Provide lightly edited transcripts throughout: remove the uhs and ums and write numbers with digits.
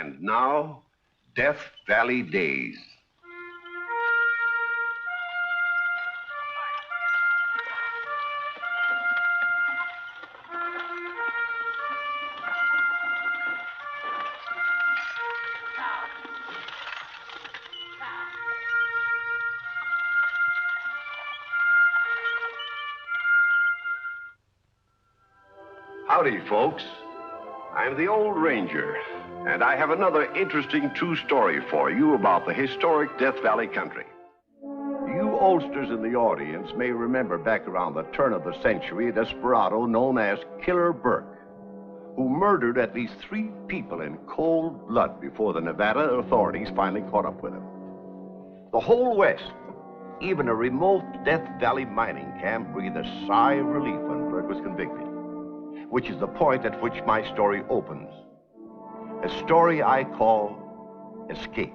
And now, Death Valley Days. Howdy, folks. I'm the Old Ranger, and I have another interesting true story for you about the historic Death Valley country. You oldsters in the audience may remember back around the turn of the century a desperado known as Killer Burke, who murdered at least 3 people in cold blood before the Nevada authorities finally caught up with him. The whole West, even a remote Death Valley mining camp, breathed a sigh of relief when Burke was convicted. Which is the point at which my story opens. A story I call Escape.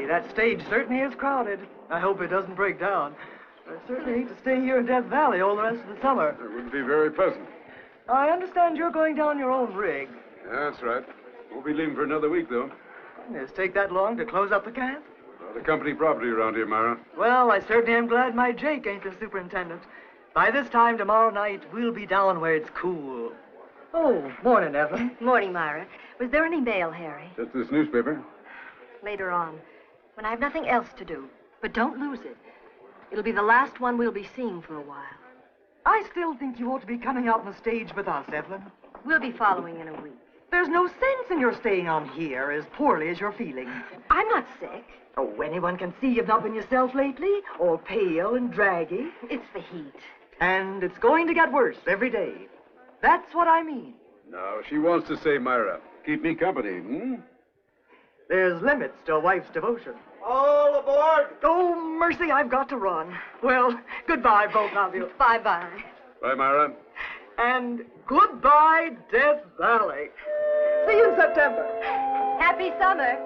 That stage certainly is crowded. I hope it doesn't break down. I certainly hate to stay here in Death Valley all the rest of the summer. It wouldn't be very pleasant. I understand you're going down your own rig. Yeah, that's right. Won't be leaving for another week, though. Does it take that long to close up the camp? The company property around here, Myra. Well, I certainly am glad my Jake ain't the superintendent. By this time tomorrow night, we'll be down where it's cool. Oh, morning, Evelyn. Morning, Myra. Was there any mail, Harry? Just this newspaper. Later on, when I have nothing else to do. But don't lose it. It'll be the last one we'll be seeing for a while. I still think you ought to be coming out on the stage with us, Evelyn. We'll be following in a week. There's no sense in your staying on here as poorly as you're feeling. I'm not sick. Oh, anyone can see you've not been yourself lately, all pale and draggy. It's the heat. And it's going to get worse every day. That's what I mean. No, she wants to say, Myra, keep me company, hmm? There's limits to a wife's devotion. All aboard! Oh, mercy, I've got to run. Well, goodbye, both of you. Bye-bye. Bye, Myra. And goodbye, Death Valley. See you in September. Happy summer.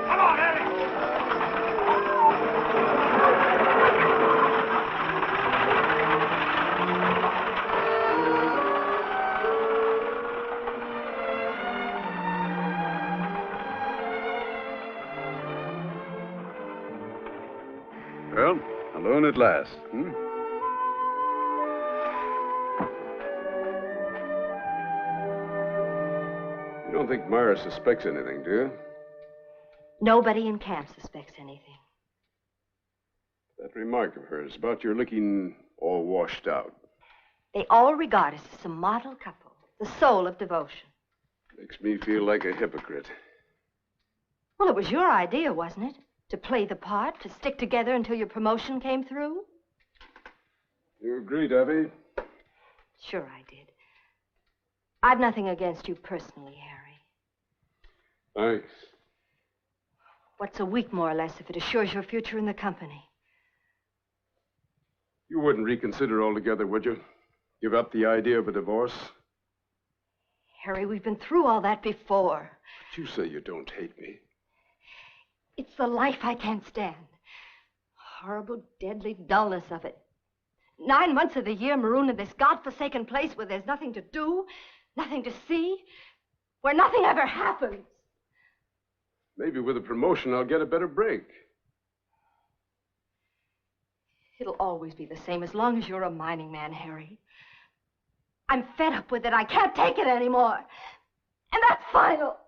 Come on, Eddie! Well, alone at last, hmm? You don't think Myra suspects anything, do you? Nobody in camp suspects anything. That remark of hers about your looking all washed out. They all regard us as a model couple, the soul of devotion. Makes me feel like a hypocrite. Well, it was your idea, wasn't it? To play the part, to stick together until your promotion came through? You agreed, Abby? Sure I did. I've nothing against you personally, Harry. Thanks. What's a week, more or less, if it assures your future in the company? You wouldn't reconsider altogether, would you? Give up the idea of a divorce? Harry, we've been through all that before. But you say you don't hate me. It's the life I can't stand. Horrible, deadly dullness of it. 9 months of the year marooned in this godforsaken place where there's nothing to do, nothing to see, where nothing ever happens. Maybe with a promotion, I'll get a better break. It'll always be the same as long as you're a mining man, Harry. I'm fed up with it. I can't take it anymore. And that's final.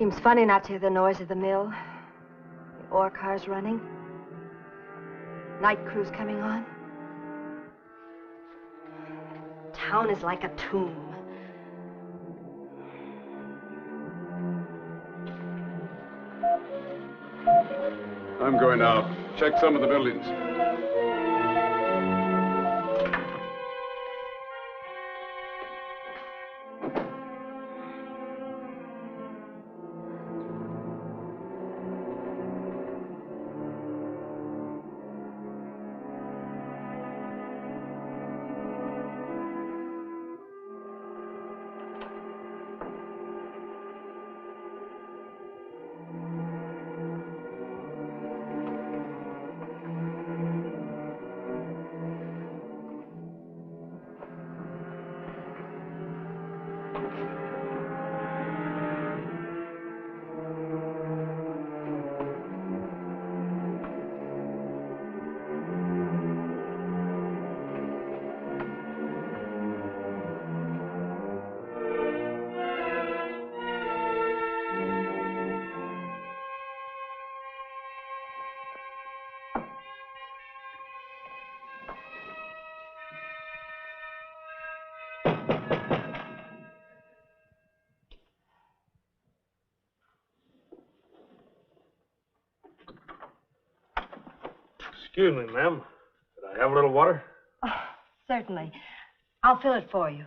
Seems funny not to hear the noise of the mill. The ore cars running. Night crews coming on. Town is like a tomb. I'm going out. Check some of the buildings. Excuse me, ma'am. Could I have a little water? Oh, certainly. I'll fill it for you.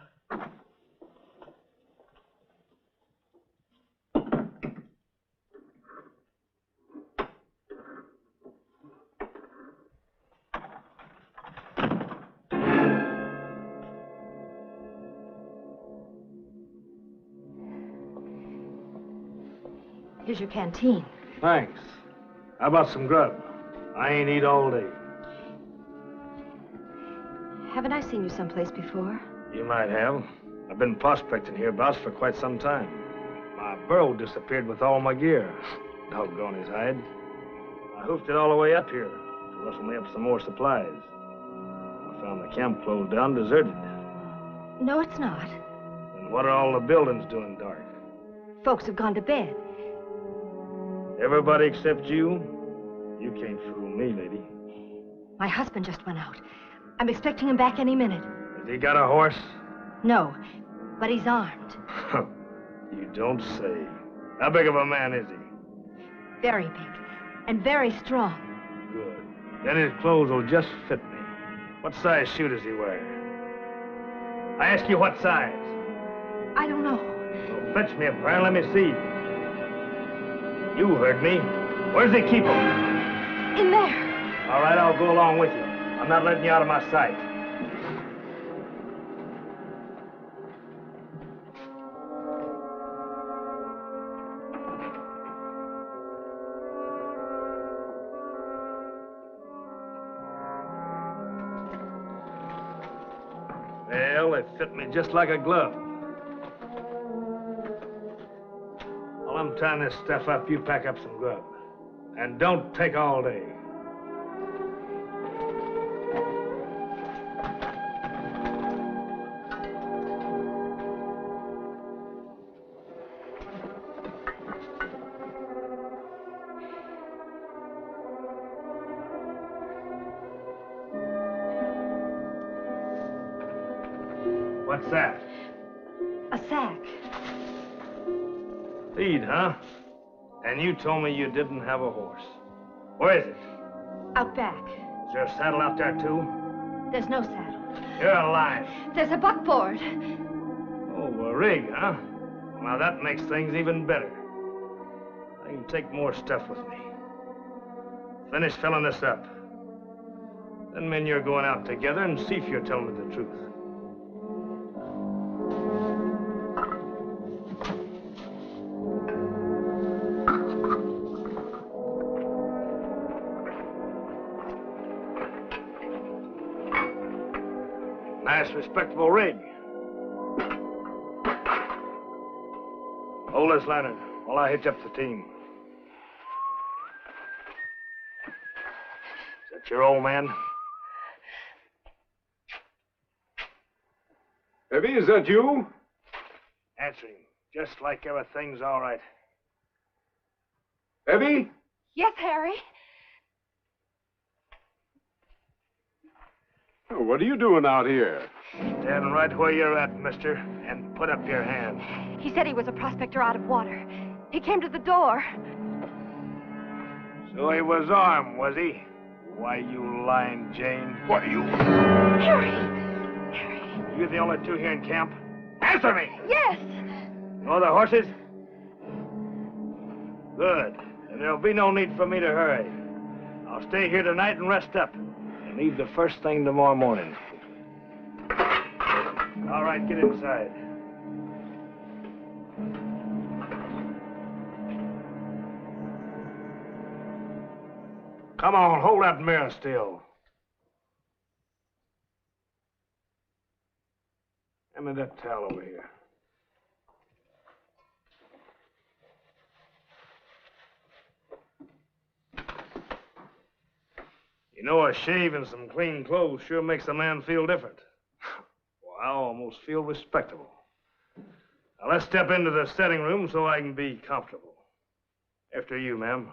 Here's your canteen. Thanks. How about some grub? I ain't eat all day. Haven't I seen you someplace before? You might have. I've been prospecting hereabouts for quite some time. My burro disappeared with all my gear. Doggone his hide. I hoofed it all the way up here to rustle me up some more supplies. I found the camp closed down, deserted. No, it's not. Then what are all the buildings doing dark? Folks have gone to bed. Everybody except you? You can't fool me, lady. My husband just went out. I'm expecting him back any minute. Has he got a horse? No, but he's armed. You don't say. How big of a man is he? Very big and very strong. Good. Then his clothes will just fit me. What size shoe does he wear? I ask you what size? I don't know. Well, fetch me a pair and let me see. You heard me. Where's he keep them? In there. All right, I'll go along with you. I'm not letting you out of my sight. Well, it fit me just like a glove. While I'm tying this stuff up, you pack up some grub. And don't take all day. What's that? A sack. Feed, huh? And you told me you didn't have a horse. Where is it? Out back. Is there a saddle out there, too? There's no saddle. You're alive. There's a buckboard. Oh, a rig, huh? Well, now that makes things even better. I can take more stuff with me. Finish filling this up. Then me and you're going out together and see if you're telling me the truth. Nice, respectable rig. Hold this lantern while I hitch up the team. Is that your old man? Evie, is that you? Answer him, just like everything's all right. Evie? Yes, Harry? Oh, what are you doing out here? Stand right where you're at, mister, and put up your hand. He said he was a prospector out of water. He came to the door. So he was armed, was he? Why, you lying Jane. What are you? Harry! Harry! You the only two here in camp? Answer me! Yes! No other horses? Good. And there'll be no need for me to hurry. I'll stay here tonight and rest up. And leave the first thing tomorrow morning. All right, get inside. Come on, hold that mirror still. Hand me that towel over here. You know, a shave and some clean clothes sure makes a man feel different. Well, I almost feel respectable. Now, let's step into the setting room so I can be comfortable. After you, ma'am.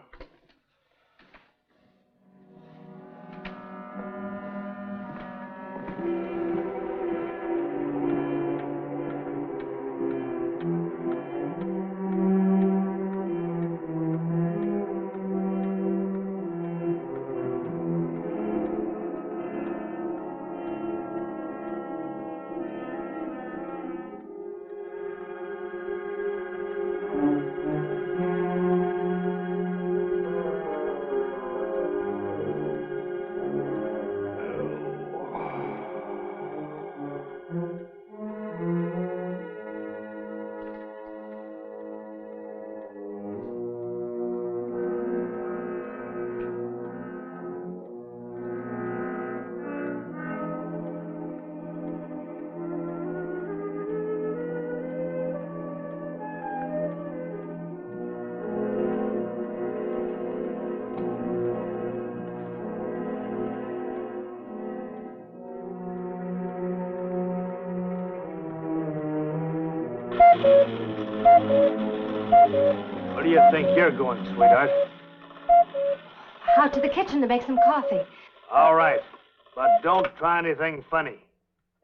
Where do you think you're going, sweetheart? Out to the kitchen to make some coffee. All right, but don't try anything funny.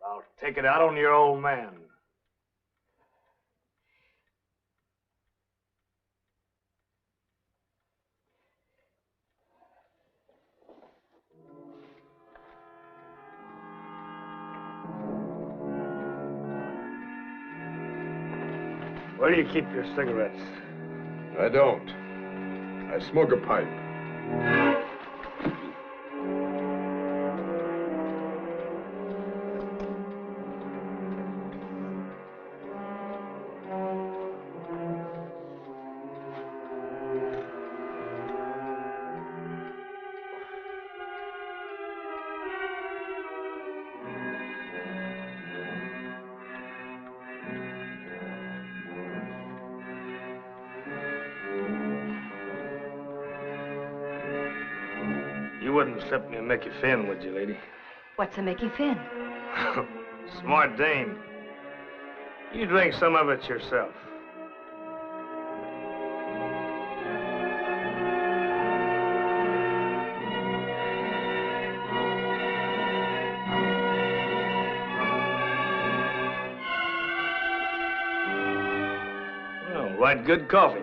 I'll take it out on your old man. Where do you keep your cigarettes? I don't. I smoke a pipe. You wouldn't slip me a Mickey Finn, would you, lady? What's a Mickey Finn? Smart dame. You drink some of it yourself. Well, right good coffee.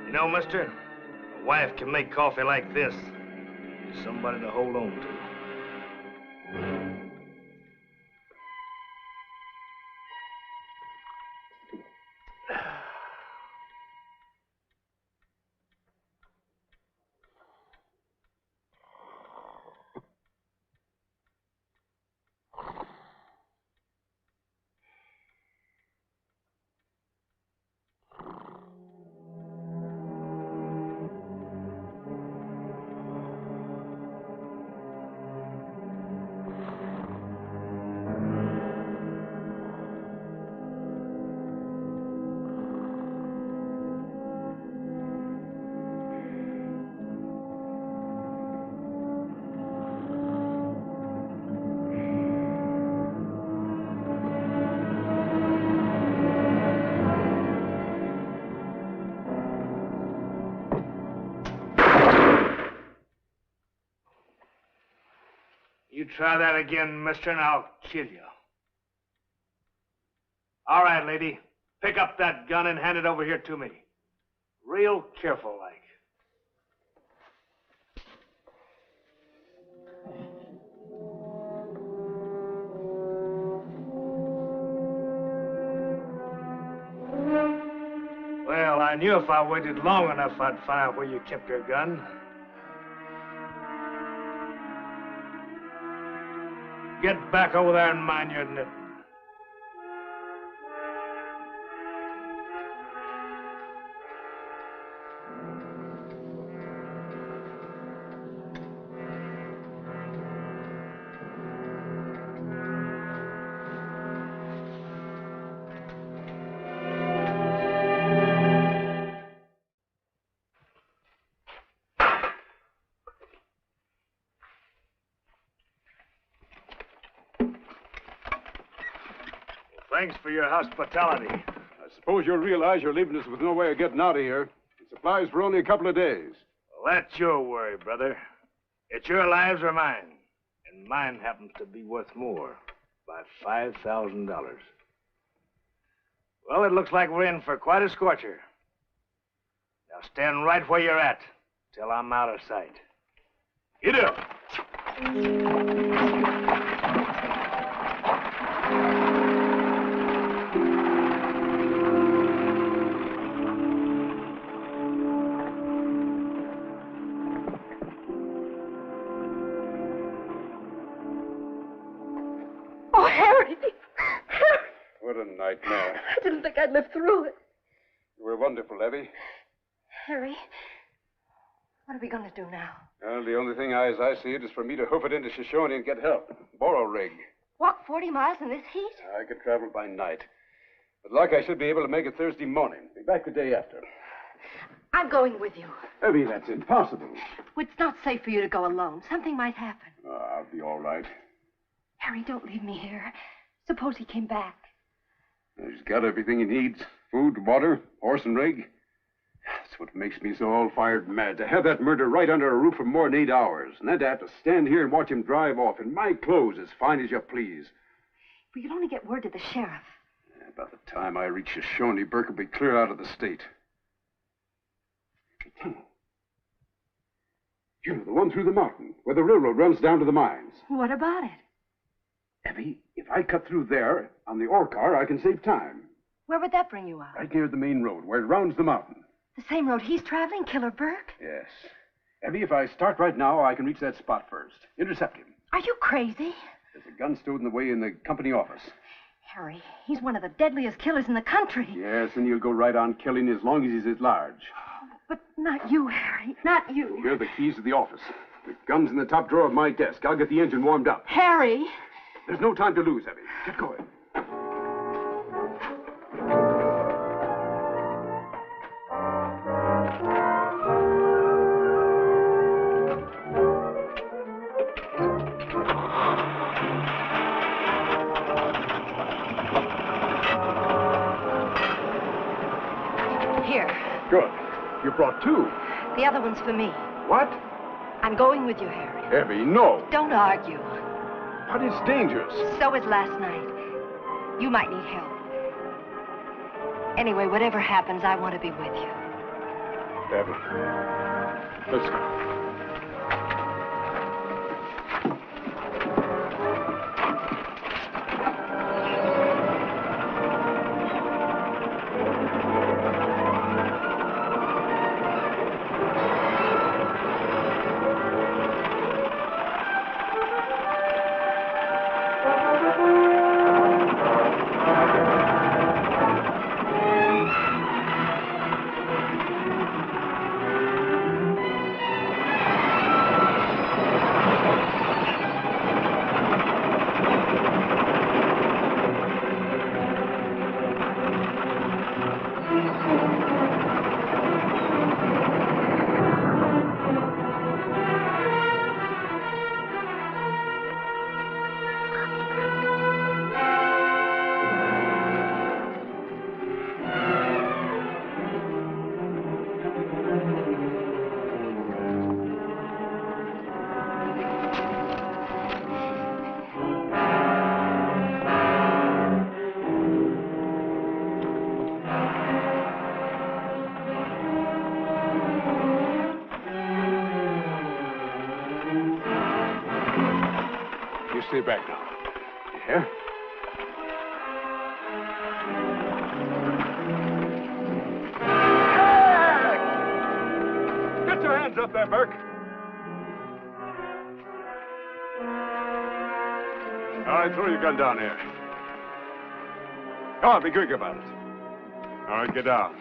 You know, mister, a wife can make coffee like this. Somebody to hold on to. You try that again, mister, and I'll kill you. All right, lady. Pick up that gun and hand it over here to me. Real careful like. Well, I knew if I waited long enough, I'd find out where you kept your gun. Get back over there and mind your knitting. Thanks for your hospitality. I suppose you'll realize you're leaving us with no way of getting out of here. The supplies for only a couple of days. Well, that's your worry, brother. It's your lives or mine. And mine happens to be worth more by $5,000. Well, it looks like we're in for quite a scorcher. Now stand right where you're at till I'm out of sight. Get up. Oh, Harry! What a nightmare. I didn't think I'd live through it. You were wonderful, Evie. Harry, what are we going to do now? Well, the only thing as I see it is for me to hoof it into Shoshone and get help. Borrow a rig. Walk 40 miles in this heat? I could travel by night. But luck, I should be able to make it Thursday morning. Be back the day after. I'm going with you. Evie, that's impossible. Well, it's not safe for you to go alone. Something might happen. Oh, I'll be all right. Harry, don't leave me here. Suppose he came back. He's got everything he needs. Food, water, horse and rig. That's what makes me so all-fired mad. To have that murder right under a roof for more than 8 hours. And then to have to stand here and watch him drive off in my clothes as fine as you please. We could only get word to the sheriff. By the time I reach Shoshone, Burke will be clear out of the state. The tunnel. You know, the one through the mountain, where the railroad runs down to the mines. What about it? Evie, if I cut through there on the ore car, I can save time. Where would that bring you out? Right near the main road, where it rounds the mountain. The same road he's traveling, Killer Burke? Yes. Evie, if I start right now, I can reach that spot first. Intercept him. Are you crazy? There's a gun stowed in the way in the company office. Harry, he's one of the deadliest killers in the country. Yes, and he'll go right on killing as long as he's at large. But not you, Harry. Not you. Here are the keys to the office. The gun's in the top drawer of my desk. I'll get the engine warmed up. Harry! There's no time to lose, Evie. Get going. Here. Good. You brought two. The other one's for me. What? I'm going with you, Harry. Evie, no. Don't argue. But it's dangerous. So was last night. You might need help. Anyway, whatever happens, I want to be with you. Evie. Let's go. You stay back now. Yeah? Get your hands up there, Burke. All right, throw your gun down here. Come on, be quick about it. All right, get down.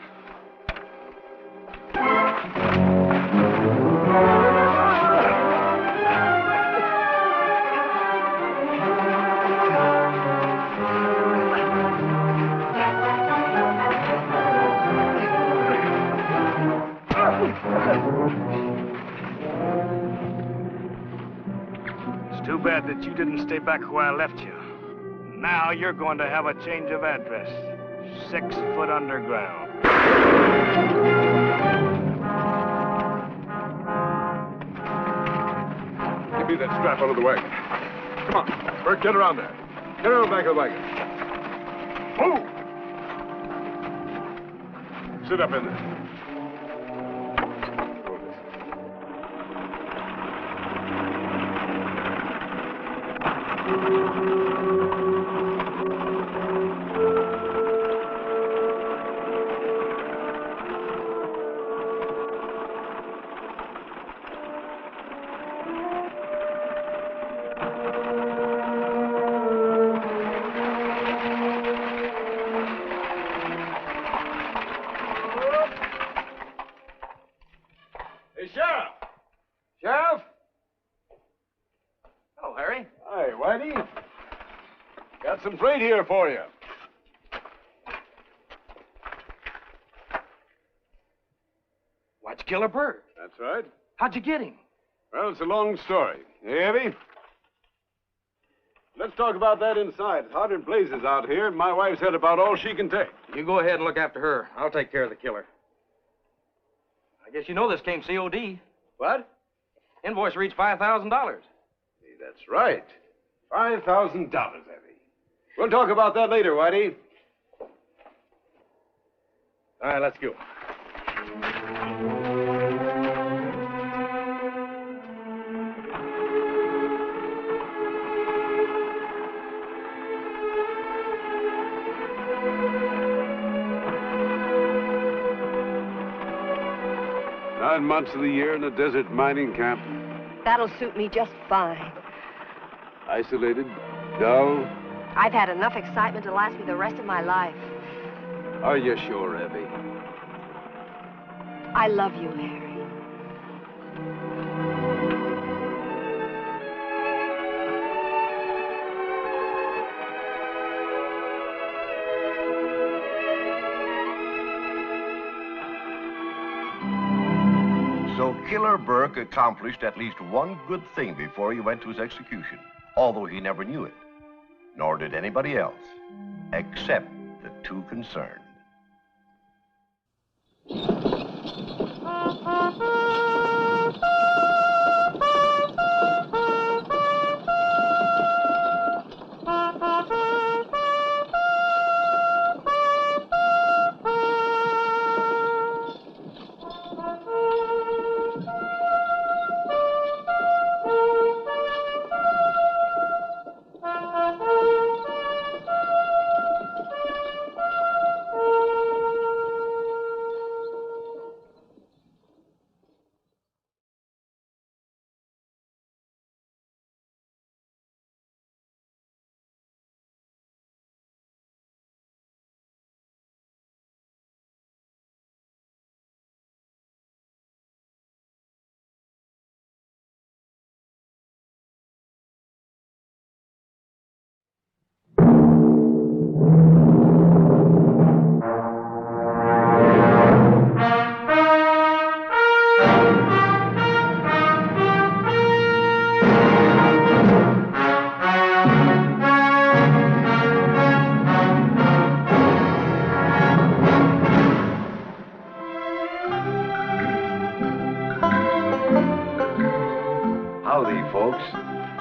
It's too bad that you didn't stay back where I left you. Now you're going to have a change of address. 6 foot underground. Give me that strap out of the wagon. Come on, Burke, get around there. Get around the back of the wagon. Move! Sit up in there. Hey, Sheriff! Sheriff! Hello, Harry. Hi, Whitey. Got some freight here for you. Why'd you kill a bird? That's right. How'd you get him? Well, it's a long story. Hey, Evie? Let's talk about that inside. It's hot in blazes out here, and my wife's had about all she can take. You go ahead and look after her. I'll take care of the killer. I guess you know this came COD. What? Invoice reached $5,000. Hey, that's right. $5,000, Evie. We'll talk about that later, Whitey. All right, let's go. Nine months of the year in a desert mining camp. That'll suit me just fine. Isolated, dull. I've had enough excitement to last me the rest of my life. Are you sure, Evie? I love you, Harry. So Killer Burke accomplished at least one good thing before he went to his execution, although he never knew it. Nor did anybody else, except the two concerned.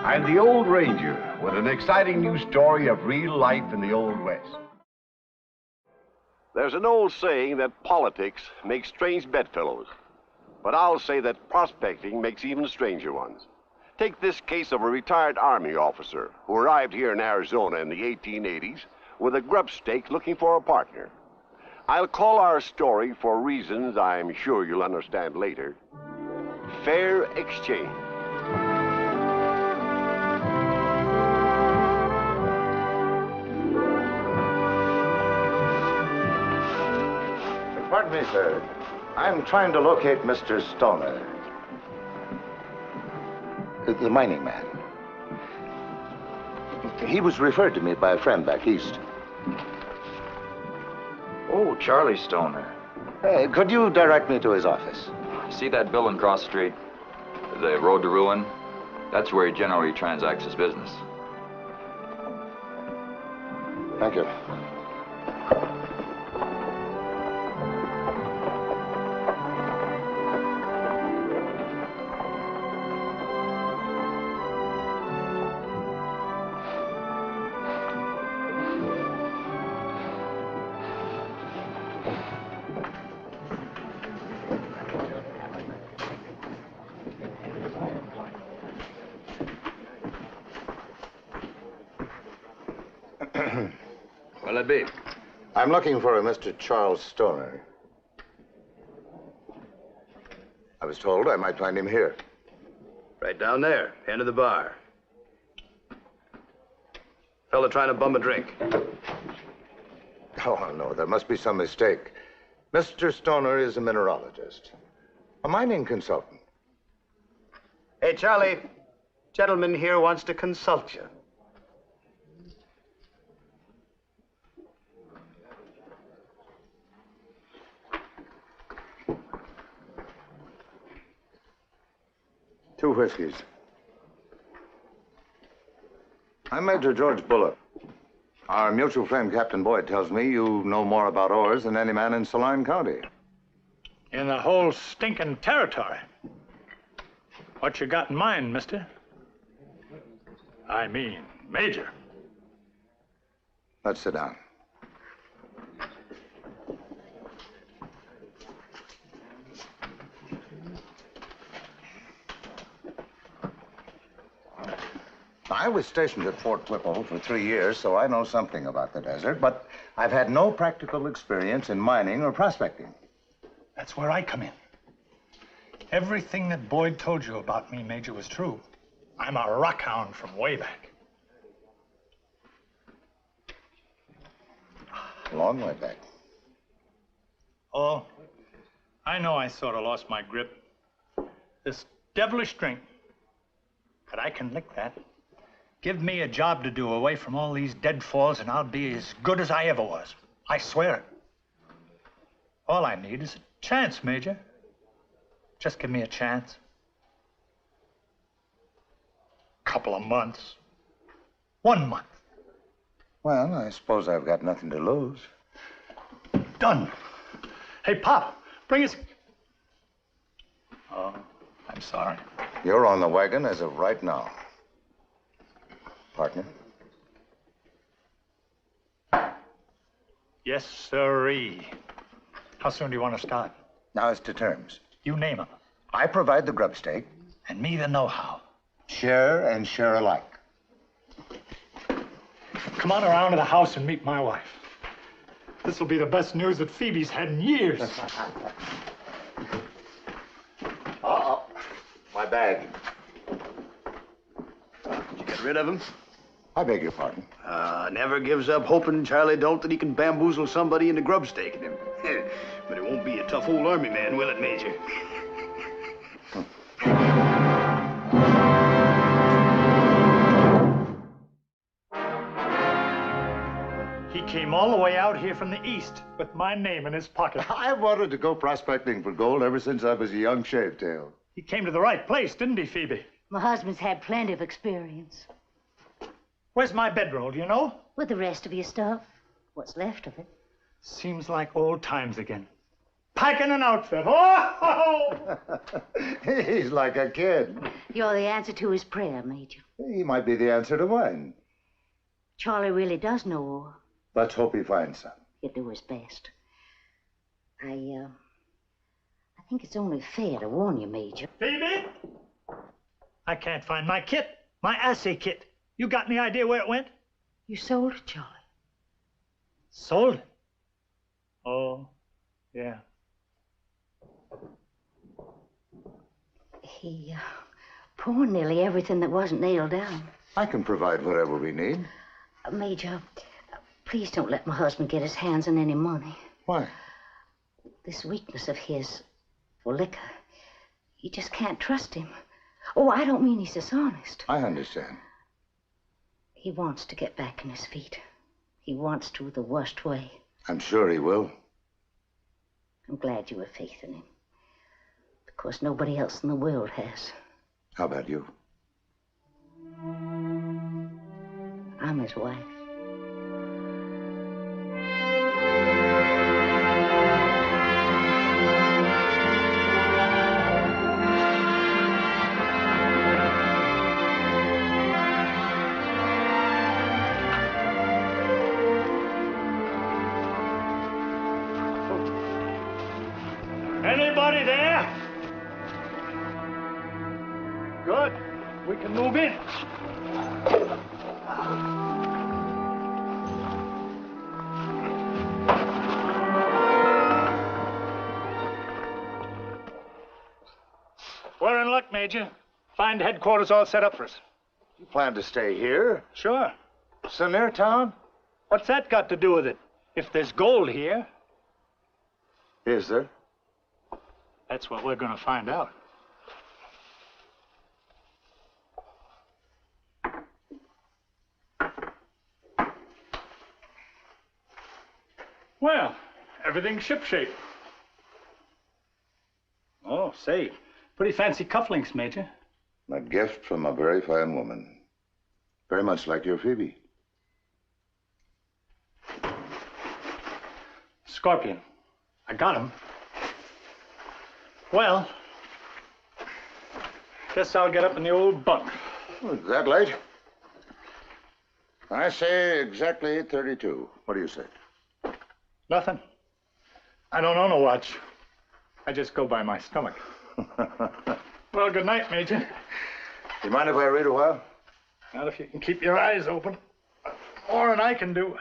I'm the Old Ranger with an exciting new story of real life in the Old West. There's an old saying that politics makes strange bedfellows, but I'll say that prospecting makes even stranger ones. Take this case of a retired Army officer who arrived here in Arizona in the 1880s with a grub stake looking for a partner. I'll call our story, for reasons I'm sure you'll understand later, Fair Exchange. Pardon me, sir. I'm trying to locate Mr. Stoner. The mining man. He was referred to me by a friend back east. Oh, Charlie Stoner. Could you direct me to his office? See that building across the street? The Road to Ruin? That's where he generally transacts his business. Thank you. What'll it be? I'm looking for a Mr. Charles Stoner. I was told I might find him here. Right down there, end of the bar. Fella trying to bum a drink. Oh, no, there must be some mistake. Mr. Stoner is a mineralogist, a mining consultant. Hey, Charlie, gentleman here wants to consult you. Two whiskeys. I'm Major George Bullock. Our mutual friend, Captain Boyd, tells me you know more about ores than any man in Saline County. In the whole stinking territory. What you got in mind, mister? I mean, Major. Let's sit down. I was stationed at Fort Whipple for 3 years, so I know something about the desert, but I've had no practical experience in mining or prospecting. That's where I come in. Everything that Boyd told you about me, Major, was true. I'm a rock hound from way back. A long way back. Oh, I know I sort of lost my grip. This devilish drink. But I can lick that. Give me a job to do away from all these deadfalls, and I'll be as good as I ever was. I swear it. All I need is a chance, Major. Just give me a chance. Couple of months. 1 month. Well, I suppose I've got nothing to lose. Done. Hey, Pop, bring us... Oh, I'm sorry. You're on the wagon as of right now. Partner? Yes, sirree. How soon do you want to start? Now as to terms. You name them. I provide the grub stake. And me the know-how. Share and share alike. Come on around to the house and meet my wife. This'll be the best news that Phoebe's had in years. Uh-oh. My bag. Did you get rid of him? I beg your pardon. Never gives up hoping, Charlie don't, that he can bamboozle somebody into grub staking him. But it won't be a tough old army man, will it, Major? He came all the way out here from the east with my name in his pocket. I wanted to go prospecting for gold ever since I was a young shavetail. He came to the right place, didn't he, Phoebe? My husband's had plenty of experience. Where's my bedroll, do you know? With the rest of your stuff. What's left of it. Seems like old times again. Packing an outfit. Oh! He's like a kid. You're the answer to his prayer, Major. He might be the answer to mine. Charlie really does know ore. Let's hope he finds some. He'll do his best. I think it's only fair to warn you, Major. Phoebe? I can't find my kit, my assay kit. You got any idea where it went? You sold it, Charlie. Sold it? Oh, yeah. He pawned nearly everything that wasn't nailed down. I can provide whatever we need. Major, please don't let my husband get his hands on any money. Why? This weakness of his for liquor, you just can't trust him. Oh, I don't mean he's dishonest. I understand. He wants to get back on his feet. He wants to the worst way. I'm sure he will. I'm glad you have faith in him. Because nobody else in the world has. How about you? I'm his wife. Anybody there? Good. We can move in. We're in luck, Major. Find headquarters all set up for us. You plan to stay here? Sure. So near town? What's that got to do with it? If there's gold here, Is there? that's what we're going to find out. Well, everything's shipshape. Oh, say, pretty fancy cufflinks, Major. A gift from a very fine woman. Very much like your Phoebe. Scorpion. I got him. Well, guess I'll get up in the old bunk. Oh, is that late? I say exactly 8:32. What do you say? Nothing. I don't own a watch. I just go by my stomach. Well, good night, Major. You mind if I read a while? Not if you can keep your eyes open. More than I can do.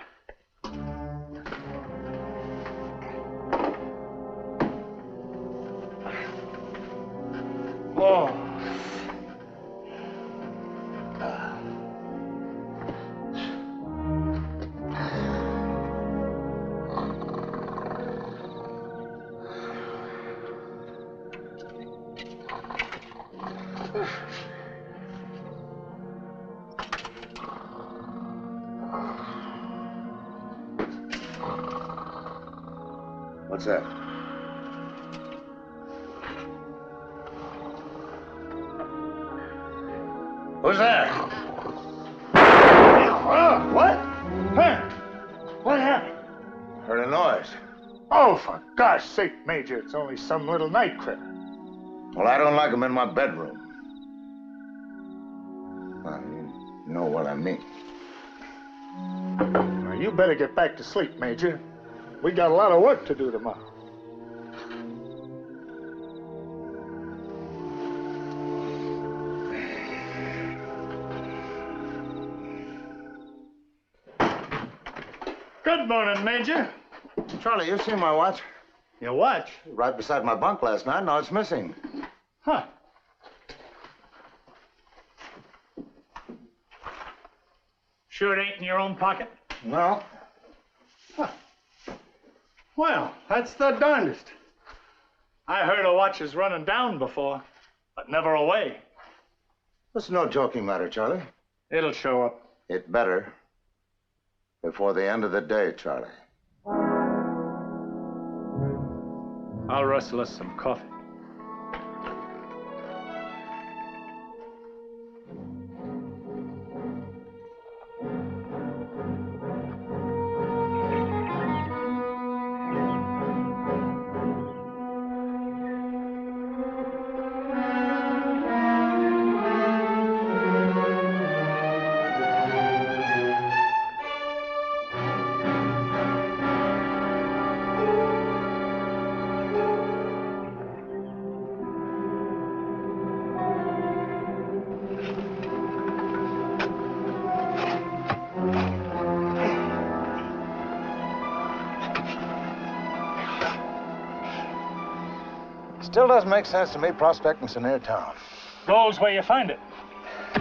Oh. What's that? Who's there? What? Huh? What happened? Heard a noise. Oh, for gosh sake, Major, it's only some little night critter. Well, I don't like 'em in my bedroom. Well, you know what I mean. Now, you better get back to sleep, Major. We got a lot of work to do tomorrow. Good morning, Major. Charlie, you seen my watch? Your watch? Right beside my bunk last night. Now it's missing. Huh. Sure it ain't in your own pocket? No. Huh. Well, that's the darndest. I heard a watch is running down before, but never away. It's no joking matter, Charlie. It'll show up. It better. Before the end of the day, Charlie. I'll rustle us some coffee. Still doesn't make sense to me prospecting so near town. Gold's where you find it.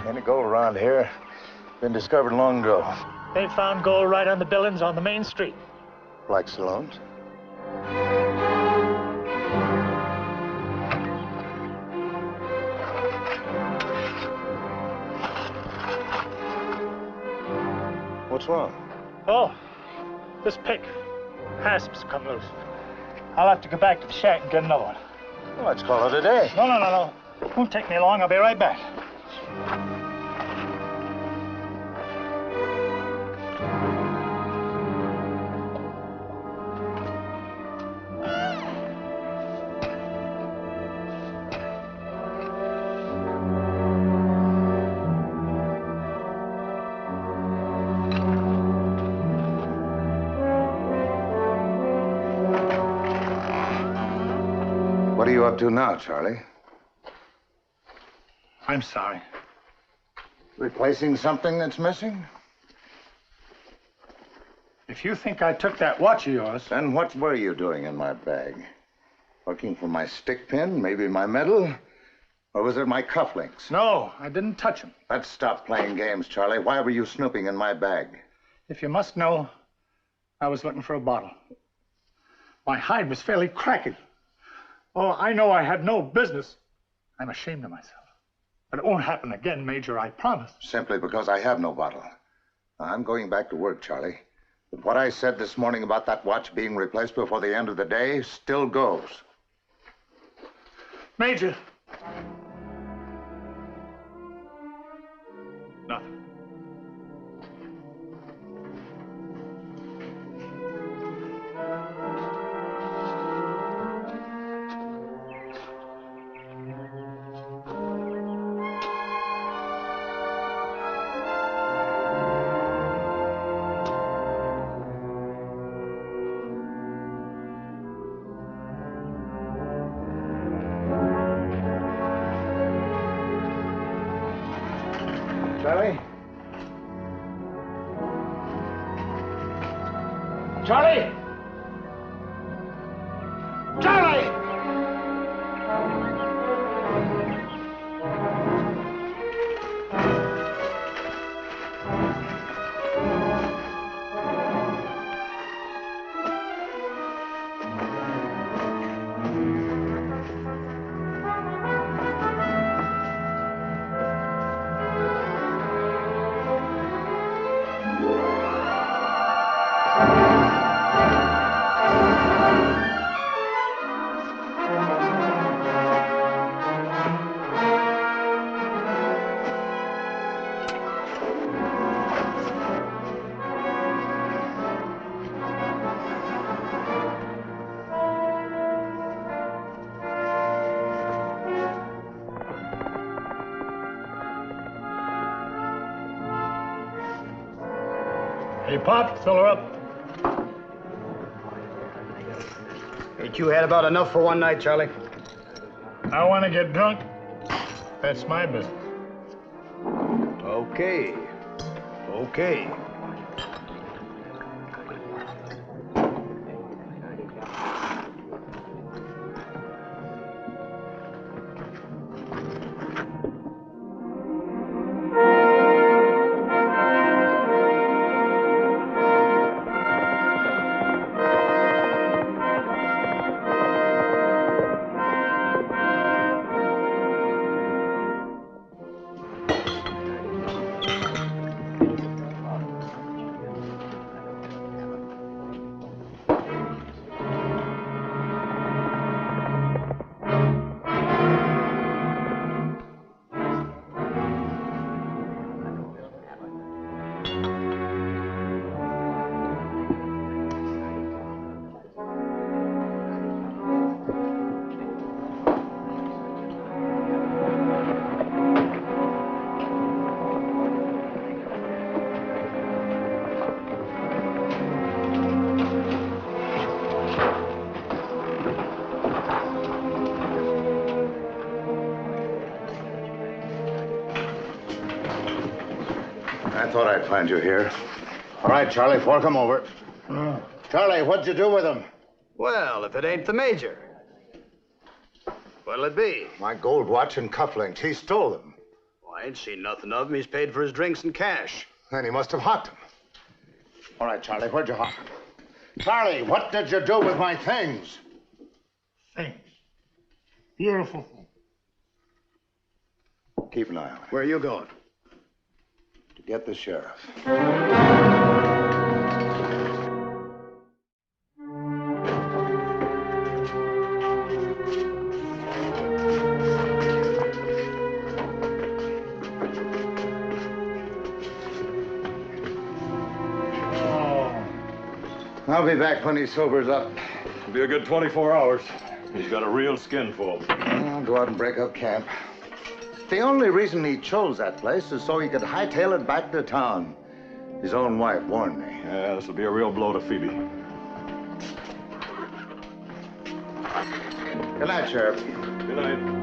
Any gold around here been discovered long ago. They found gold right on the buildings on the main street. Like saloons? What's wrong? Oh, this pick. Hasps come loose. I'll have to go back to the shack and get another one. Well, let's call it a day. No. Won't take me long. I'll be right back. What are you up to now, Charlie? I'm sorry. Replacing something that's missing? If you think I took that watch of yours... Then what were you doing in my bag? Looking for my stick pin, maybe my medal? Or was it my cufflinks? No, I didn't touch them. Let's stop playing games, Charlie. Why were you snooping in my bag? If you must know, I was looking for a bottle. My hide was fairly cracked. Oh, I know I had no business. I'm ashamed of myself. But it won't happen again, Major, I promise. Simply because I have no bottle. I'm going back to work, Charlie. But what I said this morning about that watch being replaced before the end of the day still goes. Major. Nothing. Charlie? Charlie! Charlie! Hey, Pop, fill her up. Ain't you had about enough for one night, Charlie? I want to get drunk. That's my business. Okay. Okay. I thought I'd find you here. All right, Charlie, fork him over. Charlie, what'd you do with him? Well, if it ain't the Major. What'll it be? My gold watch and cufflinks. He stole them. Oh, I ain't seen nothing of him. He's paid for his drinks in cash. Then he must have hocked them. All right, Charlie, where'd you hock them? Charlie, what did you do with my things? Things. Beautiful. Keep an eye on it. Where are you going? To get the sheriff. I'll be back when he sobers up. It'll be a good 24 hours. He's got a real skinful. I'll go out and break up camp. The only reason he chose that place is so he could hightail it back to town. His own wife warned me. Yeah, this will be a real blow to Phoebe. Good night, Sheriff. Good night.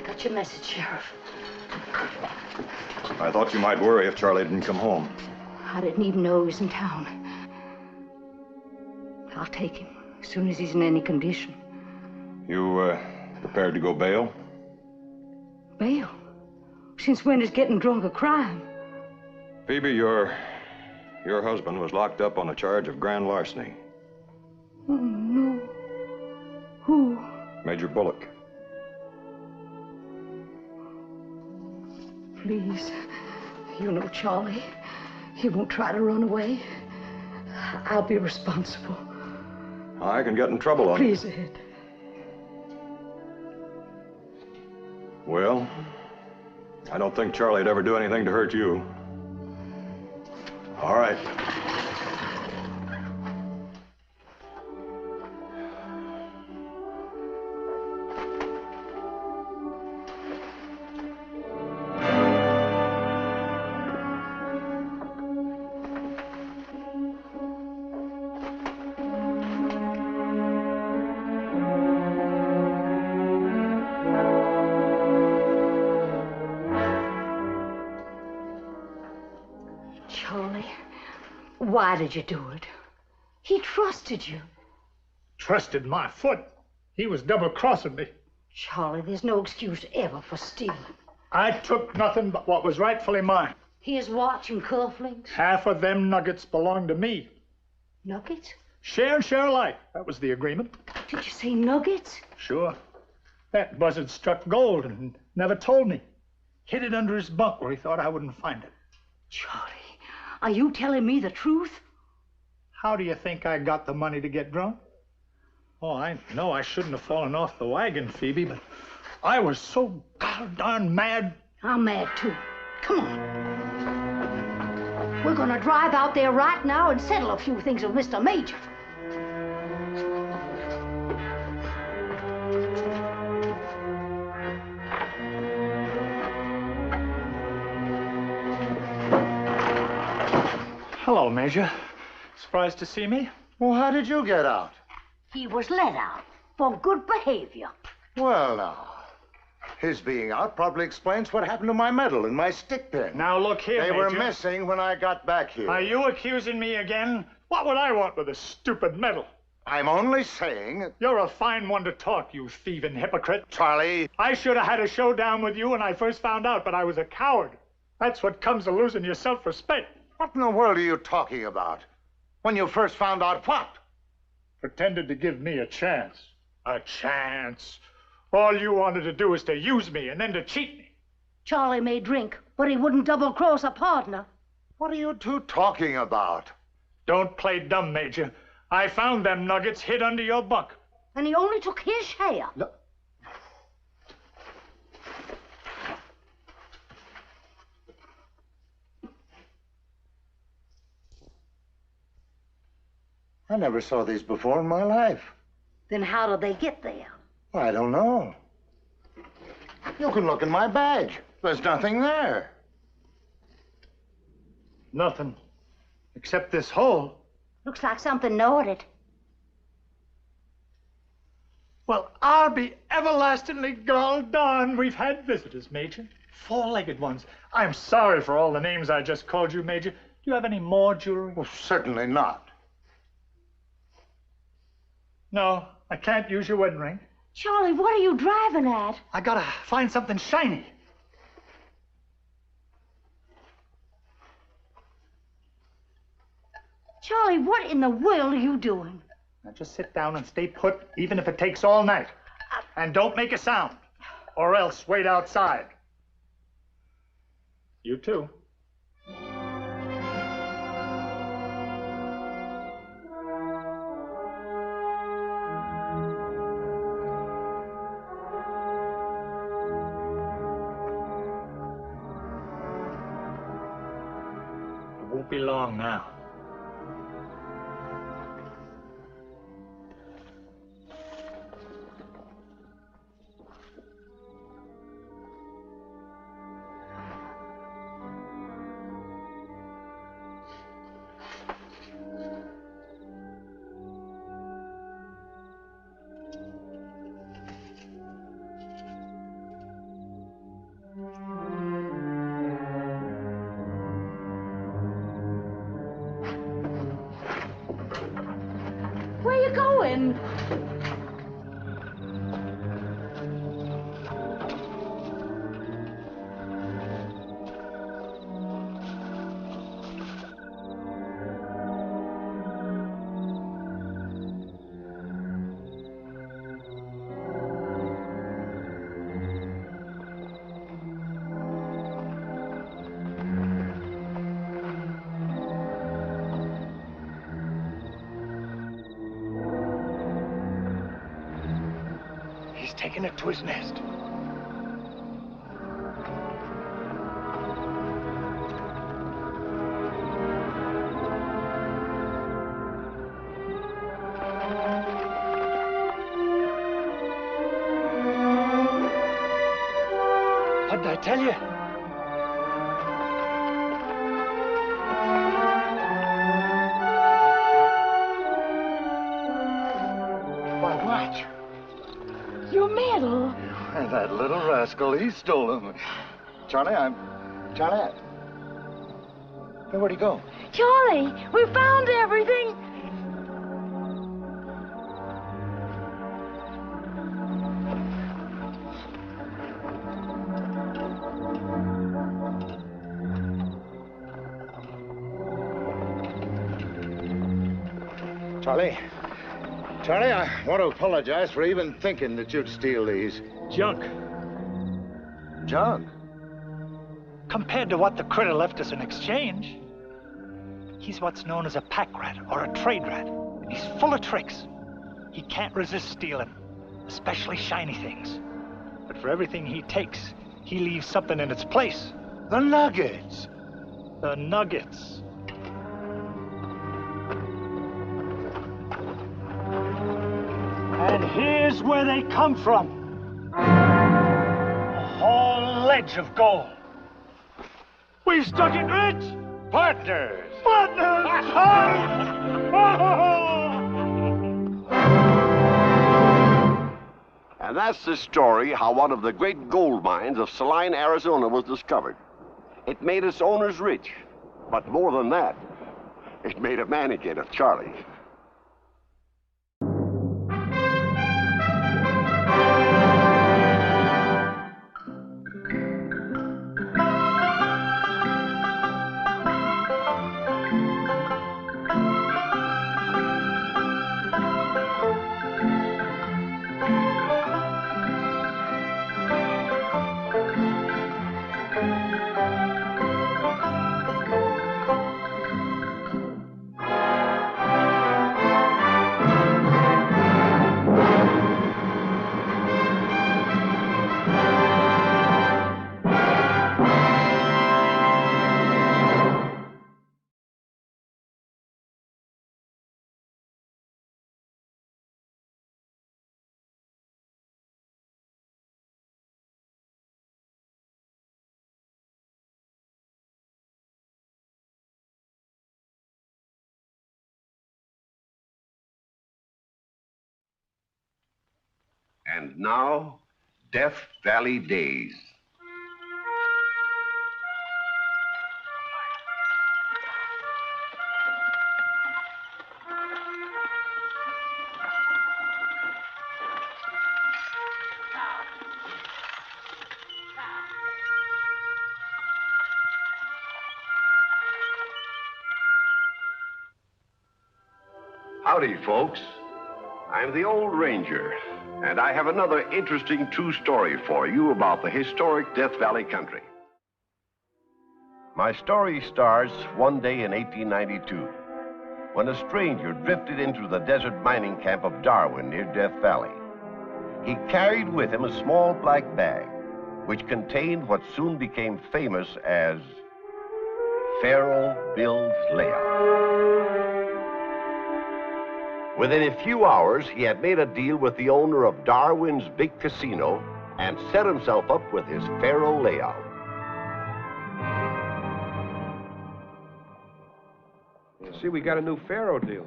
Got your message, Sheriff. I thought you might worry if Charlie didn't come home. I didn't even know he was in town. I'll take him as soon as he's in any condition. You, prepared to go bail? Bail? Since when is getting drunk a crime? Phoebe, your husband was locked up on a charge of grand larceny. Oh, no. Who? Major Bullock. Please. You know Charlie. He won't try to run away. I'll be responsible. I can get in trouble on Please, Ed. Well, I don't think Charlie'd ever do anything to hurt you. All right. Why did you do it? He trusted you. Trusted my foot. He was double-crossing me. Charlie, there's no excuse ever for stealing. I took nothing but what was rightfully mine. His watch and cufflinks. Half of them nuggets belonged to me. Nuggets? Share and share alike. That was the agreement. Did you say nuggets? Sure. That buzzard struck gold and never told me. Hid it under his bunk where he thought I wouldn't find it. Charlie, are you telling me the truth? How do you think I got the money to get drunk? Oh, I know I shouldn't have fallen off the wagon, Phoebe, but I was so darn mad. I'm mad, too. Come on. We're gonna drive out there right now and settle a few things with Mr. Major. Hello, Major. Surprised to see me? Well, how did you get out? He was let out for good behavior. Well, now, his being out probably explains what happened to my medal and my stick pin. Now, look here, They Major. were missing when I got back here. Are you accusing me again? What would I want with a stupid medal? I'm only saying... You're a fine one to talk, you thieving hypocrite. Charlie... I should have had a showdown with you when I first found out, but I was a coward. That's what comes of losing your self-respect. What in the world are you talking about? When you first found out what? Pretended to give me a chance. A chance? All you wanted to do was to use me and then to cheat me. Charlie may drink, but he wouldn't double-cross a partner. What are you two talking about? Don't play dumb, Major. I found them nuggets hid under your bunk. And he only took his share. No. I never saw these before in my life. Then how did they get there? I don't know. You can look in my bag. There's nothing there. Nothing. Except this hole. Looks like something gnawed it. Well, I'll be everlastingly gall darned we've had visitors, Major. Four-legged ones. I'm sorry for all the names I just called you, Major. Do you have any more jewelry? Well, certainly not. No, I can't use your wedding ring. Charlie, what are you driving at? I gotta find something shiny. Charlie, what in the world are you doing? Now just sit down and stay put, even if it takes all night. And don't make a sound, or else wait outside. You too. It won't be long now. Where are you going? He's taking it to his nest. What did I tell you? Why, watch. Your medal. And that little rascal, he stole them. Charlie, Charlie, where'd he go? Charlie, we found everything. Charlie, I want to apologize for even thinking that you'd steal these. Junk. Junk? Compared to what the critter left us in exchange. He's what's known as a pack rat or a trade rat. He's full of tricks. He can't resist stealing, especially shiny things. But for everything he takes, he leaves something in its place. The nuggets. The nuggets. And here's where they come from. A whole ledge of gold. We struck it rich. Partners. And that's the story how one of the great gold mines of Saline, Arizona was discovered. It made its owners rich, but more than that, it made a mannequin of Charlie. And now, Death Valley Days. Howdy, folks. I'm the Old Ranger, and I have another interesting true story for you about the historic Death Valley country. My story starts one day in 1892, when a stranger drifted into the desert mining camp of Darwin near Death Valley. He carried with him a small black bag, which contained what soon became famous as Pharaoh Bill's layout. Within a few hours, he had made a deal with the owner of Darwin's big casino and set himself up with his Pharaoh layout. You see, we got a new Pharaoh dealer.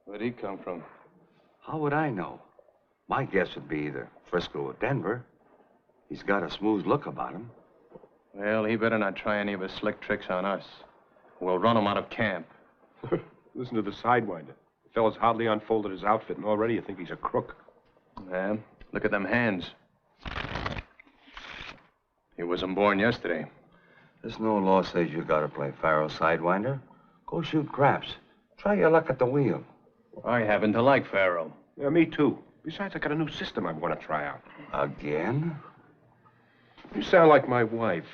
Where'd he come from? How would I know? My guess would be either Frisco or Denver. He's got a smooth look about him. Well, he better not try any of his slick tricks on us. We'll run him out of camp. Listen to the Sidewinder. The fellow's hardly unfolded his outfit, and already you think he's a crook. Yeah, look at them hands. He wasn't born yesterday. There's no law says you gotta play Pharaoh, Sidewinder. Go shoot craps. Try your luck at the wheel. I happen to like Pharaoh. Yeah, me too. Besides, I got a new system I want to try out. Again? You sound like my wife.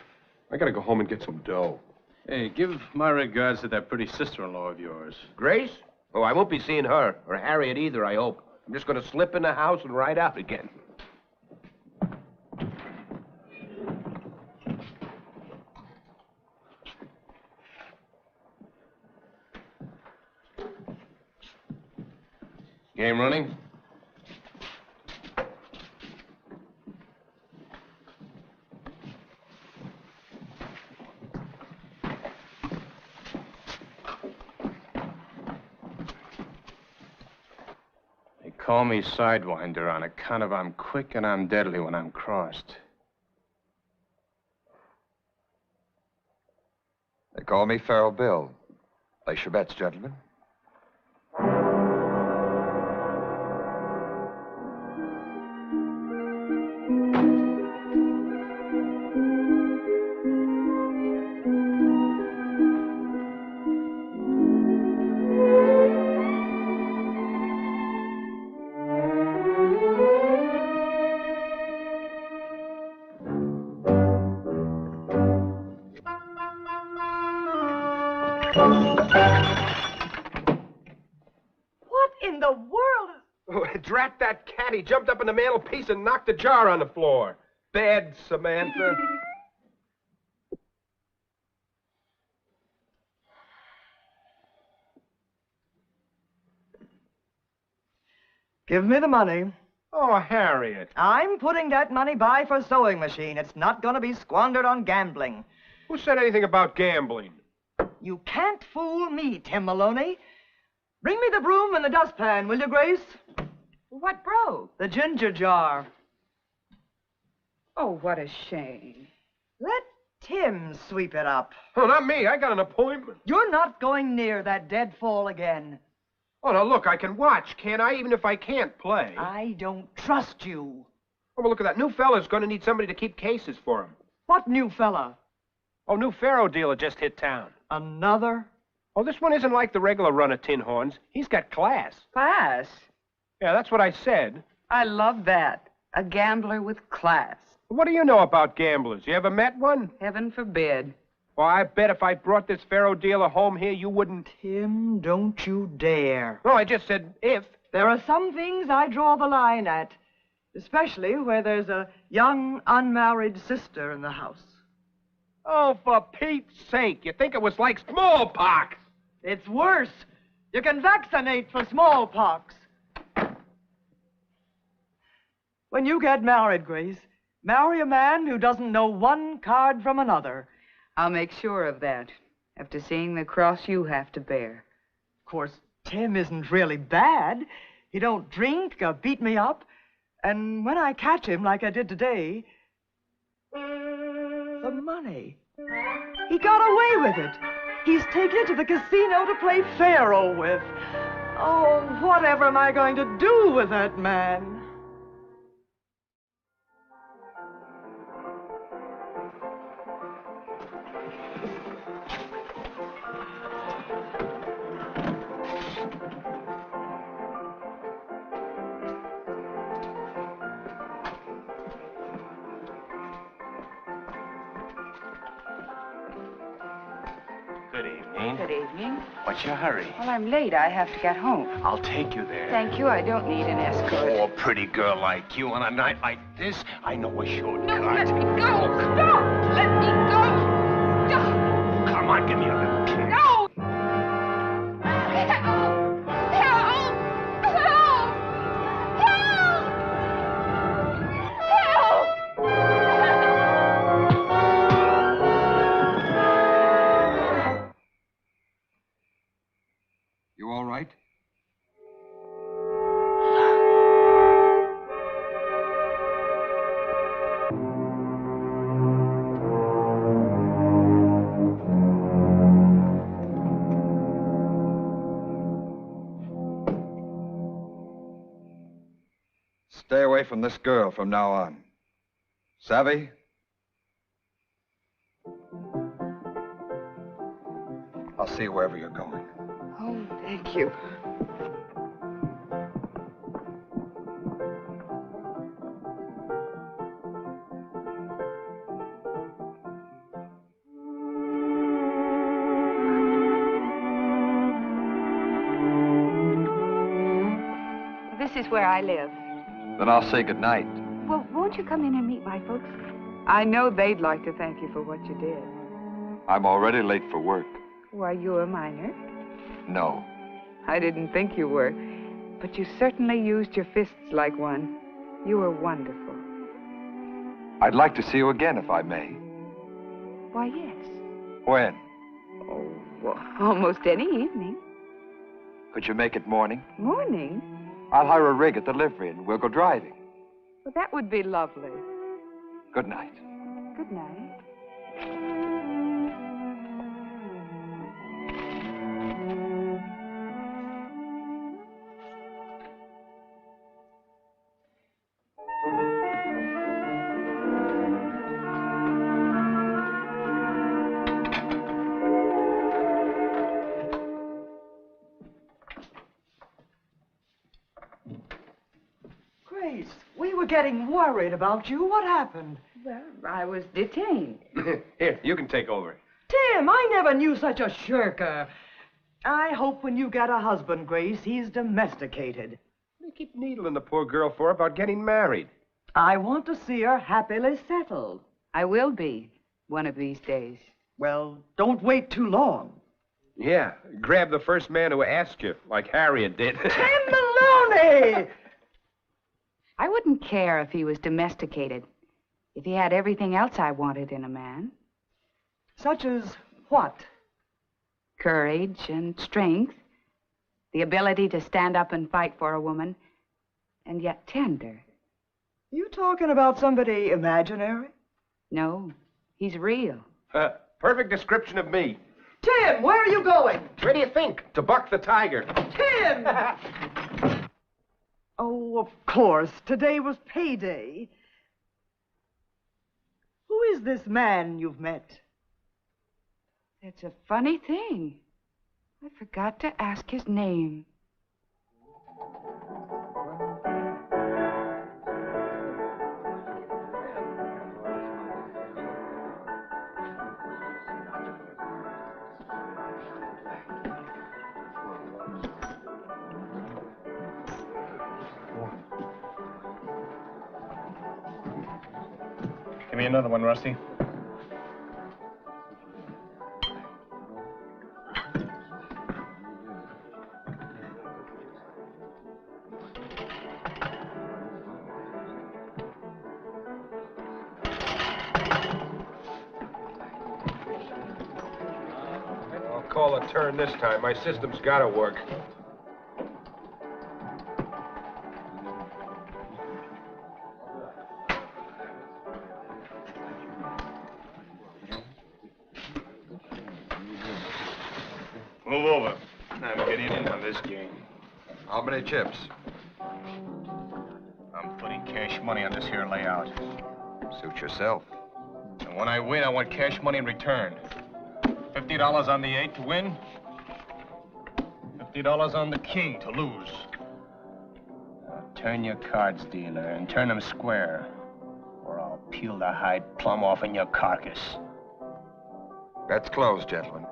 I gotta go home and get some dough. Hey, give my regards to that pretty sister-in-law of yours. Grace? Oh, I won't be seeing her, or Harriet either, I hope. I'm just gonna slip in the house and ride out again. Game running? They call me Sidewinder on account of I'm quick and I'm deadly when I'm crossed. They call me Pharaoh Bill. Place your bets, gentlemen. What in the world is... Oh, drat that cat. He jumped up in the mantelpiece and knocked the jar on the floor. Bad Samantha. Give me the money. Oh, Harriet. I'm putting that money by for a sewing machine. It's not going to be squandered on gambling. Who said anything about gambling? You can't fool me, Tim Maloney. Bring me the broom and the dustpan, will you, Grace? What broke? The ginger jar. Oh, what a shame. Let Tim sweep it up. Oh, not me. I got an appointment. You're not going near that deadfall again. Oh, now look, I can watch, can't I? Even if I can't play. I don't trust you. Oh, well, look at that. New fella's going to need somebody to keep cases for him. What new fella? Oh, new Pharaoh dealer just hit town. Another? Oh, this one isn't like the regular run of tin horns. He's got class. Class? Yeah, that's what I said. I love that. A gambler with class. What do you know about gamblers? You ever met one? Heaven forbid. Well, I bet if I brought this Pharaoh dealer home here, you wouldn't... Tim, don't you dare. No, I just said if. There are some things I draw the line at, especially where there's a young, unmarried sister in the house. Oh, for Pete's sake, you think it was like smallpox? It's worse. You can vaccinate for smallpox. When you get married, Grace, marry a man who doesn't know one card from another. I'll make sure of that, after seeing the cross you have to bear. Of course, Tim isn't really bad. He don't drink or beat me up. And when I catch him like I did today, the money. He got away with it. He's taken it to the casino to play Pharaoh with. Oh, whatever am I going to do with that man? Good evening. Good evening. What's your hurry? Well, I'm late. I have to get home. I'll take you there. Thank you. I don't need an escort. Oh, a pretty girl like you on a night like this, I know a shortcut. No, let me go. Stop. Let me go. Stop. Come on, give me a little kiss. No. Help. Help. Help. You all right? Stay away from this girl from now on. Savvy? I'll see you wherever you're going. Oh, thank you. This is where I live. Then I'll say goodnight. Well, won't you come in and meet my folks? I know they'd like to thank you for what you did. I'm already late for work. Were you a minor? No. I didn't think you were, but you certainly used your fists like one. You were wonderful. I'd like to see you again, if I may. Why, yes. When? Oh, well, almost any evening. Could you make it morning? Morning? I'll hire a rig at the livery and we'll go driving. Well, that would be lovely. Good night. Good night. Grace, we were getting worried about you. What happened? Well, I was detained. Here, you can take over. Tim, I never knew such a shirker. I hope when you get a husband, Grace, he's domesticated. What do you keep needling the poor girl for about getting married? I want to see her happily settled. I will be, one of these days. Well, don't wait too long. Yeah, grab the first man who asks you, like Harriet did. Tim Maloney! I wouldn't care if he was domesticated, if he had everything else I wanted in a man. Such as what? Courage and strength, the ability to stand up and fight for a woman, and yet tender. You talking about somebody imaginary? No, he's real. Perfect description of me. Tim, where are you going? Where do you think? To buck the tiger. Tim! Oh, of course. Today was payday. Who is this man you've met? It's a funny thing. I forgot to ask his name. Give me another one, Rusty. I'll call a turn this time. My system's got to work. Move over. I'm getting in on this game. How many chips? I'm putting cash money on this here layout. Suit yourself. And when I win, I want cash money in return. $50 on the 8 to win. $50 on the king to lose. Now turn your cards, dealer, and turn them square, or I'll peel the hide plumb off in your carcass. Bet's closed, gentlemen.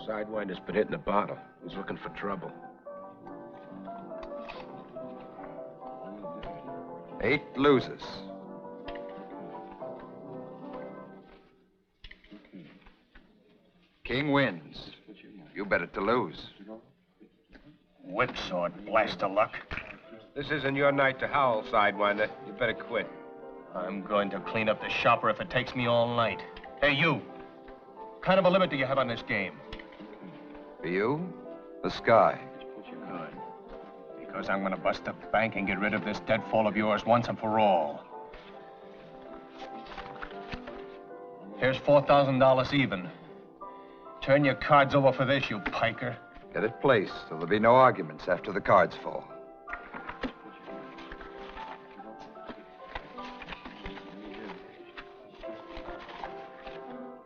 Sidewinder's been hitting the bottle. He's looking for trouble. 8 loses. King wins. You bet it to lose. Whipsawed, blast of luck. This isn't your night to howl, Sidewinder. You better quit. I'm going to clean up the shopper if it takes me all night. Hey, you. What kind of a limit do you have on this game? For you, the sky. Good. Because I'm going to bust the bank and get rid of this deadfall of yours once and for all. Here's $4,000 even. Turn your cards over for this, you piker. Get it placed so there'll be no arguments after the cards fall.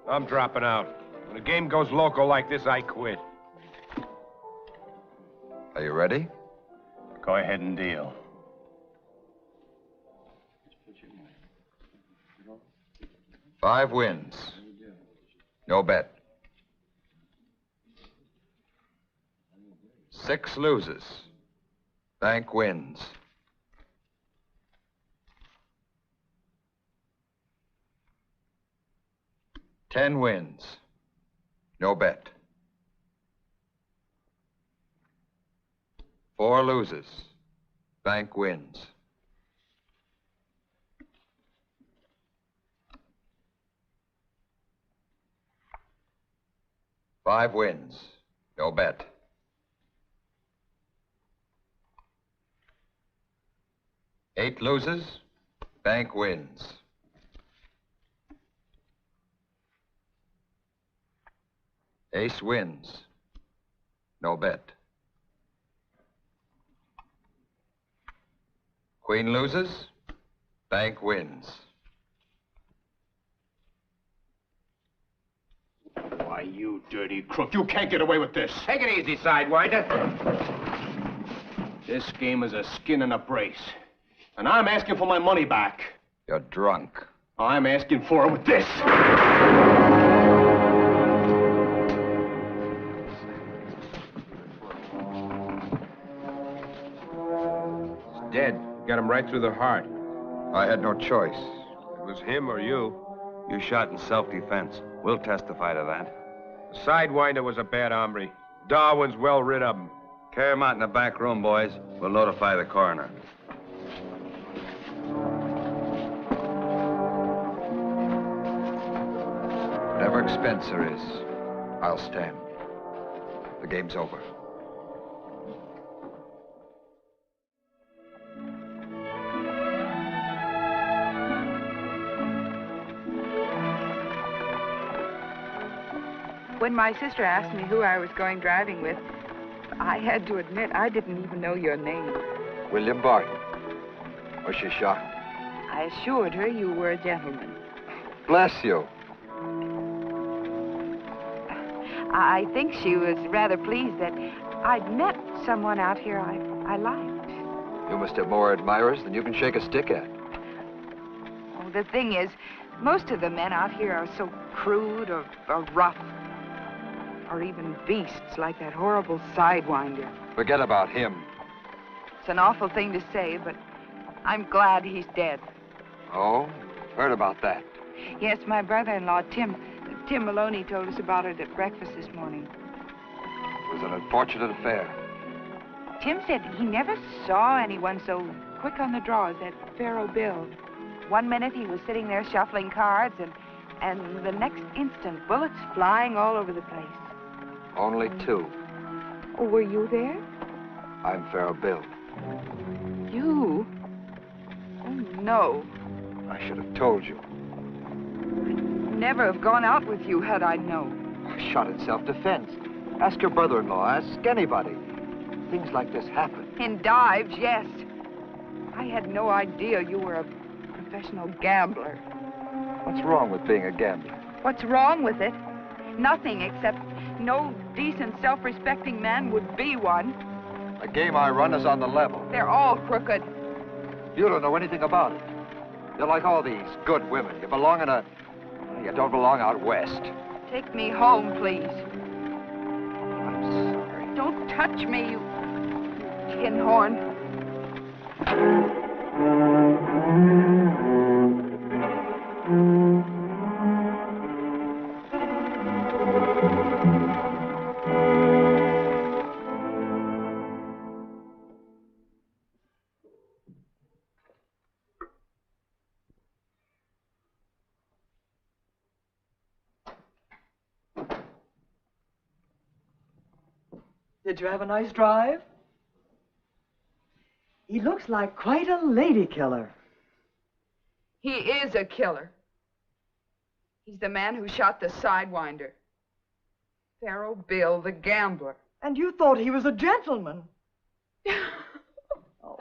I'm dropping out. When a game goes local like this, I quit. Are you ready? Go ahead and deal. Five wins. No bet. 6 loses. Bank wins. $10 wins. No bet. 4 loses. Bank wins. $5 wins. No bet. 8 loses. Bank wins. Ace wins. No bet. Queen loses. Bank wins. Why, you dirty crook, you can't get away with this. Take it easy, Sidewinder. This game is a skin and a brace. And I'm asking for my money back. You're drunk. I'm asking for it with this. He's dead. Got him right through the heart. I had no choice. It was him or you. You shot in self-defense. We'll testify to that. The Sidewinder was a bad hombre. Darwin's well rid of him. Carry him out in the back room, boys. We'll notify the coroner. Whatever expense there is, I'll stand. The game's over. When my sister asked me who I was going driving with, I had to admit I didn't even know your name. William Barton. Was she shocked? I assured her you were a gentleman. Bless you. I think she was rather pleased that I'd met someone out here I liked. You must have more admirers than you can shake a stick at. Oh, the thing is, most of the men out here are so crude or rough. Or even beasts like that horrible Sidewinder. Forget about him. It's an awful thing to say, but I'm glad he's dead. Oh? Heard about that. Yes, my brother-in-law, Tim Maloney, told us about it at breakfast this morning. It was an unfortunate affair. Tim said he never saw anyone so quick on the draw as that Pharaoh Bill. One minute he was sitting there shuffling cards, and the next instant, bullets flying all over the place. Only 2. Oh, were you there? I'm Pharaoh Bill. You? Oh, no. I should have told you. Never have gone out with you had I known. I shot in self-defense. Ask your brother-in-law. Ask anybody. Things like this happen. In dives, yes. I had no idea you were a professional gambler. What's wrong with being a gambler? What's wrong with it? Nothing, except no decent, self-respecting man would be one. The game I run is on the level. They're all crooked. You don't know anything about it. You're like all these good women. You belong in a... You don't belong out west. Take me home, please. touch me, you tin horn. Did you have a nice drive? He looks like quite a lady killer. He is a killer. He's the man who shot the Sidewinder. Pharaoh Bill, the gambler. And you thought he was a gentleman. Oh,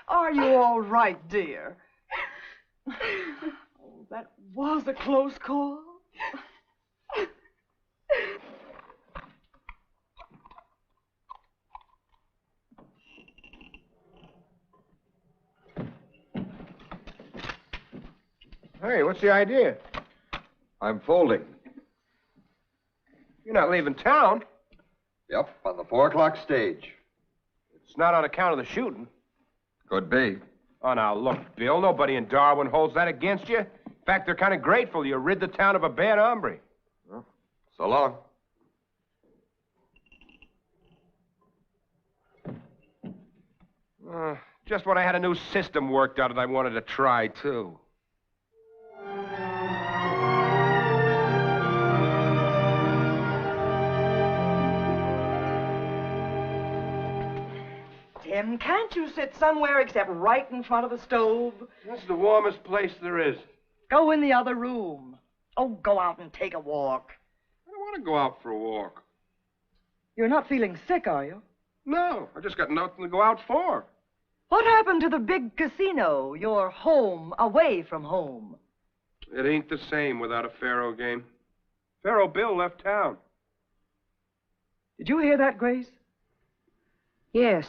are you all right, dear? Oh, that was a close call. Hey, what's the idea? I'm folding. You're not leaving town. Yep, on the 4 o'clock stage. It's not on account of the shooting. Could be. Oh, now, look, Bill, nobody in Darwin holds that against you. In fact, they're kind of grateful you rid the town of a bad hombre. Well, so long. Just when I had a new system worked out that I wanted to try, too. Tim, can't you sit somewhere except right in front of the stove? This is the warmest place there is. Go in the other room. Oh, go out and take a walk. I don't want to go out for a walk. You're not feeling sick, are you? No, I just got nothing to go out for. What happened to the big casino, your home away from home? It ain't the same without a Pharaoh game. Pharaoh Bill left town. Did you hear that, Grace? Yes.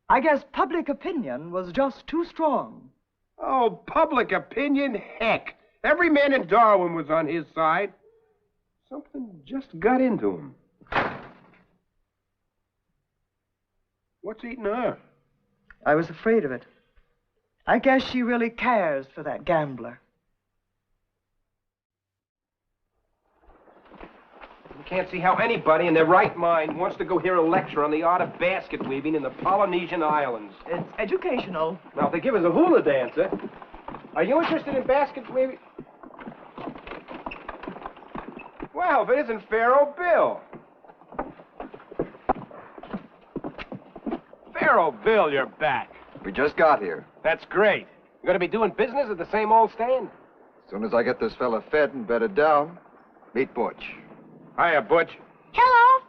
I guess public opinion was just too strong. Oh, public opinion? Heck. Every man in Darwin was on his side. Something just got into him. What's eating her? I was afraid of it. I guess she really cares for that gambler. I can't see how anybody in their right mind wants to go hear a lecture on the art of basket weaving in the Polynesian Islands. It's educational. Now, if they give us a hula dancer, are you interested in basket weaving? Well, if it isn't Pharaoh Bill. Pharaoh Bill, you're back. We just got here. That's great. You gonna be doing business at the same old stand? As soon as I get this fella fed and bedded down, meet Butch. Hiya, Butch. Hello.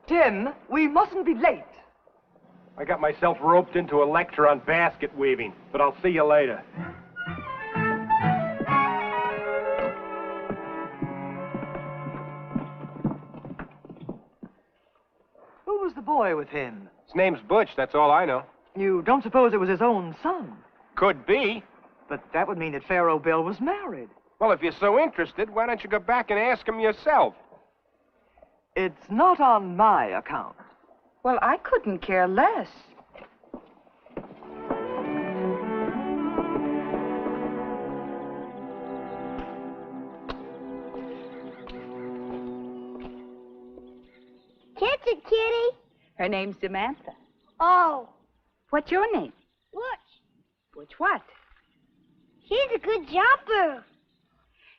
Tim, we mustn't be late. I got myself roped into a lecture on basket weaving, but I'll see you later. Who was the boy with him? His name's Butch, that's all I know. You don't suppose it was his own son? Could be. But that would mean that Pharaoh Bill was married. Well, if you're so interested, why don't you go back and ask him yourself? It's not on my account. Well, I couldn't care less. Catch it, Kitty. Her name's Samantha. Oh. What's your name? Butch. Butch what? He's a good jumper.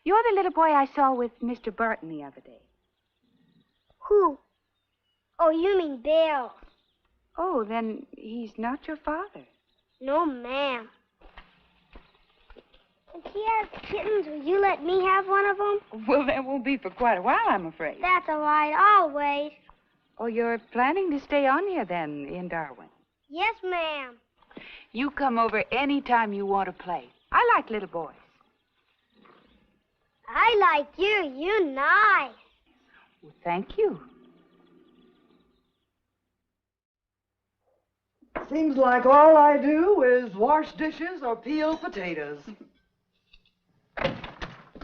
You're the little boy I saw with Mr. Burton the other day. Who? Oh, you mean Bill. Oh, then he's not your father. No, ma'am. If he has kittens, will you let me have one of them? Well, that won't be for quite a while, I'm afraid. That's all right, always. Oh, you're planning to stay on here then in Darwin? Yes, ma'am. You come over any time you want to play. I like little boys. I like you. You're nice. Well, thank you. Seems like all I do is wash dishes or peel potatoes.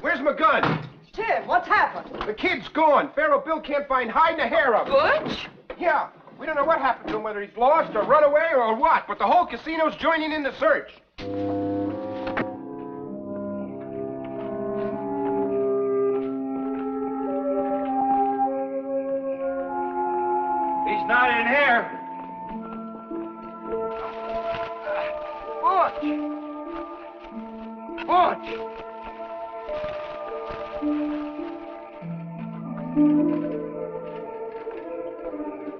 Where's my gun? Tim, what's happened? The kid's gone. Pharaoh Bill can't find hide nor hair of him. Butch? Yeah. We don't know what happened to him, whether he's lost or run away or what, but the whole casino's joining in the search. He's not in here. Butch! Butch!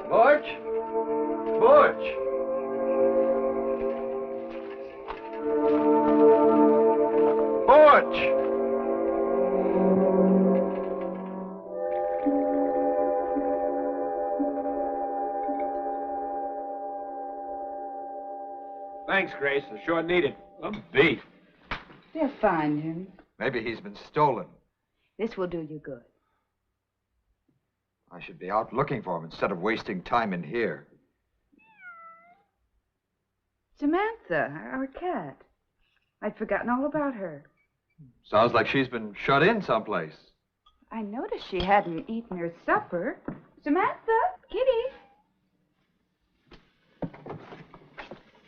Butch? Butch! Butch! Thanks, Grace. I sure need it. A beef. They'll find him. Maybe he's been stolen. This will do you good. I should be out looking for him instead of wasting time in here. Samantha, our cat. I'd forgotten all about her. Sounds like she's been shut in someplace. I noticed she hadn't eaten her supper. Samantha, kitty.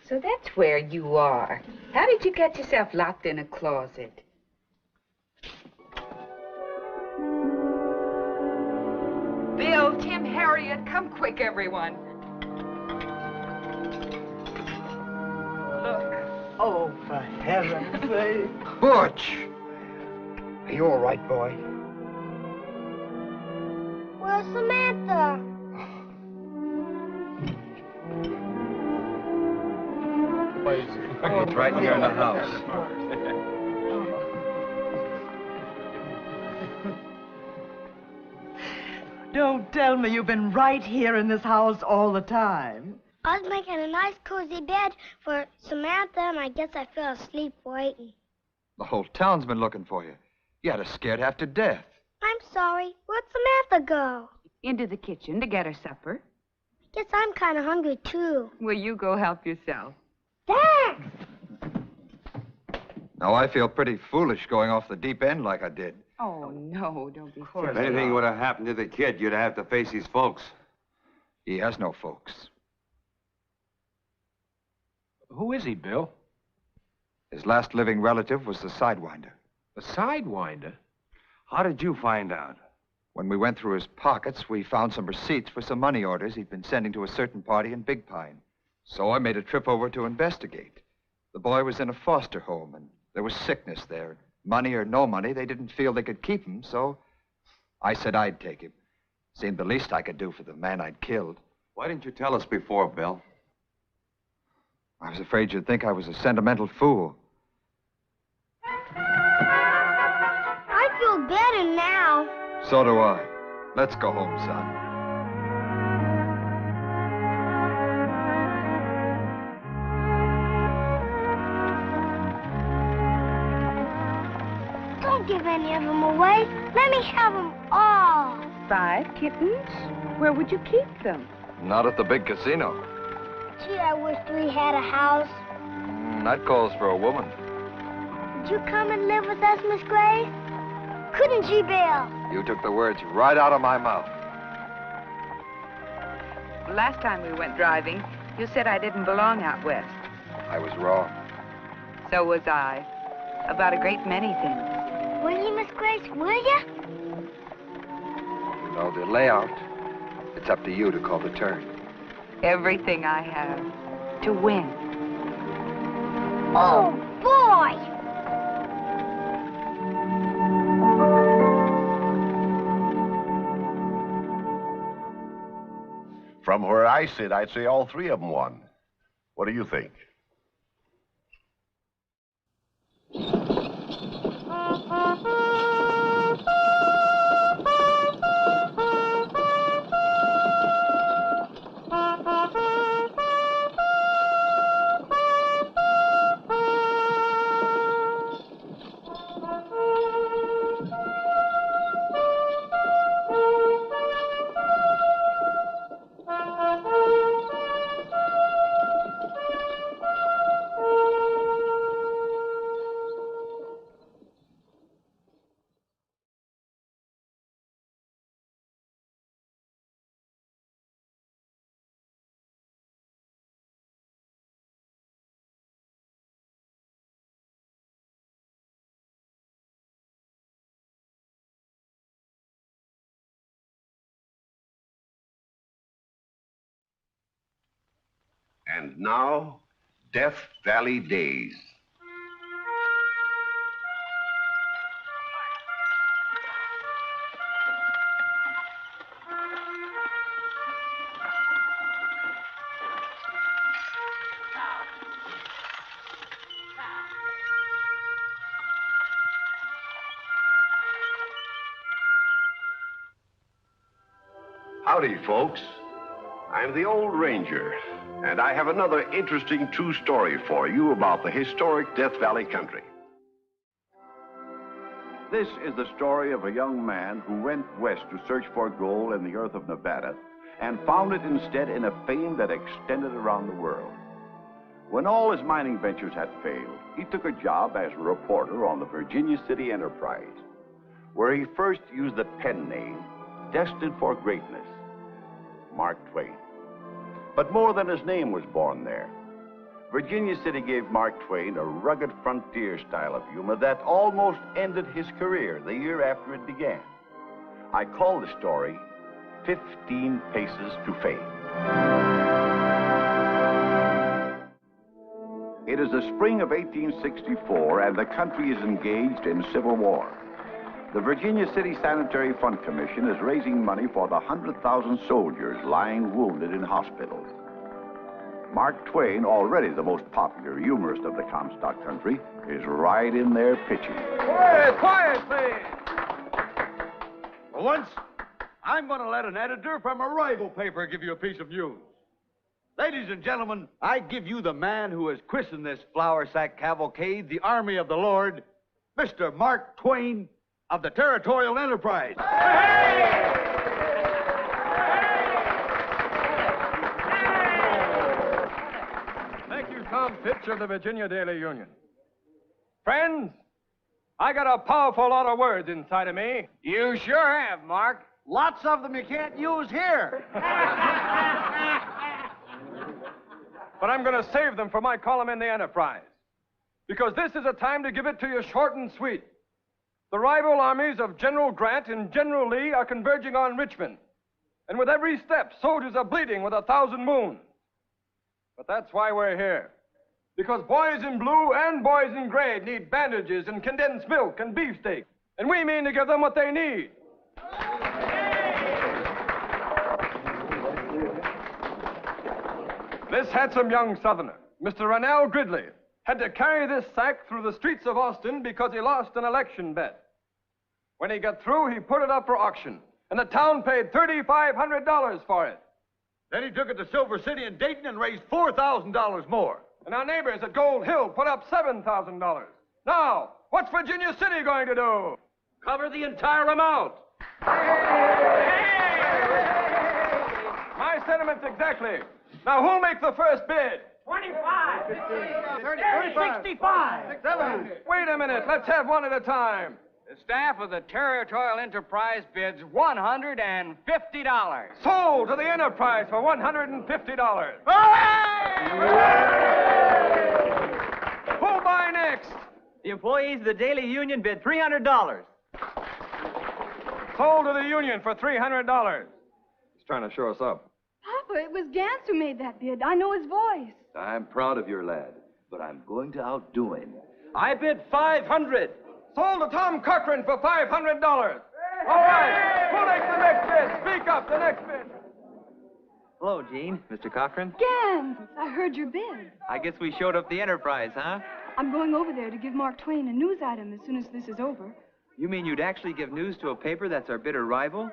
So that's where you are. How did you get yourself locked in a closet? Bill, Tim, Harriet, come quick, everyone. Look. Oh, for heaven's sake. Butch! Are you all right, boy? Where's Samantha? It's right here in the house. Don't tell me you've been right here in this house all the time. I was making a nice cozy bed for Samantha, and I guess I fell asleep waiting. The whole town's been looking for you. You had us scared half to death. I'm sorry. Where'd Samantha go? Into the kitchen to get her supper. Guess I'm kind of hungry, too. Well, you go help yourself. Thanks! Now, I feel pretty foolish going off the deep end like I did. Oh, no, don't be If anything would have happened to the kid, you'd have to face his folks. He has no folks. Who is he, Bill? His last living relative was the Sidewinder. The Sidewinder? How did you find out? When we went through his pockets, we found some receipts for some money orders he'd been sending to a certain party in Big Pine. So I made a trip over to investigate. The boy was in a foster home, and there was sickness there. Money or no money, they didn't feel they could keep him, so I said I'd take him. Seemed the least I could do for the man I'd killed. Why didn't you tell us before, Bill? I was afraid you'd think I was a sentimental fool. I feel better now. So do I. Let's go home, son. Don't give any of them away. Let me have them all. 5 kittens? Where would you keep them? Not at the big casino. Gee, I wish we had a house. That calls for a woman. Would you come and live with us, Miss Grace? Couldn't you, Bill? You took the words right out of my mouth. Last time we went driving, you said I didn't belong out west. I was wrong. So was I. About a great many things. Will you, Miss Grace? Will you? You know, the layout, it's up to you to call the turn. Everything I have to win. Oh, boy! From where I sit, I'd say all three of them won. What do you think? And now, Death Valley Days. Howdy, folks. I'm the Old Ranger, and I have another interesting true story for you about the historic Death Valley country. This is the story of a young man who went west to search for gold in the earth of Nevada and found it instead in a fame that extended around the world. When all his mining ventures had failed, he took a job as a reporter on the Virginia City Enterprise, where he first used the pen name destined for greatness, Mark Twain. But more than his name was born there. Virginia City gave Mark Twain a rugged frontier style of humor that almost ended his career the year after it began. I call the story 15 Paces to Fame. It is the spring of 1864, and the country is engaged in civil war. The Virginia City Sanitary Fund Commission is raising money for the 100,000 soldiers lying wounded in hospitals. Mark Twain, already the most popular humorist of the Comstock country, is right in there pitching. Quiet, please! For once, I'm going to let an editor from a rival paper give you a piece of news. Ladies and gentlemen, I give you the man who has christened this flour sack cavalcade the Army of the Lord, Mr. Mark Twain of the Territorial Enterprise. Thank you, Tom Fitch of the Virginia Daily Union. Friends, I got a powerful lot of words inside of me. You sure have, Mark. Lots of them you can't use here. But I'm going to save them for my column in the Enterprise. Because this is a time to give it to you short and sweet. The rival armies of General Grant and General Lee are converging on Richmond. And with every step, soldiers are bleeding with 1,000 wounds. But that's why we're here. Because boys in blue and boys in gray need bandages and condensed milk and beefsteak. And we mean to give them what they need. This handsome young Southerner, Mr. Rennell Gridley, had to carry this sack through the streets of Austin because he lost an election bet. When he got through, he put it up for auction, and the town paid $3,500 for it. Then he took it to Silver City and Dayton and raised $4,000 more. And our neighbors at Gold Hill put up $7,000. Now, what's Virginia City going to do? Cover the entire amount. My sentiments exactly. Now, who'll make the first bid? 25. 65. Wait a minute. Let's have one at a time. The staff of the Territorial Enterprise bids $150. Sold to the Enterprise for $150. Who'll buy next? The employees of the Daily Union bid $300. Sold to the Union for $300. He's trying to show us up. Papa, it was Gans who made that bid. I know his voice. I'm proud of your lad, but I'm going to outdo him. I bid $500. Sold to Tom Cochran for $500. All right. Who'll take the next bid? Speak up, the next bid. Hello, Gene. Mr. Cochran. Gans, I heard your bid. I guess we showed up the Enterprise, huh? I'm going over there to give Mark Twain a news item as soon as this is over. You mean you'd actually give news to a paper that's our bitter rival?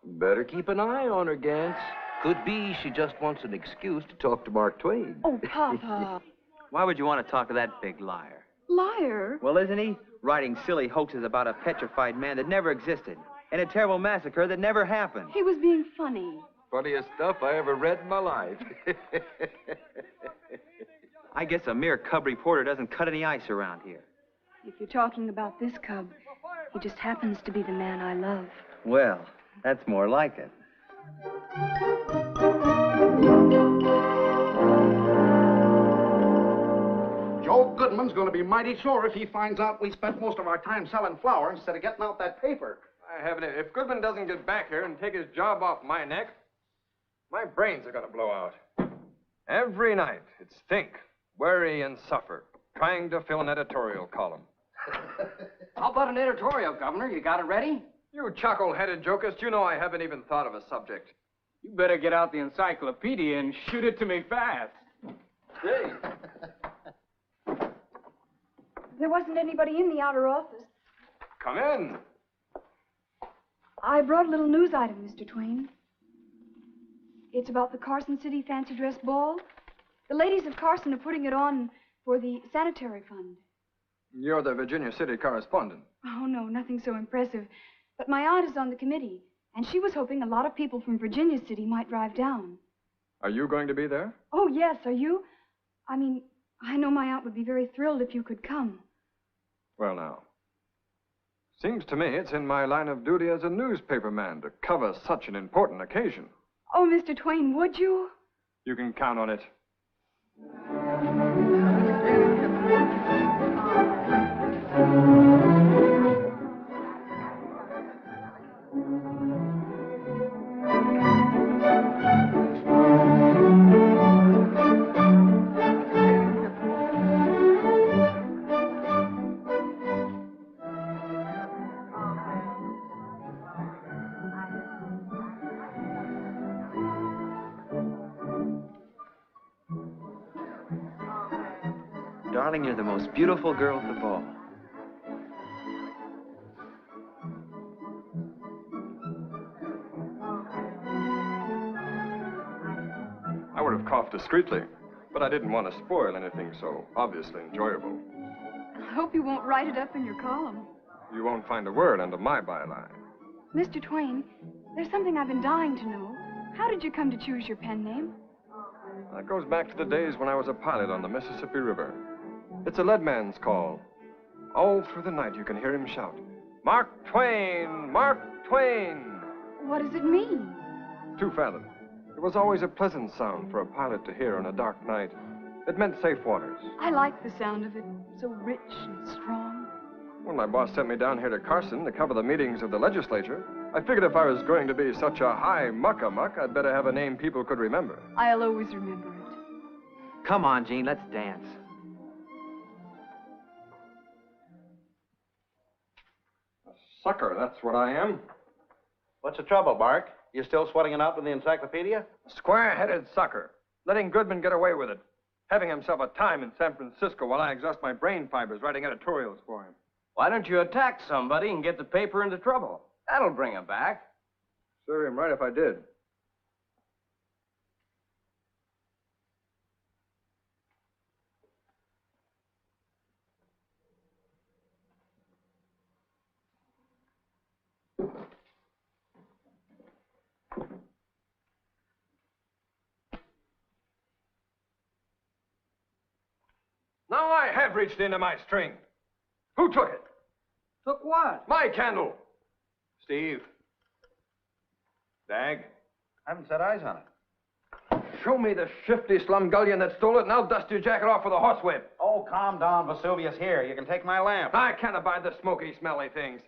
Better keep an eye on her, Gans. Could be she just wants an excuse to talk to Mark Twain. Oh, Papa. Why would you want to talk to that big liar? Liar? Well, isn't he? Writing silly hoaxes about a petrified man that never existed and a terrible massacre that never happened. He was being funny. Funniest stuff I ever read in my life. I guess a mere cub reporter doesn't cut any ice around here. If you're talking about this cub, he just happens to be the man I love. Well, that's more like it. Joe Goodman's going to be mighty sore if he finds out we spent most of our time selling flour instead of getting out that paper. I haven't it. If Goodman doesn't get back here and take his job off my neck, my brains are going to blow out. Every night, it's think, worry, and suffer, trying to fill an editorial column. How about an editorial, Governor? You got it ready? You chuckle-headed jokist, you know I haven't even thought of a subject. You better get out the encyclopedia and shoot it to me fast. Hey. There wasn't anybody in the outer office. Come in. I brought a little news item, Mr. Twain. It's about the Carson City Fancy Dress Ball. The ladies of Carson are putting it on for the sanitary fund. You're the Virginia City correspondent. Oh, no, nothing so impressive. But my aunt is on the committee, and she was hoping a lot of people from Virginia City might drive down. Are you going to be there? Oh, yes, are you? I mean, I know my aunt would be very thrilled if you could come. Well, now. Seems to me it's in my line of duty as a newspaperman to cover such an important occasion. Oh, Mr. Twain, would you? You can count on it. Darling, you're the most beautiful girl at the ball. I would have coughed discreetly, but I didn't want to spoil anything so obviously enjoyable. I hope you won't write it up in your column. You won't find a word under my byline. Mr. Twain, there's something I've been dying to know. How did you come to choose your pen name? That goes back to the days when I was a pilot on the Mississippi River. It's a lead man's call. All through the night you can hear him shout, "Mark Twain! Mark Twain!" What does it mean? 2 fathom. It was always a pleasant sound for a pilot to hear on a dark night. It meant safe waters. I like the sound of it. So rich and strong. When my boss sent me down here to Carson to cover the meetings of the legislature, I figured if I was going to be such a high muck-a-muck, I'd better have a name people could remember. I'll always remember it. Come on, Gene, let's dance. Sucker, that's what I am. What's the trouble, Mark? You still sweating it out with the encyclopedia? Square-headed sucker. Letting Goodman get away with it. Having himself a time in San Francisco while I exhaust my brain fibers writing editorials for him. Why don't you attack somebody and get the paper into trouble? That'll bring him back. Serve him right if I did. Now I have reached into my string. Who took it? Took what? My candle. Steve. Dag. I haven't set eyes on it. Show me the shifty slumgullion that stole it, and I'll dust your jacket off with a horsewhip. Oh, calm down, Vesuvius. Here, you can take my lamp. I can't abide the smoky, smelly things.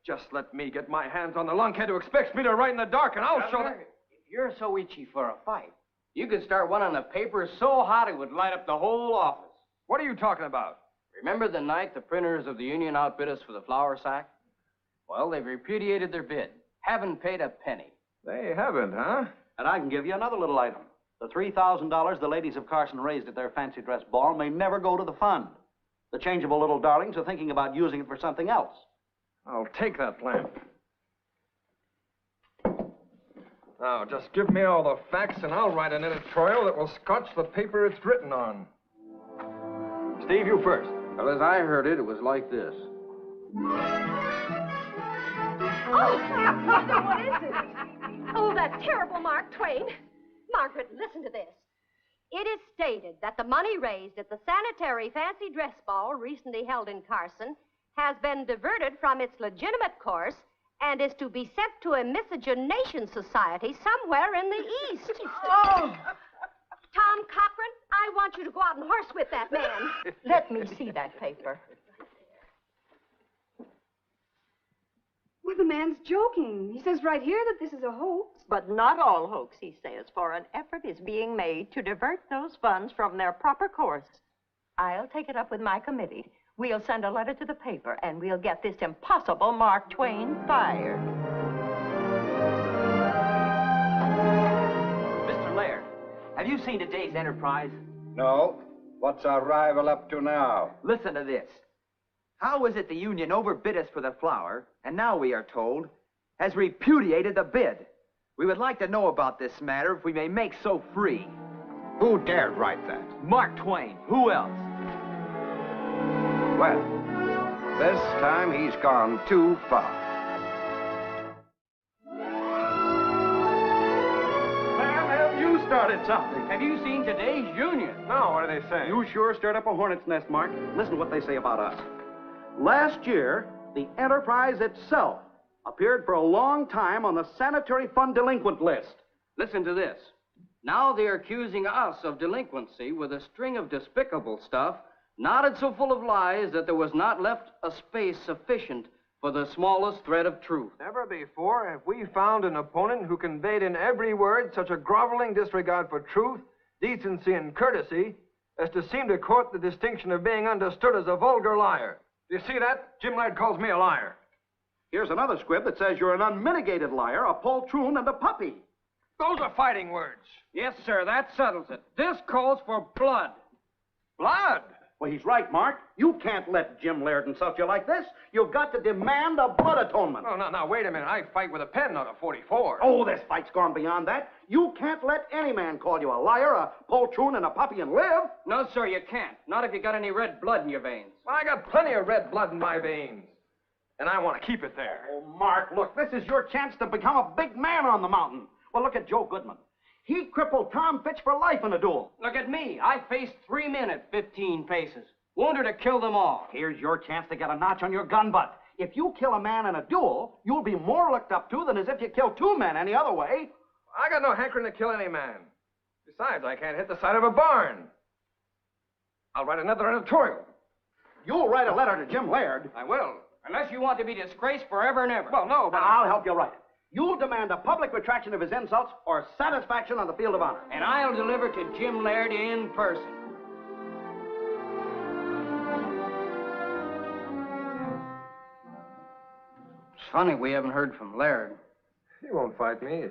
Just let me get my hands on the lunkhead who expects me to write in the dark, and I'll show them. If you're so itchy for a fight, you could start one on the paper so hot it would light up the whole office. What are you talking about? Remember the night the printers of the Union outbid us for the flour sack? Well, they've repudiated their bid. Haven't paid a penny. They haven't, huh? And I can give you another little item. The $3,000 the ladies of Carson raised at their fancy dress ball may never go to the fund. The changeable little darlings are thinking about using it for something else. I'll take that lamp. Now, just give me all the facts, and I'll write an editorial that will scorch the paper it's written on. Steve, you first. Well, as I heard it, it was like this. Oh, Mother, what is it? Oh, that terrible Mark Twain. Margaret, listen to this. It is stated that the money raised at the sanitary fancy dress ball recently held in Carson has been diverted from its legitimate course and is to be sent to a miscegenation society somewhere in the East. Oh! Tom Cochran, I want you to go out and horsewhip that man. Let me see that paper. Well, the man's joking. He says right here that this is a hoax. but not all hoax, he says, for an effort is being made to divert those funds from their proper course. I'll take it up with my committee. We'll send a letter to the paper, and we'll get this impossible Mark Twain fired. Mr. Laird, have you seen today's Enterprise? No. What's our rival up to now? Listen to this. How is it the union overbid us for the flour, and now we are told, has repudiated the bid? We would like to know about this matter if we may make so free. Who dared write that? Mark Twain. Who else? Well, this time he's gone too far. Man, have you started something? Have you seen today's Union? No, what do they say? You sure stirred up a hornet's nest, Mark. Listen to what they say about us. Last year, the Enterprise itself appeared for a long time on the sanitary fund delinquent list. Listen to this. Now they're accusing us of delinquency with a string of despicable stuff, knotted so full of lies that there was not left a space sufficient for the smallest thread of truth. Never before have we found an opponent who conveyed in every word such a groveling disregard for truth, decency, and courtesy as to seem to court the distinction of being understood as a vulgar liar. Do you see that? Jim Laird calls me a liar. Here's another squib that says you're an unmitigated liar, a poltroon, and a puppy. Those are fighting words. Yes, sir, that settles it. This calls for blood. Blood? Well, he's right, Mark. You can't let Jim Laird insult you like this. You've got to demand a blood atonement. Oh, no, wait a minute. I fight with a pen, not a 44. Oh, this fight's gone beyond that. You can't let any man call you a liar, a poltroon, and a puppy and live. No, sir, you can't. Not if you got any red blood in your veins. Well, I got plenty of red blood in my veins. And I want to keep it there. Oh, Mark, look, this is your chance to become a big man on the mountain. Well, look at Joe Goodman. He crippled Tom Fitch for life in a duel. Look at me. I faced 3 men at 15 paces. Wounded to kill them all. Here's your chance to get a notch on your gun butt. If you kill a man in a duel, you'll be more looked up to than as if you killed 2 men any other way. I got no hankering to kill any man. Besides, I can't hit the side of a barn. I'll write another editorial. You'll write a letter to Jim Laird. I will. Unless you want to be disgraced forever and ever. Well, no, but I'll help you write it. You'll demand a public retraction of his insults or satisfaction on the field of honor. And I'll deliver to Jim Laird in person. It's funny we haven't heard from Laird. He won't fight me.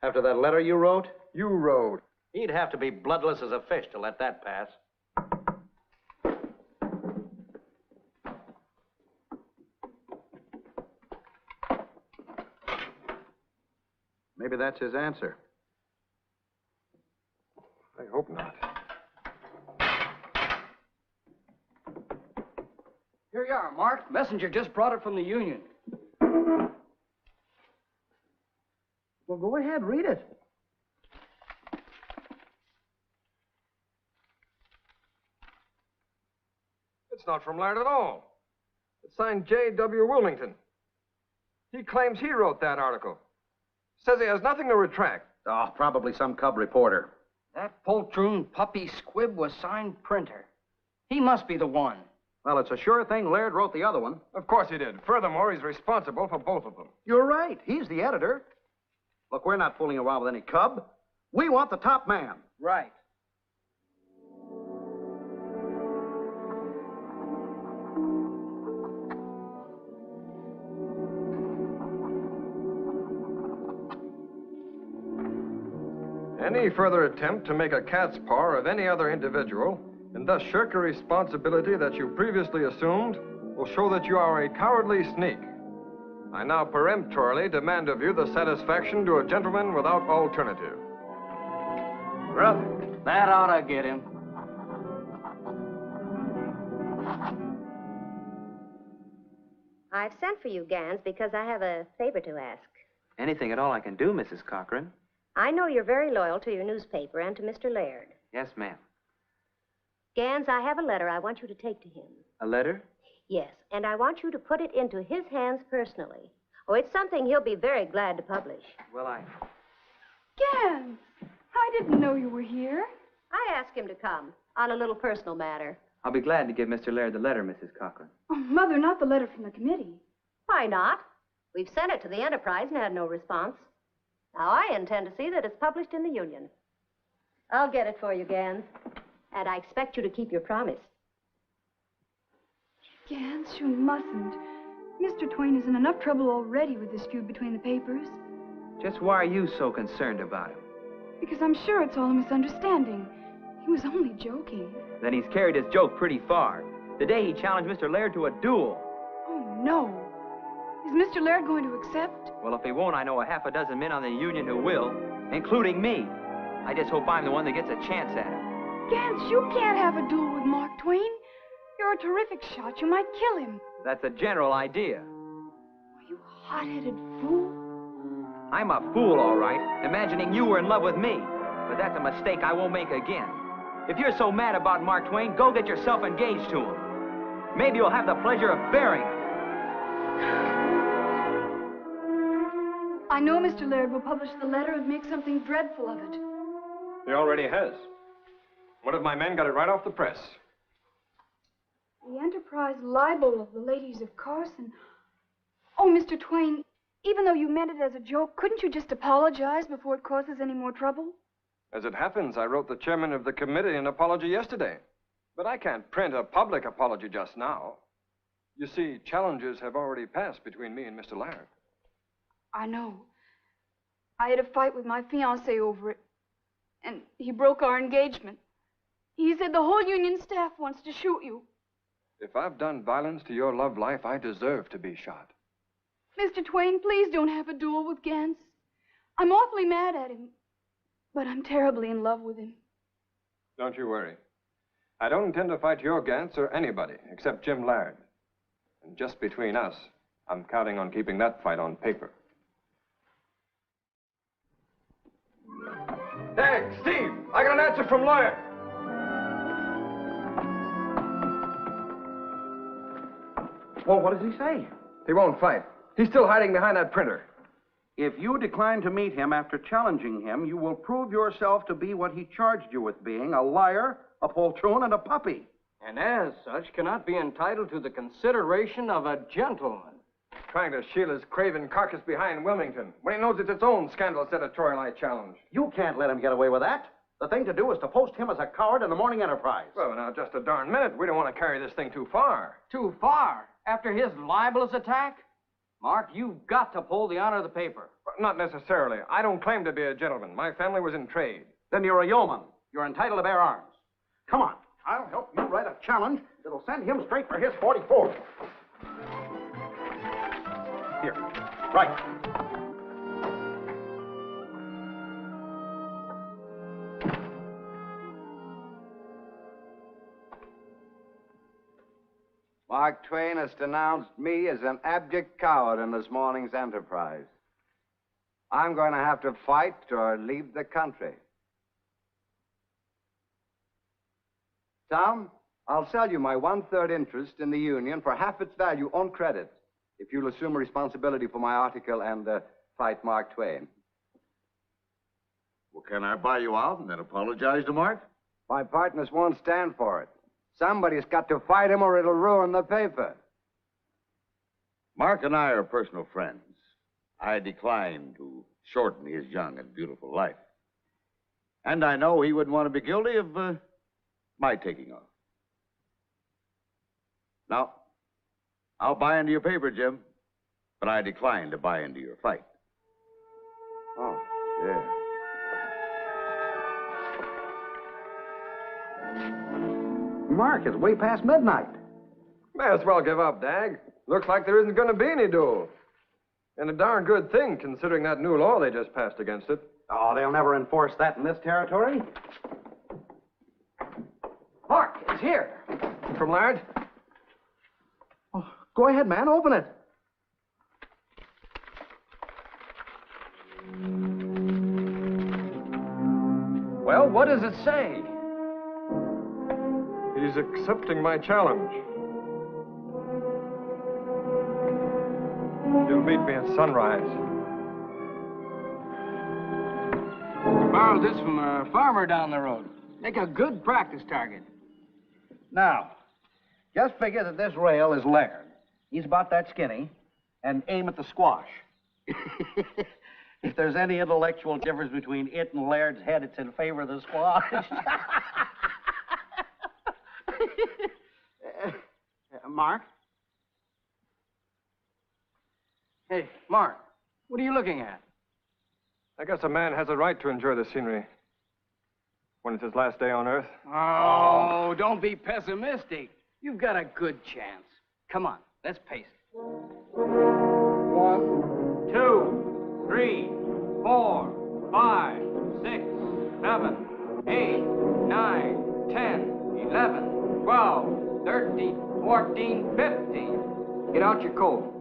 After that letter you wrote? You wrote. He'd have to be bloodless as a fish to let that pass. Maybe that's his answer. I hope not. Here you are, Mark. Messenger just brought it from the Union. Well, go ahead, read it. It's not from Laird at all. It's signed J.W. Wilmington. He claims he wrote that article. Says he has nothing to retract. Oh, probably some cub reporter. That poltroon puppy squib was signed printer. He must be the one. Well, it's a sure thing Laird wrote the other one. Of course he did. Furthermore, he's responsible for both of them. You're right. He's the editor. Look, we're not fooling around with any cub. We want the top man. Right. Any further attempt to make a cat's paw of any other individual, and thus shirk a responsibility that you previously assumed, will show that you are a cowardly sneak. I now peremptorily demand of you the satisfaction to a gentleman without alternative. Brother, that ought to get him. I've sent for you, Gans, because I have a favor to ask. Anything at all I can do, Mrs. Cochran. I know you're very loyal to your newspaper and to Mr. Laird. Yes, ma'am. Gans, I have a letter I want you to take to him. A letter? Yes, and I want you to put it into his hands personally. Oh, it's something he'll be very glad to publish. Well, Gans, I didn't know you were here. I asked him to come on a little personal matter. I'll be glad to give Mr. Laird the letter, Mrs. Cochran. Oh, Mother, not the letter from the committee. Why not? We've sent it to the Enterprise and had no response. Now, I intend to see that it's published in the Union. I'll get it for you, Gans. And I expect you to keep your promise. Gans, you mustn't. Mr. Twain is in enough trouble already with this feud between the papers. Just why are you so concerned about him? Because I'm sure it's all a misunderstanding. He was only joking. Then he's carried his joke pretty far. The day he challenged Mr. Laird to a duel. Oh, no. Is Mr. Laird going to accept? Well, if he won't, I know a half a dozen men on the Union who will, including me. I just hope I'm the one that gets a chance at him. Gans, you can't have a duel with Mark Twain. You're a terrific shot. You might kill him. That's a general idea. You hot-headed fool. I'm a fool, all right, imagining you were in love with me. But that's a mistake I won't make again. If you're so mad about Mark Twain, go get yourself engaged to him. Maybe you'll have the pleasure of burying him. I know Mr. Laird will publish the letter and make something dreadful of it. He already has. One of my men got it right off the press. The Enterprise libel of the ladies of Carson. Oh, Mr. Twain, even though you meant it as a joke, couldn't you just apologize before it causes any more trouble? As it happens, I wrote the chairman of the committee an apology yesterday. But I can't print a public apology just now. You see, challenges have already passed between me and Mr. Laird. I know. I had a fight with my fiancé over it, and he broke our engagement. He said the whole Union staff wants to shoot you. If I've done violence to your love life, I deserve to be shot. Mr. Twain, please don't have a duel with Gans. I'm awfully mad at him, but I'm terribly in love with him. Don't you worry. I don't intend to fight your Gans or anybody except Jim Laird. And just between us, I'm counting on keeping that fight on paper. Hey, Steve, I got an answer from Laird. Well, what does he say? He won't fight. He's still hiding behind that printer. If you decline to meet him after challenging him, you will prove yourself to be what he charged you with being, a liar, a poltroon, and a puppy. And as such, cannot be entitled to the consideration of a gentleman. Trying to shield his craven carcass behind Wilmington, when he knows it's its own scandalous editorial I challenge. You can't let him get away with that. The thing to do is to post him as a coward in the Morning Enterprise. Well, now, just a darn minute. We don't want to carry this thing too far. Too far? After his libelous attack? Mark, you've got to pull the honor of the paper. But not necessarily. I don't claim to be a gentleman. My family was in trade. Then you're a yeoman. You're entitled to bear arms. Come on. I'll help you write a challenge that'll send him straight for his 44. Here. Right. Mark Twain has denounced me as an abject coward in this morning's Enterprise. I'm going to have to fight or leave the country. Tom, I'll sell you my 1/3 interest in the Union for half its value on credit if you'll assume responsibility for my article and fight Mark Twain. Well, can I buy you out and then apologize to Mark? My partners won't stand for it. Somebody's got to fight him or it'll ruin the paper. Mark and I are personal friends. I decline to shorten his young and beautiful life. And I know he wouldn't want to be guilty of my taking off. Now, I'll buy into your paper, Jim, but I decline to buy into your fight. Oh, yeah. Mark, it's way past midnight. May as well give up, Dag. Looks like there isn't going to be any duel. And a darn good thing, considering that new law they just passed against it. Oh, they'll never enforce that in this territory. Mark, it's here. From Laird? Oh, go ahead, man. Open it. Well, what does it say? He's accepting my challenge. He'll meet me at sunrise. I borrowed this from a farmer down the road. Make a good practice target. Now, just figure that this rail is Laird. He's about that skinny, and aim at the squash. If there's any intellectual difference between it and Laird's head, it's in favor of the squash. Mark? Hey, Mark, what are you looking at? I guess a man has a right to enjoy the scenery when it's his last day on Earth. Oh, don't be pessimistic. You've got a good chance. Come on, let's pace it. 1, 2, 3, 4, 5, 6, 7, 8, 9, 10, 11, 12, 13, 14, 15. Get out your coat.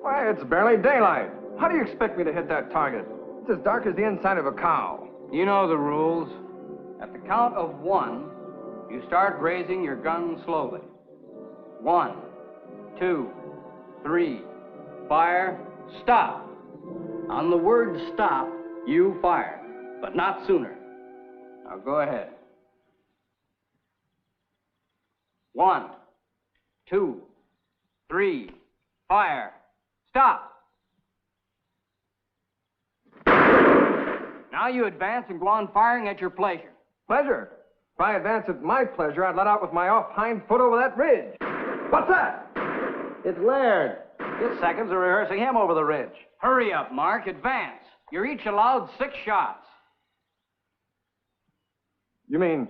Why, it's barely daylight. How do you expect me to hit that target? It's as dark as the inside of a cow. You know the rules. At the count of 1, you start raising your gun slowly. 1, 2, 3, fire, stop. On the word stop, you fire, but not sooner. Now go ahead. 1, 2, 3, fire, stop. Now you advance and go on firing at your pleasure. Pleasure? If I advance at my pleasure, I'd let out with my off hind foot over that ridge. What's that? It's Laird. Just seconds of rehearsing him over the ridge. Hurry up, Mark. Advance. You're each allowed 6 shots. You mean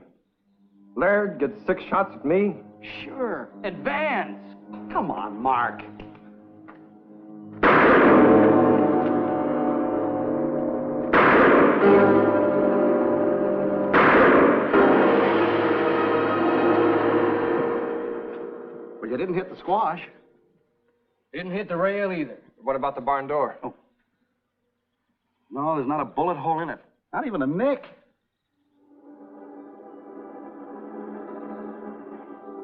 Laird gets 6 shots at me? Sure. Advance. Come on, Mark. Well, you didn't hit the squash. Didn't hit the rail either. What about the barn door? Oh. No, there's not a bullet hole in it. Not even a nick.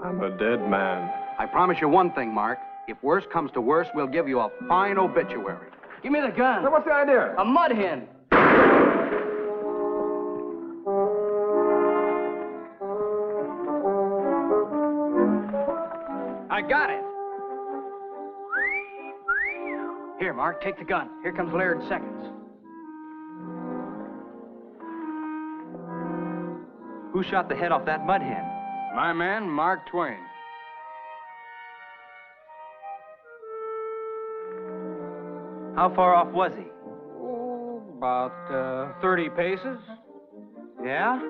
I'm a dead man. I promise you one thing, Mark. If worse comes to worse, we'll give you a fine obituary. Give me the gun. So what's the idea? A mud hen. I got it. Here, Mark, take the gun. Here comes Laird seconds. Who shot the head off that mud hen? My man, Mark Twain. How far off was he? Oh, about 30 paces. Yeah?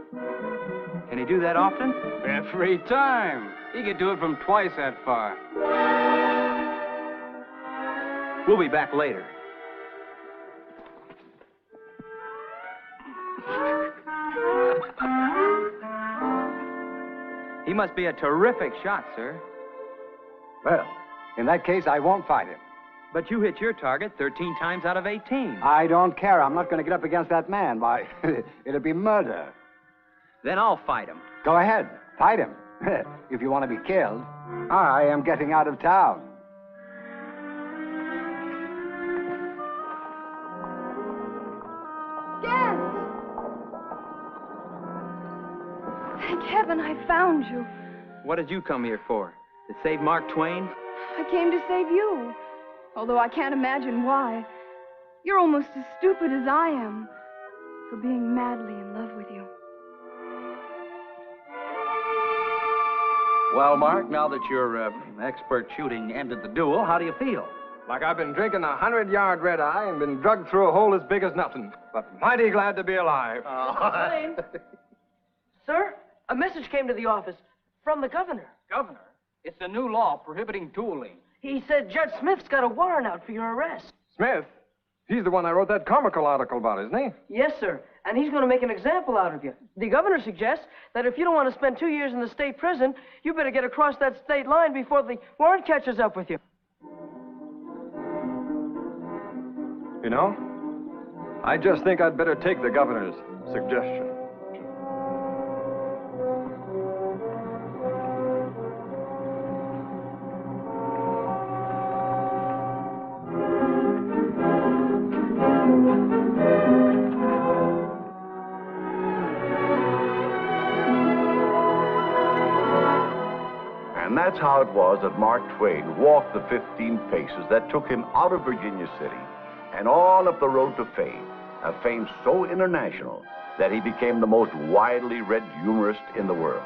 Can he do that often? Every time. He could do it from twice that far. We'll be back later. He must be a terrific shot, sir. Well, in that case, I won't fight him. But you hit your target 13 times out of 18. I don't care. I'm not going to get up against that man. Why, it'll be murder. Then I'll fight him. Go ahead. Fight him. If you want to be killed. I am getting out of town. Thank heaven I found you. What did you come here for? To save Mark Twain? I came to save you. Although I can't imagine why. You're almost as stupid as I am for being madly in love with you. Well, Mark, now that your expert shooting ended the duel, how do you feel? Like I've been drinking 100-yard red eye and been drugged through a hole as big as nothing. But mighty glad to be alive. Sir, a message came to the office from the governor. Governor? It's the new law prohibiting dueling. He said Judge Smith's got a warrant out for your arrest. Smith? He's the one I wrote that comical article about, isn't he? Yes, sir. And he's going to make an example out of you. The governor suggests that if you don't want to spend 2 years in the state prison, you better get across that state line before the warrant catches up with you. You know, I just think I'd better take the governor's suggestion. And that's how it was that Mark Twain walked the 15 paces that took him out of Virginia City and all up the road to fame, a fame so international that he became the most widely read humorist in the world.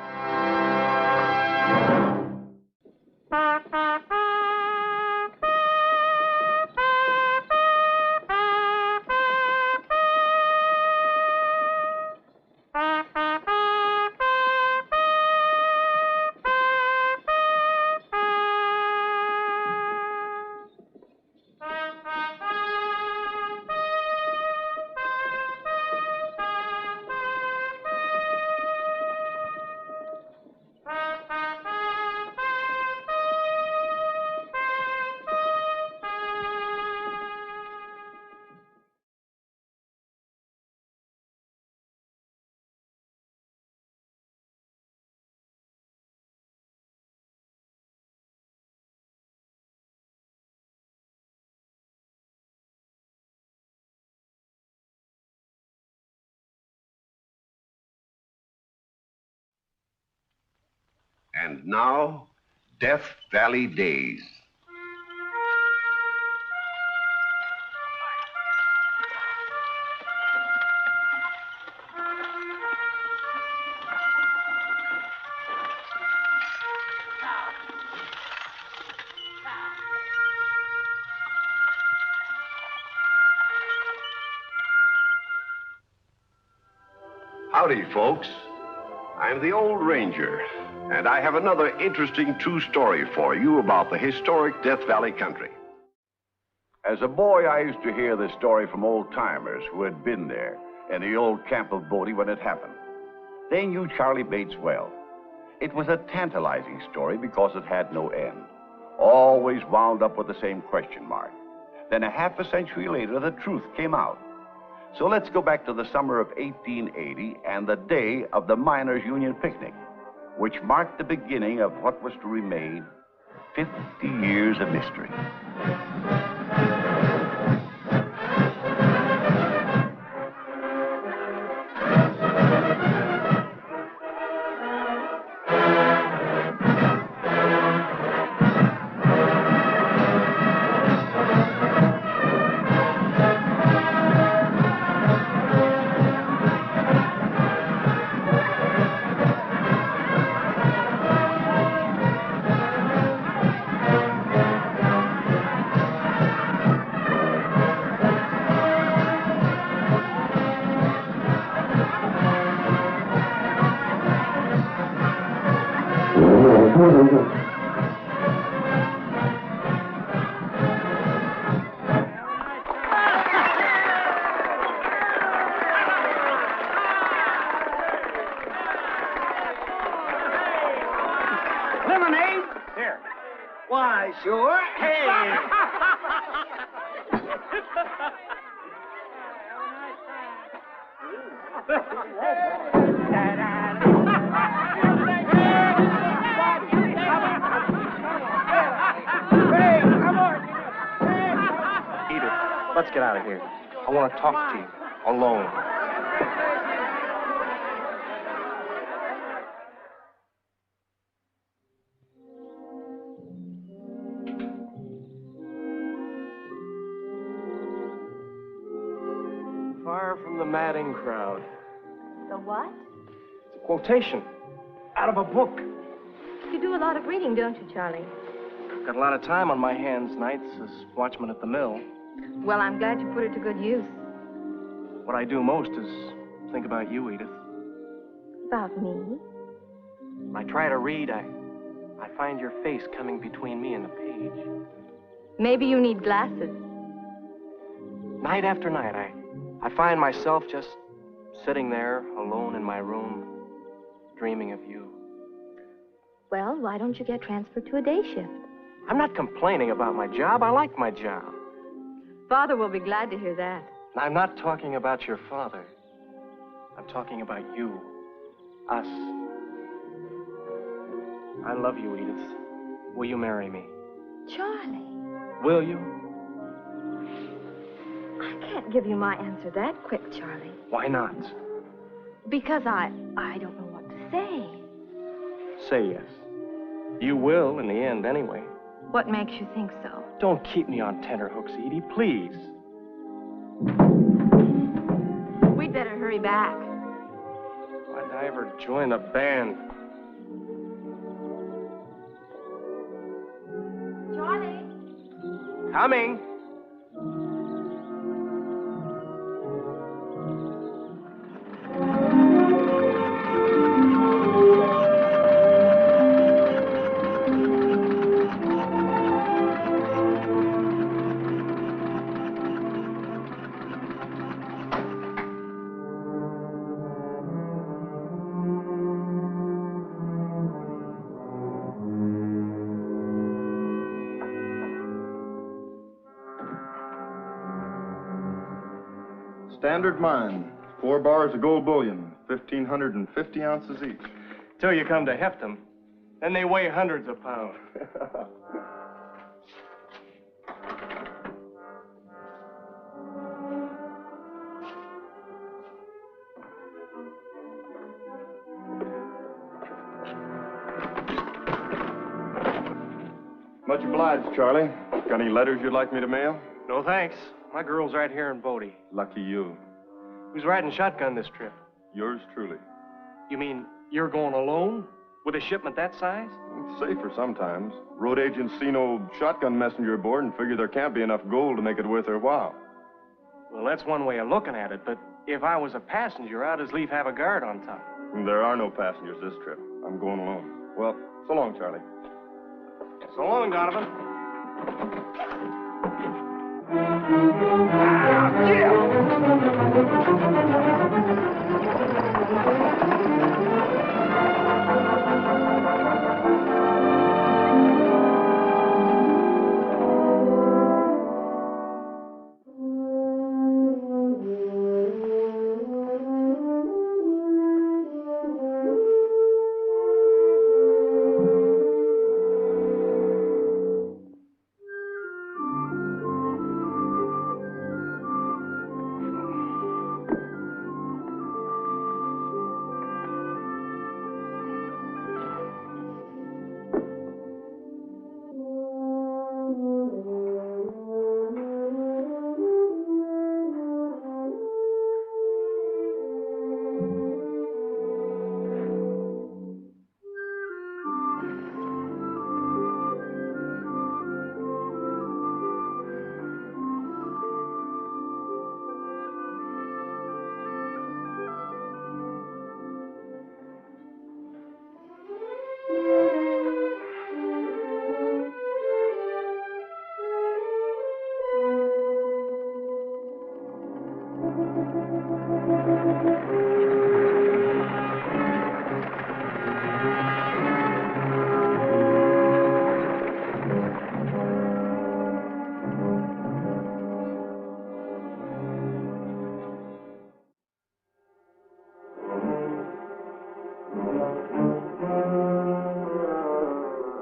And now, Death Valley Days. Howdy, folks. I'm the Old Ranger, and I have another interesting true story for you about the historic Death Valley country. As a boy, I used to hear this story from old-timers who had been there in the old camp of Bodie when it happened. They knew Charlie Bates well. It was a tantalizing story because it had no end, always wound up with the same question mark. Then a half a century later, the truth came out. So let's go back to the summer of 1880 and the day of the Miners' Union picnic, which marked the beginning of what was to remain 50 years of mystery. Lemonade? Here. Why, sure. Hey. Edith, let's get out of here. I want to talk to you alone. Far from the madding crowd. The what? It's a quotation out of a book. You do a lot of reading, don't you, Charlie? Got a lot of time on my hands nights as watchman at the mill. Well, I'm glad you put it to good use. What I do most is think about you, Edith. About me? When I try to read, I find your face coming between me and the page. Maybe you need glasses. Night after night, I find myself just sitting there alone in my room, dreaming of you. Well, why don't you get transferred to a day shift? I'm not complaining about my job. I like my job. Father will be glad to hear that. And I'm not talking about your father. I'm talking about you. Us. I love you, Edith. Will you marry me? Charlie. Will you? I can't give you my answer that quick, Charlie. Why not? Because I don't know what to say. Say yes. You will in the end, anyway. What makes you think so? Don't keep me on tenterhooks, Edie, please. We'd better hurry back. Why'd I ever join a band? Charlie? Coming. Standard mine. 4 bars of gold bullion, 1,550 ounces each. Till you come to heft them. Then they weigh hundreds of pounds. Much obliged, Charlie. Got any letters you'd like me to mail? No thanks. My girl's right here in Bodie. Lucky you. Who's riding shotgun this trip? Yours truly. You mean you're going alone? With a shipment that size? It's safer sometimes. Road agents see no shotgun messenger aboard and figure there can't be enough gold to make it worth their while. Well, that's one way of looking at it, but if I was a passenger, I'd as lief have a guard on top. There are no passengers this trip. I'm going alone. Well, so long, Charlie. So long, Donovan.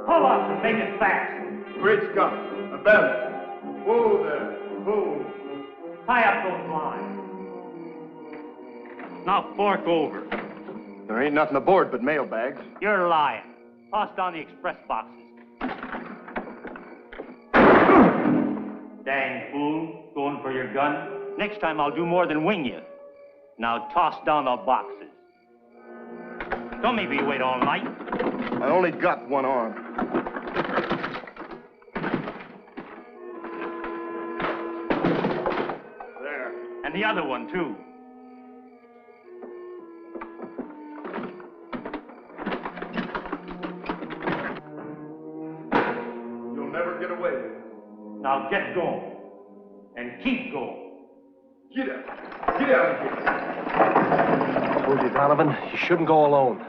Pull up and make it fast. Great Scott. A bell. Whoa there. Whoa. Tie up those lines. Now fork over. There ain't nothing aboard but mail bags. You're lying. Toss down the express boxes. Dang fool, going for your gun. Next time I'll do more than wing you. Now toss down the boxes. Don't make me wait all night. I only got one arm. There. And the other one, too. You'll never get away. Now get going. And keep going. Get out. Get out of here. I told you, Donovan, you shouldn't go alone.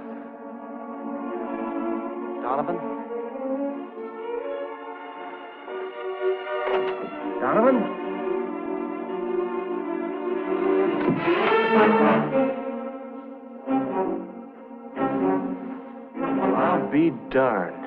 Donovan? Donovan? I'll be darned.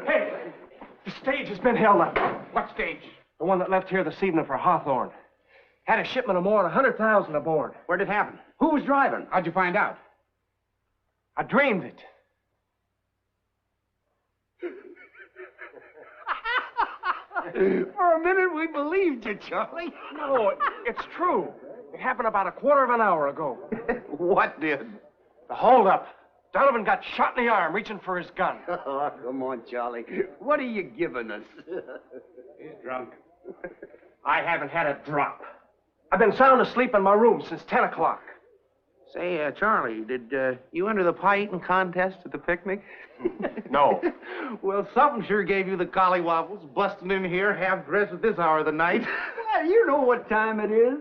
Hey, the stage has been held up. What stage? The one that left here this evening for Hawthorne. Had a shipment of more than 100,000 aboard. Where'd it happen? Who was driving? How'd you find out? I dreamed it. For a minute, we believed you, Charlie. No, it's true. It happened about a quarter of an hour ago. What did? The holdup. Donovan got shot in the arm reaching for his gun. Oh, come on, Charlie. What are you giving us? He's drunk. I haven't had a drop. I've been sound asleep in my room since 10 o'clock. Say, Charlie, did you enter the pie eating contest at the picnic? No. Well, something sure gave you the collywobbles, busting in here half dressed at this hour of the night. Well, you know what time it is.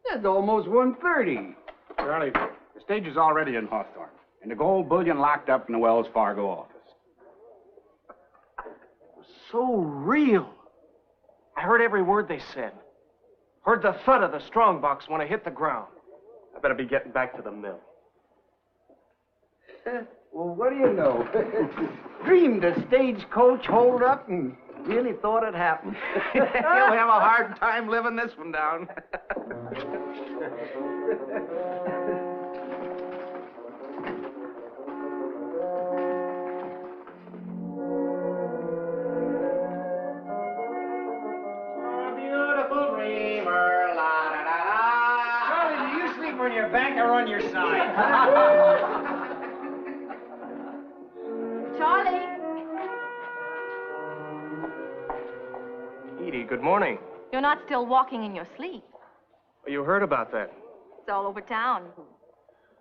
It's almost 1:30. Charlie, the stage is already in Hawthorne, and the gold bullion locked up in the Wells Fargo office. It was so real. I heard every word they said. Heard the thud of the strongbox when I hit the ground. I better be getting back to the mill. Well, what do you know? Dreamed a stagecoach hold up and really thought it happened. You'll have a hard time living this one down. Beautiful dreamer, la da da da. Charlie, do you sleep on your back or on your side? Charlie. Edie, good morning. You're not still walking in your sleep. You heard about that. It's all over town.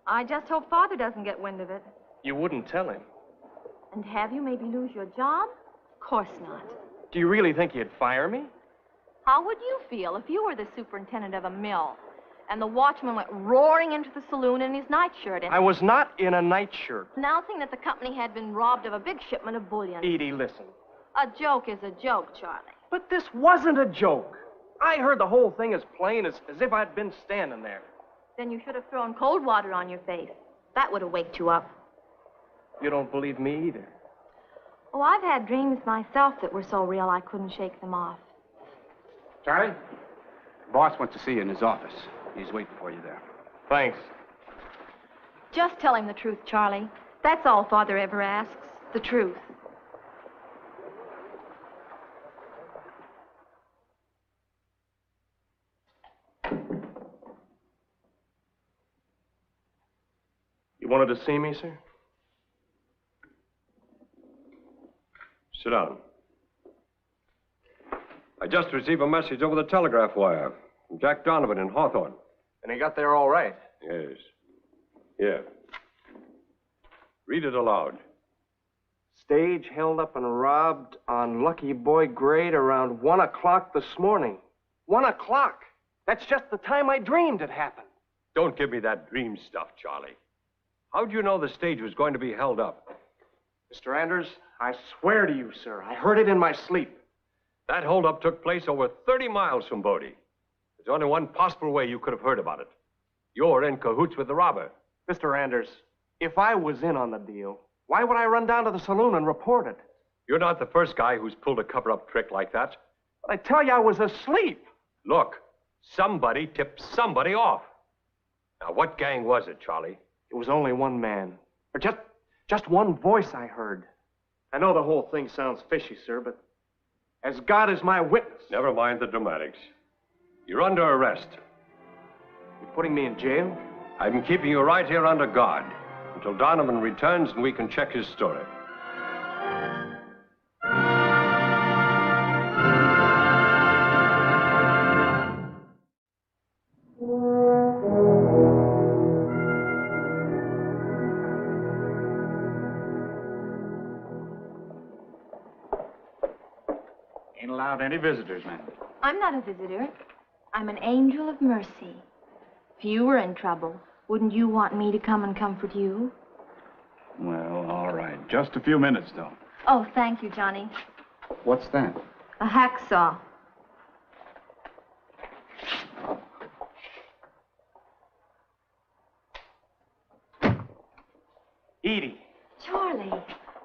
I just hope Father doesn't get wind of it. You wouldn't tell him. And have you maybe lose your job? Of course not. Do you really think he'd fire me? How would you feel if you were the superintendent of a mill and the watchman went roaring into the saloon in his nightshirt and... I was not in a nightshirt. Announcing that the company had been robbed of a big shipment of bullion. Edie, listen. A joke is a joke, Charlie. But this wasn't a joke. I heard the whole thing as plain as if I'd been standing there. Then you should have thrown cold water on your face. That would have waked you up. You don't believe me either. Oh, I've had dreams myself that were so real I couldn't shake them off. Charlie, the boss wants to see you in his office. He's waiting for you there. Thanks. Just tell him the truth, Charlie. That's all Father ever asks, the truth. You wanted to see me, sir? Sit down. I just received a message over the telegraph wire from Jack Donovan in Hawthorne. And he got there all right? Yes. Here. Read it aloud. Stage held up and robbed on Lucky Boy Grade around 1 o'clock this morning. 1 o'clock. That's just the time I dreamed it happened. Don't give me that dream stuff, Charlie. How'd you know the stage was going to be held up? Mr. Anders, I swear to you, sir, I heard it in my sleep. That holdup took place over 30 miles from Bodie. There's only one possible way you could have heard about it. You're in cahoots with the robber. Mr. Anders, if I was in on the deal, why would I run down to the saloon and report it? You're not the first guy who's pulled a cover-up trick like that. But I tell you, I was asleep. Look, somebody tipped somebody off. Now, what gang was it, Charlie? It was only one man. Or just one voice I heard. I know the whole thing sounds fishy, sir, but as God is my witness... Never mind the dramatics. You're under arrest. You're putting me in jail? I'm keeping you right here under guard until Donovan returns and we can check his story. Ain't allowed any visitors, ma'am. I'm not a visitor. I'm an angel of mercy. If you were in trouble, wouldn't you want me to come and comfort you? Well, all right. Just a few minutes, though. Oh, thank you, Johnny. What's that? A hacksaw. Edie. Charlie,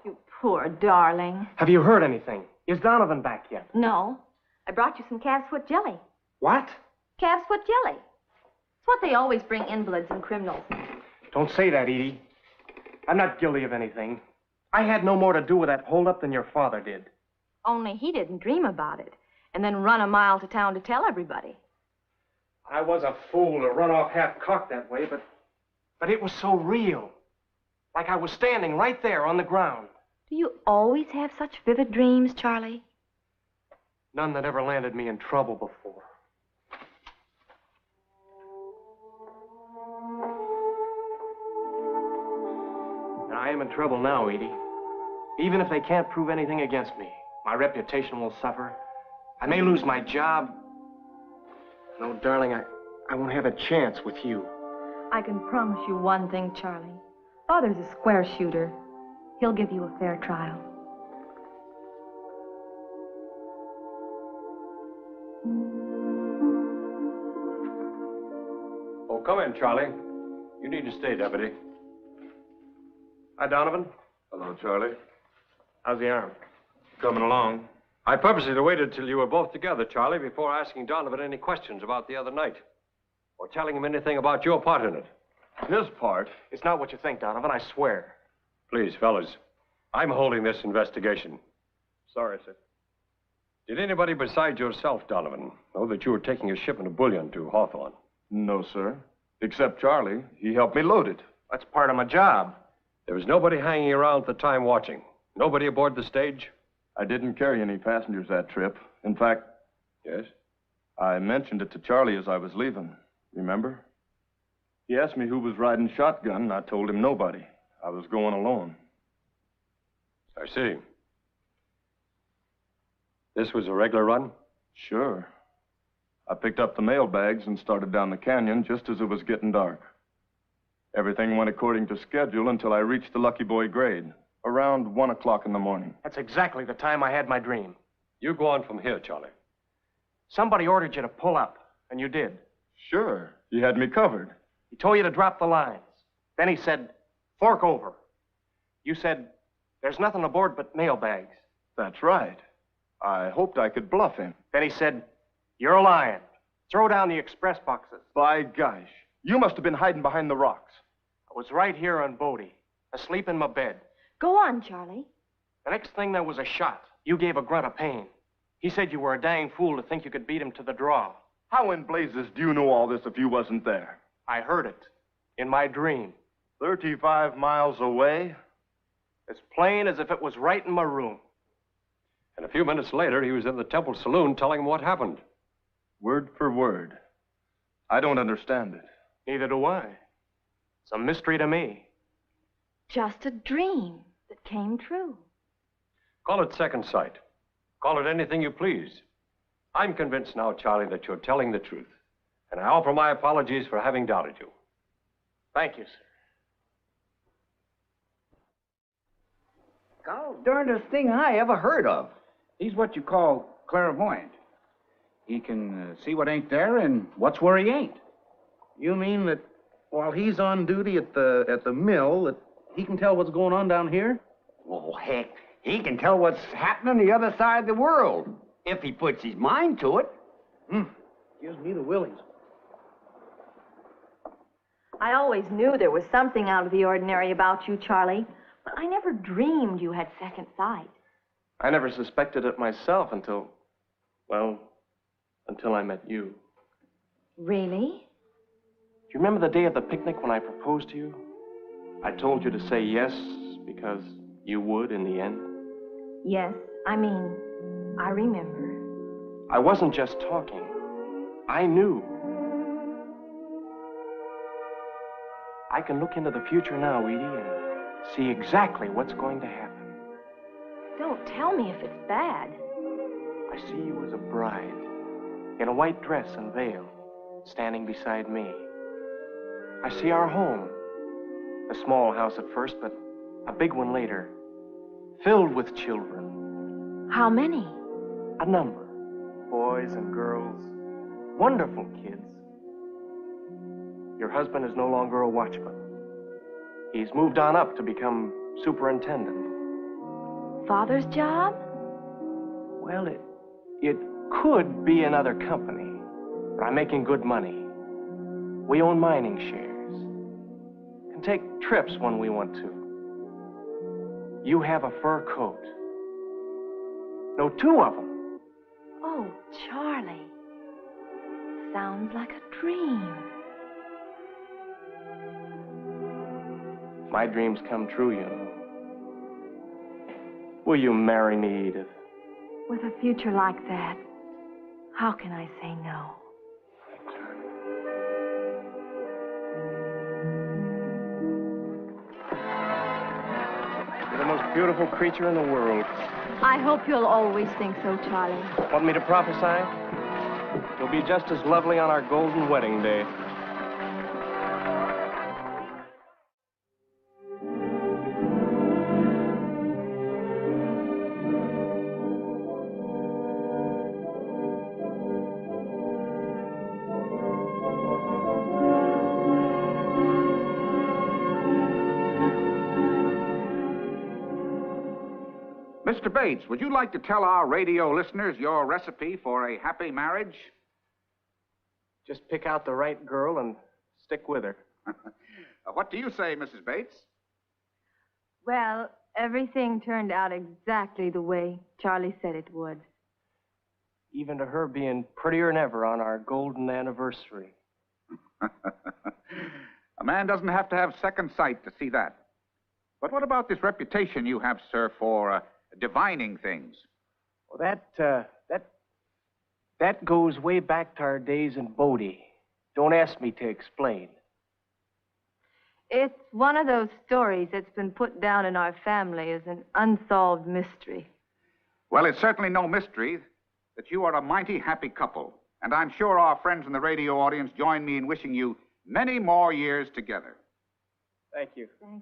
You poor darling. Have you heard anything? Is Donovan back yet? No. I brought you some calf's foot jelly. What? Calf's foot jelly. It's what they always bring invalids and criminals. Don't say that, Edie. I'm not guilty of anything. I had no more to do with that holdup than your father did. Only he didn't dream about it and then run a mile to town to tell everybody. I was a fool to run off half-cocked that way, but it was so real. Like I was standing right there on the ground. Do you always have such vivid dreams, Charlie? None that ever landed me in trouble before. And I am in trouble now, Edie. Even if they can't prove anything against me, my reputation will suffer. I may lose my job. No, darling, I won't have a chance with you. I can promise you one thing, Charlie. Father's a square shooter. He'll give you a fair trial. Oh, come in, Charlie. You need to stay, Deputy. Hi, Donovan. Hello, Charlie. How's the arm? Coming along. I purposely waited till you were both together, Charlie, before asking Donovan any questions about the other night. Or telling him anything about your part in it. His part? It's not what you think, Donovan, I swear. Please, fellas. I'm holding this investigation. Sorry, sir. Did anybody besides yourself, Donovan, know that you were taking a shipment of bullion to Hawthorne? No, sir. Except Charlie. He helped me load it. That's part of my job. There was nobody hanging around at the time watching. Nobody aboard the stage? I didn't carry any passengers that trip. In fact... Yes? I mentioned it to Charlie as I was leaving. Remember? He asked me who was riding shotgun, and I told him nobody. I was going alone. I see. This was a regular run? Sure. I picked up the mail bags and started down the canyon just as it was getting dark. Everything went according to schedule until I reached the Lucky Boy grade, around 1 o'clock in the morning. That's exactly the time I had my dream. You go on from here, Charlie. Somebody ordered you to pull up, and you did. Sure. He had me covered. He told you to drop the lines. Then he said, fork over. You said, there's nothing aboard but mail bags. That's right. I hoped I could bluff him. Then he said, you're lying. Throw down the express boxes. By gosh, you must have been hiding behind the rocks. I was right here on Bodie, asleep in my bed. Go on, Charlie. The next thing there was a shot. You gave a grunt of pain. He said you were a dang fool to think you could beat him to the draw. How in blazes do you know all this if you wasn't there? I heard it. In my dream. 35 miles away? As plain as if it was right in my room. And a few minutes later, he was in the Temple Saloon telling him what happened. Word for word. I don't understand it. Neither do I. It's a mystery to me. Just a dream that came true. Call it second sight. Call it anything you please. I'm convinced now, Charlie, that you're telling the truth. And I offer my apologies for having doubted you. Thank you, sir. God darndest thing I ever heard of. He's what you call clairvoyant. He can see what ain't there and what's where he ain't. You mean that while he's on duty at the mill, that he can tell what's going on down here? Oh, heck, he can tell what's happening the other side of the world, if he puts his mind to it. Gives me the willies. I always knew there was something out of the ordinary about you, Charlie, but I never dreamed you had second sight. I never suspected it myself until I met you. Really? Do you remember the day of the picnic when I proposed to you? I told you to say yes because you would in the end. Yes, I remember. I wasn't just talking. I knew. I can look into the future now, Edie, and see exactly what's going to happen. Don't tell me if it's bad. I see you as a bride, in a white dress and veil, standing beside me. I see our home. A small house at first, but a big one later, filled with children. How many? A number. Boys and girls. Wonderful kids. Your husband is no longer a watchman. He's moved on up to become superintendent. Father's job? Well, it could be another company, but I'm making good money. We own mining shares. Can take trips when we want to. You have a fur coat. No, 2 of them. Oh, Charlie. Sounds like a dream. My dreams come true, you know. Will you marry me, Edith? With a future like that, how can I say no? You're the most beautiful creature in the world. I hope you'll always think so, Charlie. Want me to prophesy? You'll be just as lovely on our golden wedding day. Mr. Bates, would you like to tell our radio listeners your recipe for a happy marriage? Just pick out the right girl and stick with her. What do you say, Mrs. Bates? Well, everything turned out exactly the way Charlie said it would. Even to her being prettier than ever on our golden anniversary. A man doesn't have to have second sight to see that. But what about this reputation you have, sir, for divining things? Well, that goes way back to our days in Bodie. Don't ask me to explain. It's one of those stories that's been put down in our family as an unsolved mystery. Well, it's certainly no mystery that you are a mighty happy couple. And I'm sure our friends in the radio audience join me in wishing you many more years together. Thank you. Thank you.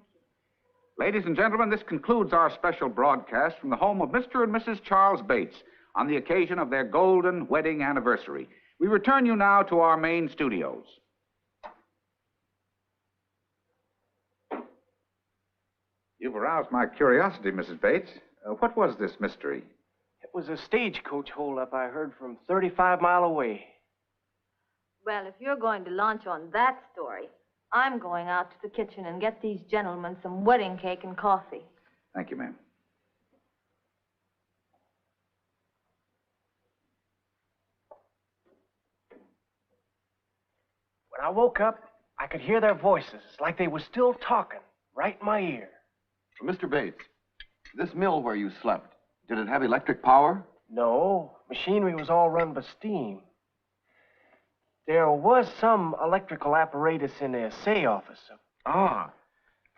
Ladies and gentlemen, this concludes our special broadcast from the home of Mr. and Mrs. Charles Bates on the occasion of their golden wedding anniversary. We return you now to our main studios. You've aroused my curiosity, Mrs. Bates. What was this mystery? It was a stagecoach holdup I heard from 35 mile away. Well, if you're going to launch on that story, I'm going out to the kitchen and get these gentlemen some wedding cake and coffee. Thank you, ma'am. When I woke up, I could hear their voices like they were still talking right in my ear. Mr. Bates, this mill where you slept, did it have electric power? No, machinery was all run by steam. There was some electrical apparatus in the assay office. Ah,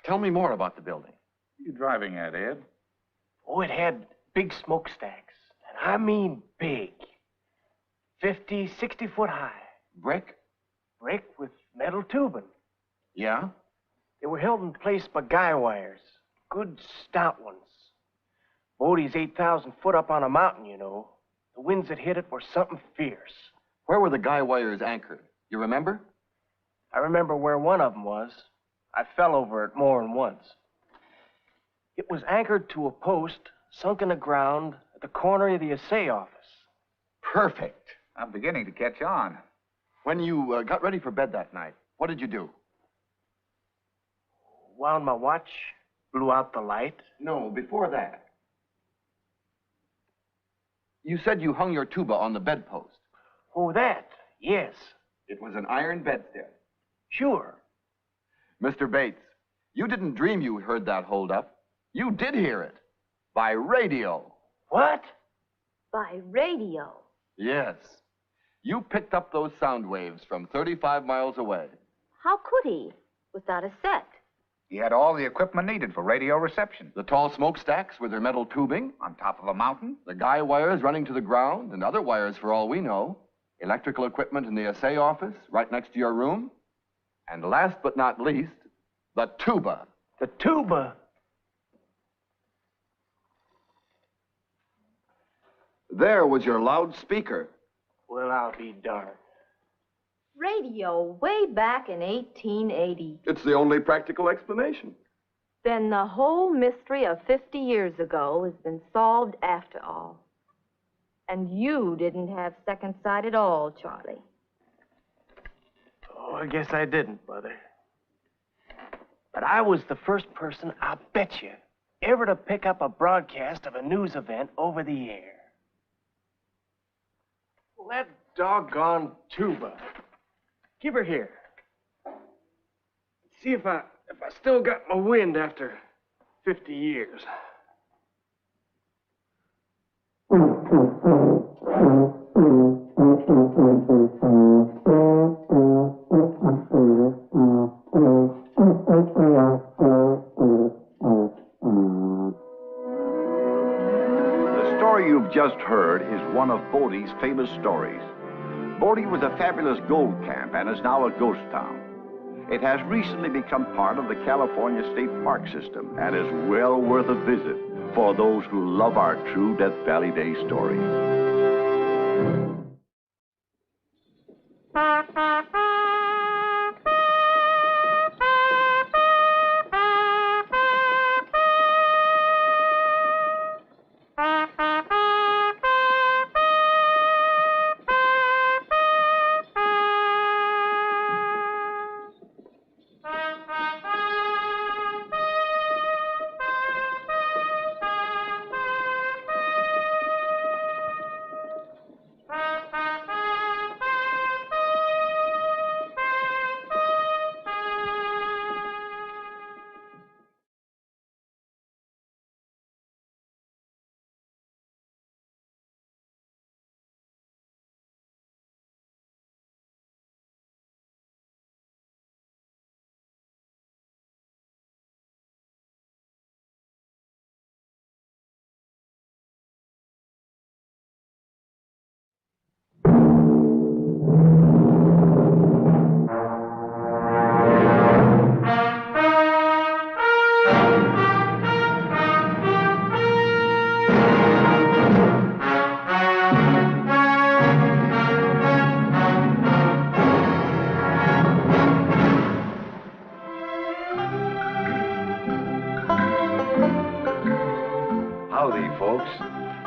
tell me more about the building. What are you driving at, Ed? Oh, it had big smokestacks, and I mean big. 50, 60 foot high. Brick? Brick with metal tubing. Yeah? They were held in place by guy wires, good stout ones. Bodie's 8,000 foot up on a mountain, you know. The winds that hit it were something fierce. Where were the guy wires anchored? You remember? I remember where one of them was. I fell over it more than once. It was anchored to a post sunk in the ground at the corner of the assay office. Perfect. I'm beginning to catch on. When you got ready for bed that night, what did you do? Wound my watch, blew out the light. No, before that. You said you hung your tuba on the bedpost. Oh, that? Yes. It was an iron bedstead. Sure. Mr. Bates, you didn't dream you heard that holdup. You did hear it. By radio. What? By radio? Yes. You picked up those sound waves from 35 miles away. How could he? Without a set. He had all the equipment needed for radio reception. The tall smokestacks with their metal tubing. On top of a mountain. The guy wires running to the ground, and other wires for all we know. Electrical equipment in the assay office, right next to your room. And last but not least, the tuba. The tuba? There was your loudspeaker. Well, I'll be darned. Radio way back in 1880. It's the only practical explanation. Then the whole mystery of 50 years ago has been solved after all. And you didn't have second sight at all, Charlie. Oh, I guess I didn't, Mother. But I was the first person, I'll bet you, ever to pick up a broadcast of a news event over the air. Well, that doggone tuba. Give her here. See if I still got my wind after 50 years. The story you've just heard is one of Bodie's famous stories. Bodie was a fabulous gold camp and is now a ghost town. It has recently become part of the California State Park system and is well worth a visit for those who love our true Death Valley Day stories.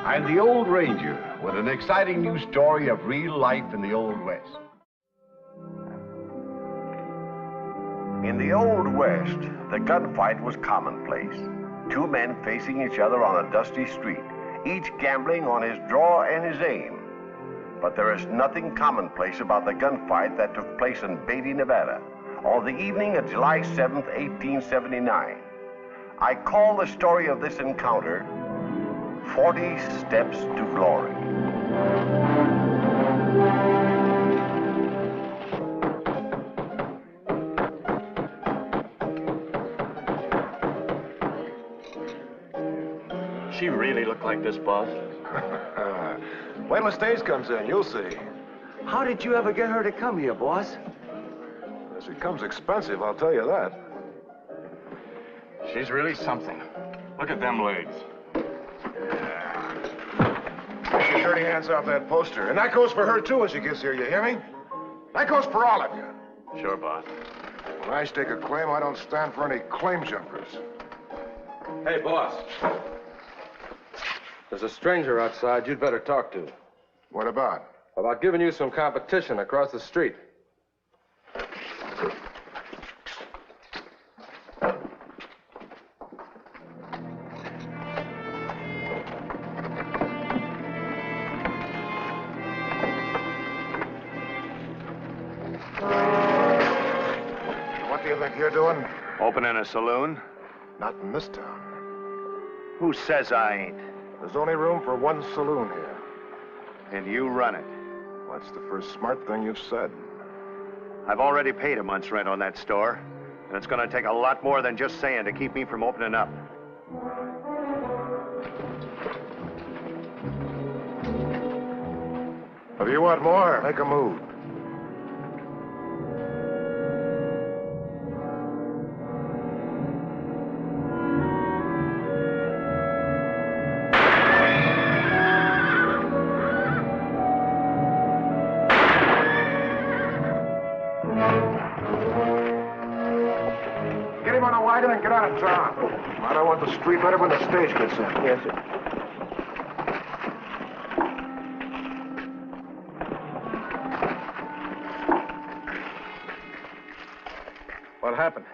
I'm the Old Ranger with an exciting new story of real life in the Old West. In the Old West, the gunfight was commonplace. Two men facing each other on a dusty street, each gambling on his draw and his aim. But there is nothing commonplace about the gunfight that took place in Beatty, Nevada, on the evening of July 7th, 1879. I call the story of this encounter 40 Steps to Glory. She really looked like this, boss. Wait till the stage comes in, you'll see. How did you ever get her to come here, boss? She comes expensive, I'll tell you that. She's really something. Look at them legs. Get your dirty hands off that poster. And that goes for her, too, when she gets here, you hear me? That goes for all of you. Sure, boss. When I stake a claim, I don't stand for any claim jumpers. Hey, boss. There's a stranger outside you'd better talk to. What about? About giving you some competition across the street. What do you think you're doing? Opening a saloon? Not in this town. Who says I ain't? There's only room for one saloon here. And you run it. That's the first smart thing you've said. I've already paid a month's rent on that store, and it's going to take a lot more than just saying to keep me from opening up. If you want more, make a move. Get him on a wire. wagon and get out of town. I don't want the street letter when the stage gets in. Yes, sir. What happened?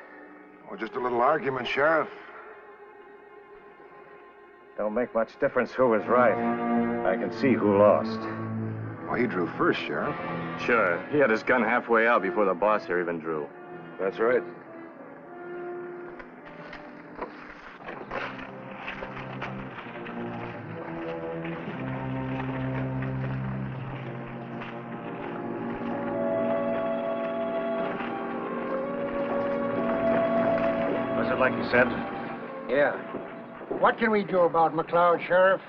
Well, just a little argument, Sheriff. Don't make much difference who was right. I can see who lost. Well, he drew first, Sheriff. Sure. He had his gun halfway out before the boss here even drew. That's right. Was it like he said? Yeah. What can we do about McLeod, Sheriff?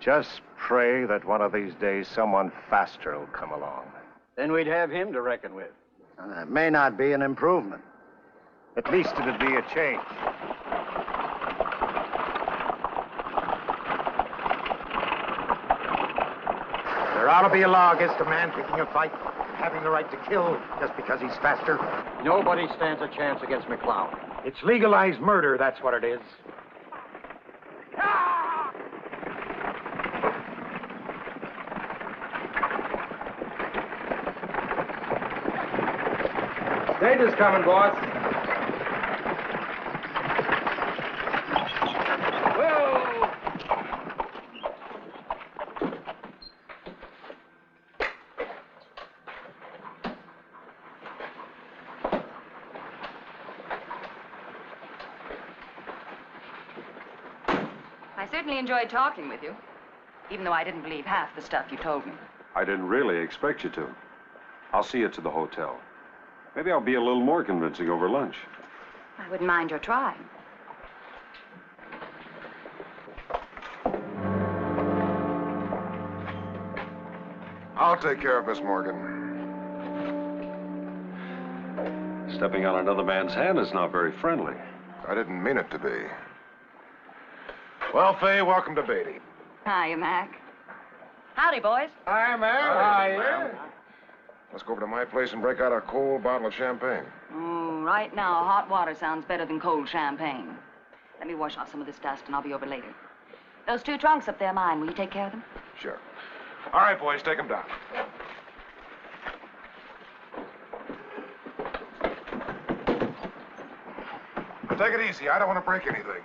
Just pray that one of these days someone faster will come along. Then we'd have him to reckon with. It may not be an improvement. At least it'd be a change. There ought to be a law against a man picking a fight, having the right to kill just because he's faster. Nobody stands a chance against McLeod. It's legalized murder, that's what it is. Stage is coming, boss. I certainly enjoyed talking with you, even though I didn't believe half the stuff you told me. I didn't really expect you to. I'll see you to the hotel. Maybe I'll be a little more convincing over lunch. I wouldn't mind your trying. I'll take care of Miss Morgan. Stepping on another man's hand is not very friendly. I didn't mean it to be. Well, Fay, welcome to Beatty. Hiya, Mac. Howdy, boys. Hi, Mary. Let's go over to my place and break out a cold bottle of champagne. Right now, hot water sounds better than cold champagne. Let me wash off some of this dust, and I'll be over later. Those 2 trunks up there are mine. Will you take care of them? Sure. All right, boys, take them down. Now, take it easy. I don't want to break anything.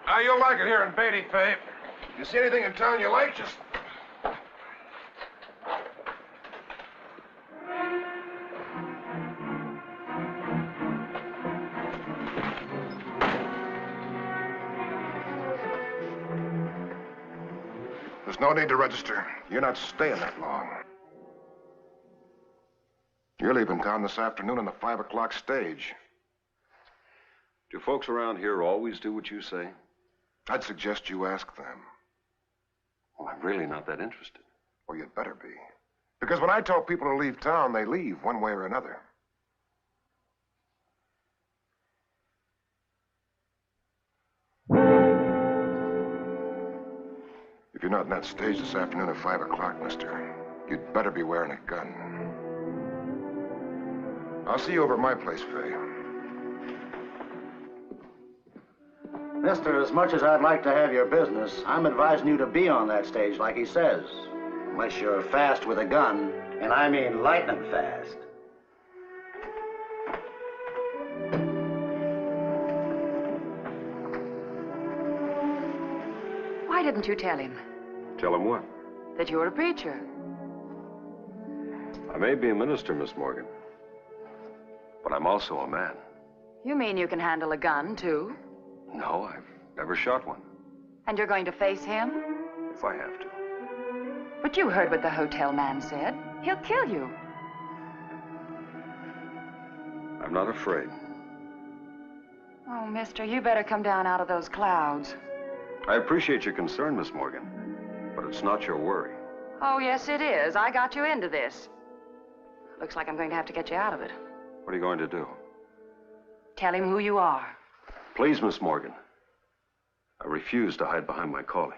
Now, you'll like it here in Beatty, Fay. You see anything in town you like, just... There's no need to register. You're not staying that long. You're leaving town this afternoon on the 5 o'clock stage. Do folks around here always do what you say? I'd suggest you ask them. Well, I'm really not that interested. Well, you'd better be. Because when I tell people to leave town, they leave one way or another. If you're not in that stage this afternoon at 5 o'clock, mister, you'd better be wearing a gun. I'll see you over at my place, Fay. Mister, as much as I'd like to have your business, I'm advising you to be on that stage like he says. Unless you're fast with a gun, and I mean lightning fast. Why didn't you tell him Tell him what? that you're a preacher? I may be a minister, Miss Morgan, but I'm also a man. You mean you can handle a gun, too? No, I've never shot one, And you're going to face him? if I have to. But you heard what the hotel man said. He'll kill you. I'm not afraid. Oh, mister, you better come down out of those clouds. I appreciate your concern, Miss Morgan, but it's not your worry. Oh, yes, it is. I got you into this. Looks like I'm going to have to get you out of it. What are you going to do? Tell him who you are. Please, Miss Morgan. I refuse to hide behind my calling.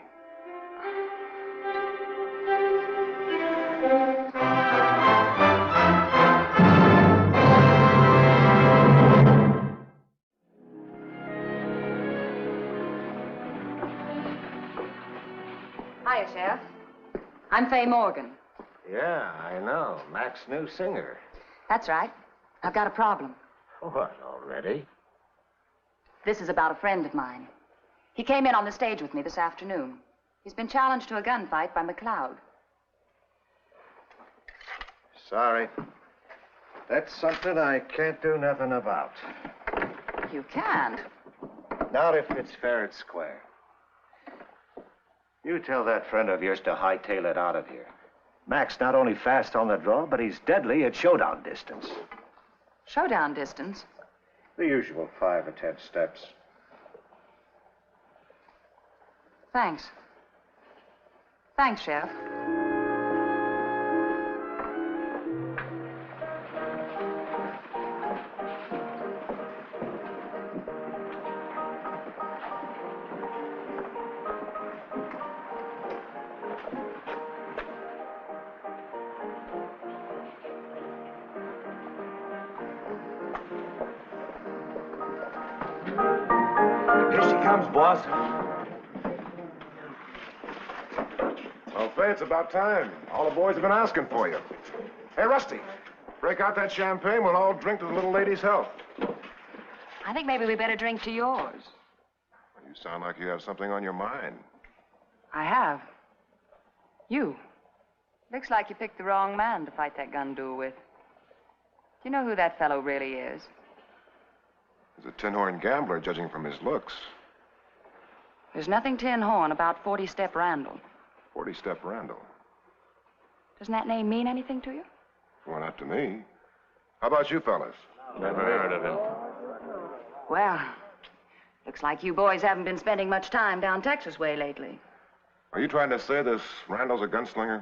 Hiya, Sheriff. I'm Fay Morgan. Yeah, I know. Mac's new singer. That's right. I've got a problem. What, already? This is about a friend of mine. He came in on the stage with me this afternoon. He's been challenged to a gunfight by McLeod. Sorry. That's something I can't do nothing about. You can't? Not if it's fair and square. You tell that friend of yours to hightail it out of here. Mac's not only fast on the draw, but he's deadly at showdown distance. Showdown distance? The usual 5 or 10 steps. Thanks. Thanks, Sheriff. Here she comes, boss. Well, Fay, it's about time. All the boys have been asking for you. Hey, Rusty, break out that champagne. We'll all drink to the little lady's health. I think maybe we better drink to yours. You sound like you have something on your mind. I have. You. Looks like you picked the wrong man to fight that gun duel with. Do you know who that fellow really is? He's a tin-horn gambler, judging from his looks. There's nothing tin horn about 40-Step Randall. 40-Step Randall. Doesn't that name mean anything to you? Well, not to me. How about you fellas? Never heard of him. Well, looks like you boys haven't been spending much time down Texas way lately. Are you trying to say this Randall's a gunslinger?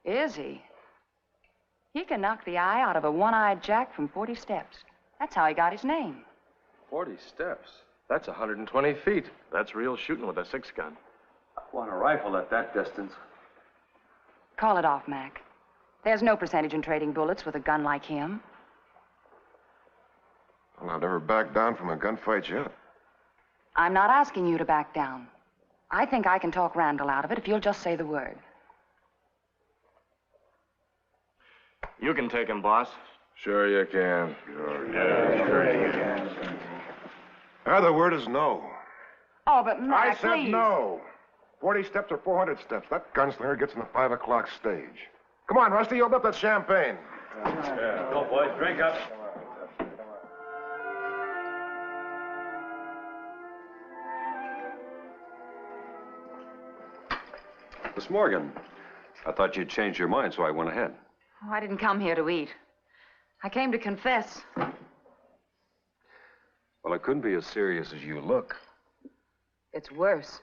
Is he? He can knock the eye out of a one-eyed jack from 40 steps. That's how he got his name. 40 steps? That's 120 feet. That's real shooting with a 6-gun. I want a rifle at that distance. Call it off, Mac. There's no percentage in trading bullets with a gun like him. Well, I've never backed down from a gunfight yet. I'm not asking you to back down. I think I can talk Randall out of it if you'll just say the word. You can take him, boss. Sure you can. Sure you can. The word is no. Oh, but Mac, I said please. no. 40 steps or 400 steps. That gunslinger gets in the 5 o'clock stage. Come on, Rusty, open up that champagne. Go, boys, drink up. Miss Morgan, I thought you'd changed your mind, so I went ahead. Oh, I didn't come here to eat. I came to confess. Well, it couldn't be as serious as you look. It's worse.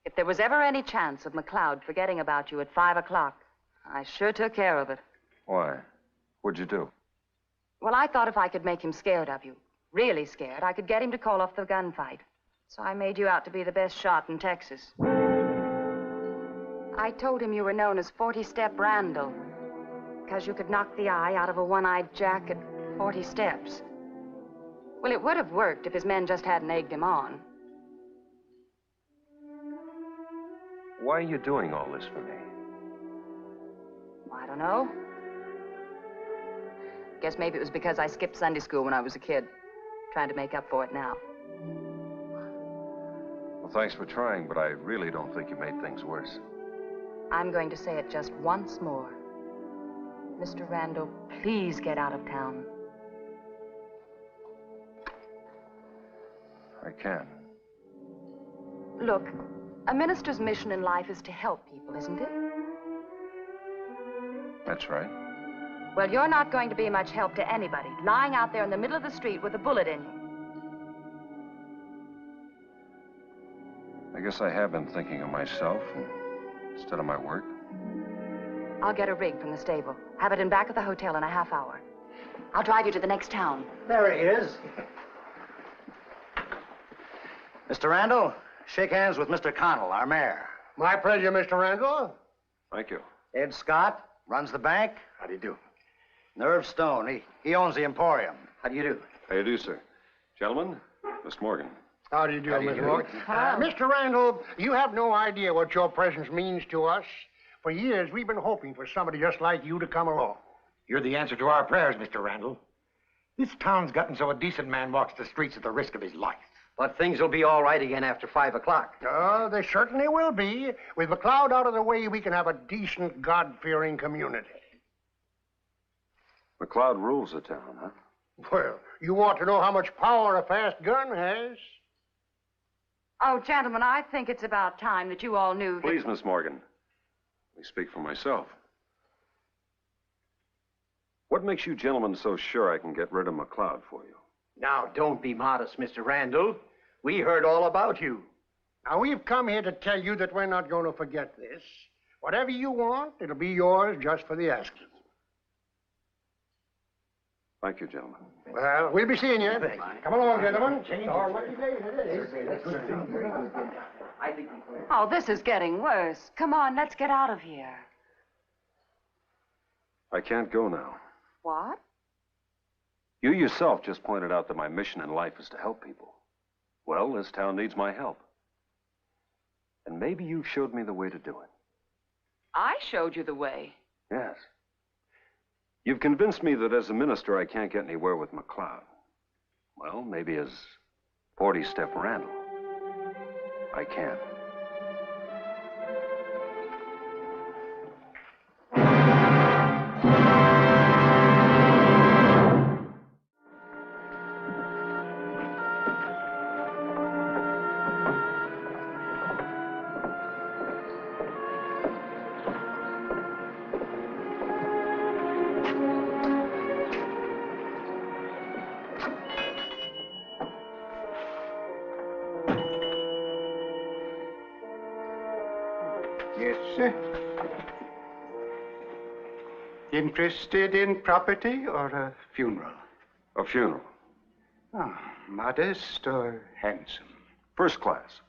If there was ever any chance of McLeod forgetting about you at 5 o'clock, I sure took care of it. Why? What'd you do? Well, I thought if I could make him scared of you, really scared, I could get him to call off the gunfight. So I made you out to be the best shot in Texas. I told him you were known as 40-Step Randall, because you could knock the eye out of a one-eyed jack at 40 steps. Well, it would have worked if his men just hadn't egged him on. Why are you doing all this for me? I don't know. Guess maybe it was because I skipped Sunday school when I was a kid. Trying to make up for it now. Well, thanks for trying, but I really don't think you made things worse. I'm going to say it just once more. Mr. Randall, please get out of town. I can. Look, a minister's mission in life is to help people, isn't it? That's right. Well, you're not going to be much help to anybody, lying out there in the middle of the street with a bullet in you. I guess I have been thinking of myself instead of my work. I'll get a rig from the stable. Have it in back of the hotel in a half hour. I'll drive you to the next town. There he is. Mr. Randall, shake hands with Mr. Connell, our mayor. My pleasure, Mr. Randall. Thank you. Ed Scott runs the bank. How do you do? Nerve Stone, he owns the Emporium. How do you do? How do you do, sir? Gentlemen, Miss Morgan. How do you do, Miss Morgan? Hello. Mr. Randall, you have no idea what your presence means to us. For years, we've been hoping for somebody just like you to come along. You're the answer to our prayers, Mr. Randall. This town's gotten so a decent man walks the streets at the risk of his life. But things will be all right again after 5 o'clock. They certainly will be. With McLeod out of the way, we can have a decent, God-fearing community. McLeod rules the town, huh? Well, you want to know how much power a fast gun has? Oh, gentlemen, I think it's about time that you all knew that... Please, Miss Morgan. Let me speak for myself. What makes you gentlemen so sure I can get rid of McLeod for you? Now, don't be modest, Mr. Randall. We heard all about you. Now, we've come here to tell you that we're not going to forget this. Whatever you want, it'll be yours just for the asking. Thank you, gentlemen. Well, we'll be seeing you. Come along, gentlemen. Oh, what you Oh, this is getting worse. Come on, let's get out of here. I can't go now. What? You yourself just pointed out that my mission in life is to help people. Well, this town needs my help. And maybe you showed me the way to do it. I showed you the way. Yes. You've convinced me that as a minister I can't get anywhere with McLeod. Well, maybe as 40-step Randall, I can. Yes, sir. Interested in property or a funeral? A funeral. Oh, modest or handsome? First class.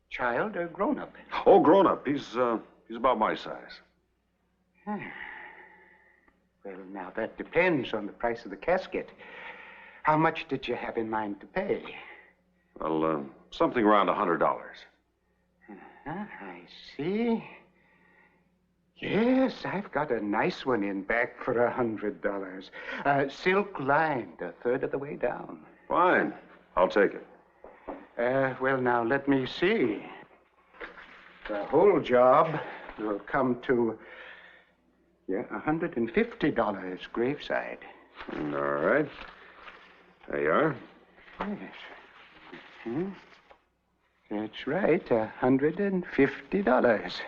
Child or grown-up? Oh, grown-up. He's about my size. Well, now, that depends on the price of the casket. How much did you have in mind to pay? Well, something around $100. I see. Yes, I've got a nice one in back for $100. Silk lined, a third of the way down. Fine. I'll take it. Well, now, let me see. The whole job will come to, $150 graveside. All right. There you are. Yes. That's right, $150.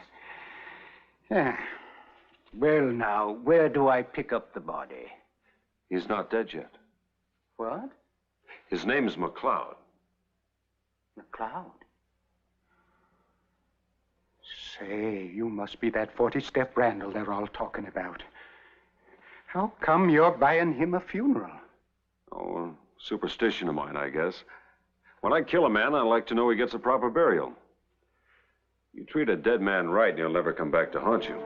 Yeah. Well, now, where do I pick up the body? He's not dead yet. What? His name's McLeod. McLeod? Say, you must be that 40-step Randall they're all talking about. How come you're buying him a funeral? Oh, superstition of mine, I guess. When I kill a man, I like to know he gets a proper burial. You treat a dead man right, and he'll never come back to haunt you.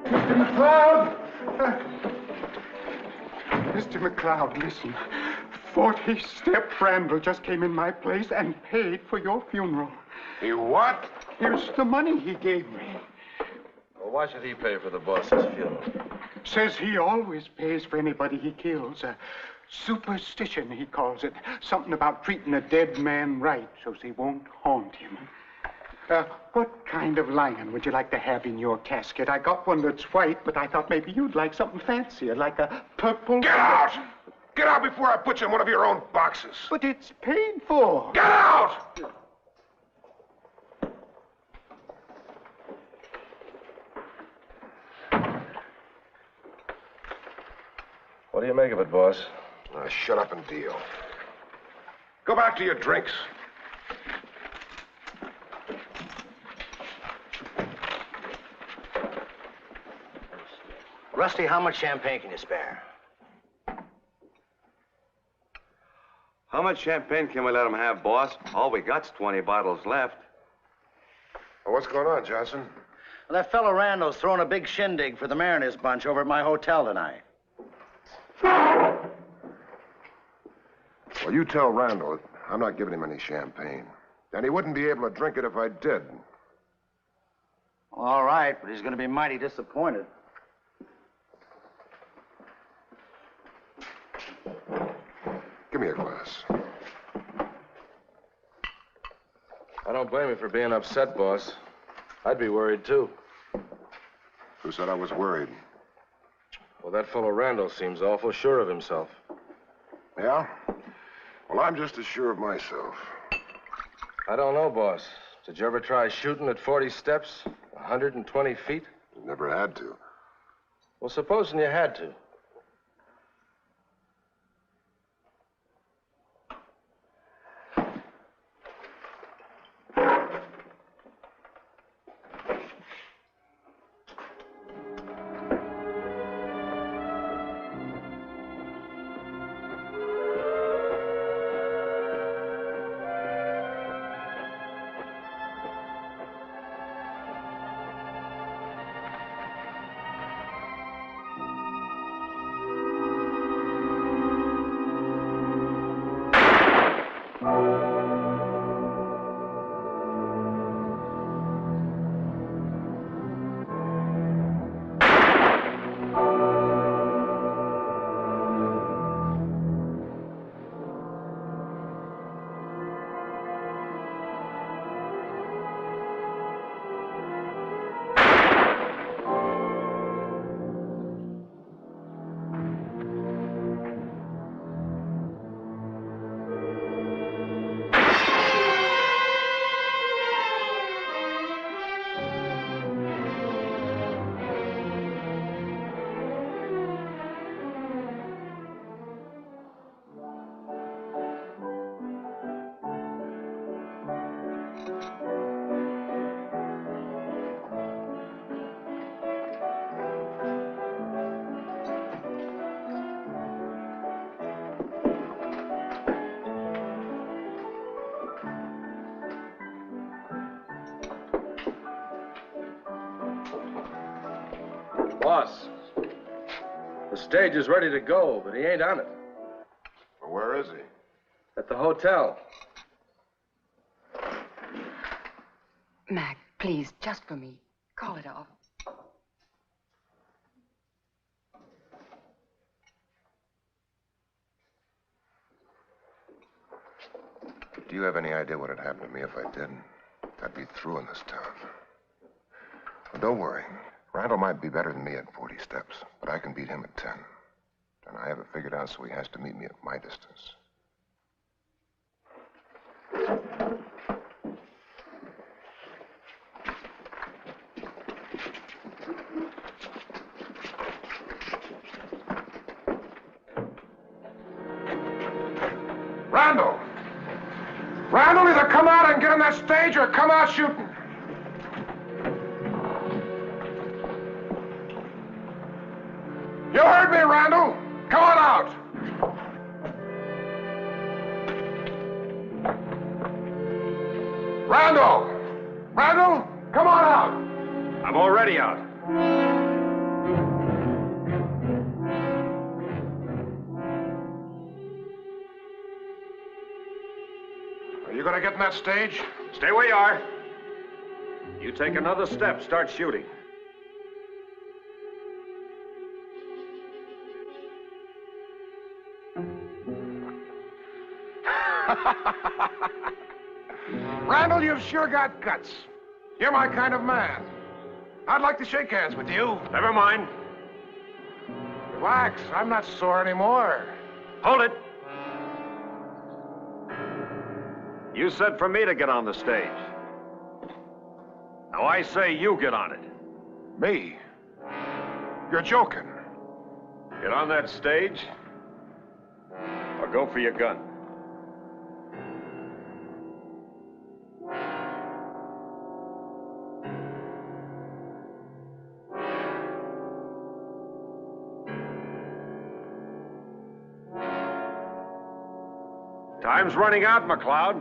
Mr. McLeod! Mr. McLeod, listen. 40-step Randall just came in my place and paid for your funeral. He what? Here's the money he gave me. Well, why should he pay for the boss's funeral? Says he always pays for anybody he kills. Superstition, he calls it. Something about treating a dead man right so he won't haunt him. What kind of lion would you like to have in your casket? I got one that's white, but I thought maybe you'd like something fancier, like a purple... Get out! Get out before I put you in one of your own boxes. But it's paid for. Get out! What do you make of it, boss? Shut up and deal. Go back to your drinks. Rusty, how much champagne can you spare? How much champagne can we let them have, boss? All we got's 20 bottles left. Well, what's going on, Johnson? Well, that fellow Randall's throwing a big shindig for the Mariners bunch over at my hotel tonight. Well, you tell Randall I'm not giving him any champagne. And he wouldn't be able to drink it if I did. All right, but he's going to be mighty disappointed. Give me a glass. I don't blame you for being upset, boss. I'd be worried, too. Who said I was worried? Well, that fellow Randall seems awful sure of himself. Yeah? Well, I'm just as sure of myself. I don't know, boss. Did you ever try shooting at 40 steps, 120 feet? Never had to. Well, supposing you had to. Boss, the stage is ready to go, but he ain't on it. Well, where is he? At the hotel. Mac, please, just for me, call it off. Do you have any idea what would happen to me if I did? I'd be through in this town. Well, don't worry. Randall might be better than me at 40 steps, but I can beat him at 10. And I have it figured out so he has to meet me at my distance. Randall! Randall, either come out and get on that stage or come out shooting. You heard me, Randall. Come on out. Randall! Randall, come on out. I'm already out. Are you going to get in that stage? Stay where you are. You take another step, start shooting. Randall, you've sure got guts. You're my kind of man. I'd like to shake hands with you. Never mind. Relax. I'm not sore anymore. Hold it. You said for me to get on the stage. Now I say you get on it. Me? You're joking. Get on that stage, or go for your gun. Time's running out, McLeod.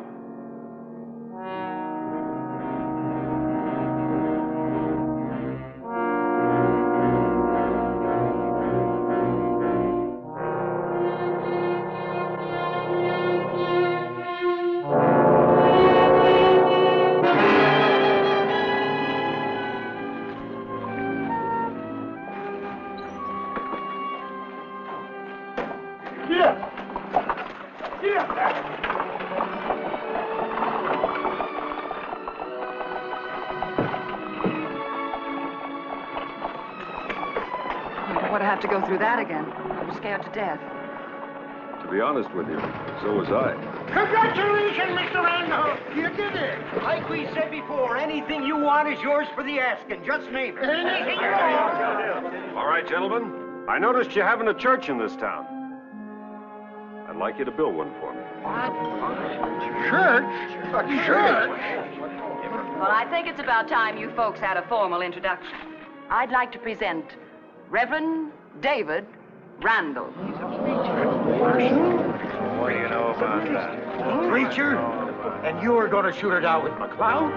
Would I have to go through that again? I'm scared to death. To be honest with you, so was I. Congratulations, Mr. Randall. You did it. Like we said before, anything you want is yours for the asking. Just name it. Anything you want. All right, gentlemen. I noticed you having a church in this town. I'd like you to build one for me. Church? A church? Well, I think it's about time you folks had a formal introduction. I'd like to present Reverend David Randall. What do you know about that? Preacher? And you were going to shoot it out with McLeod?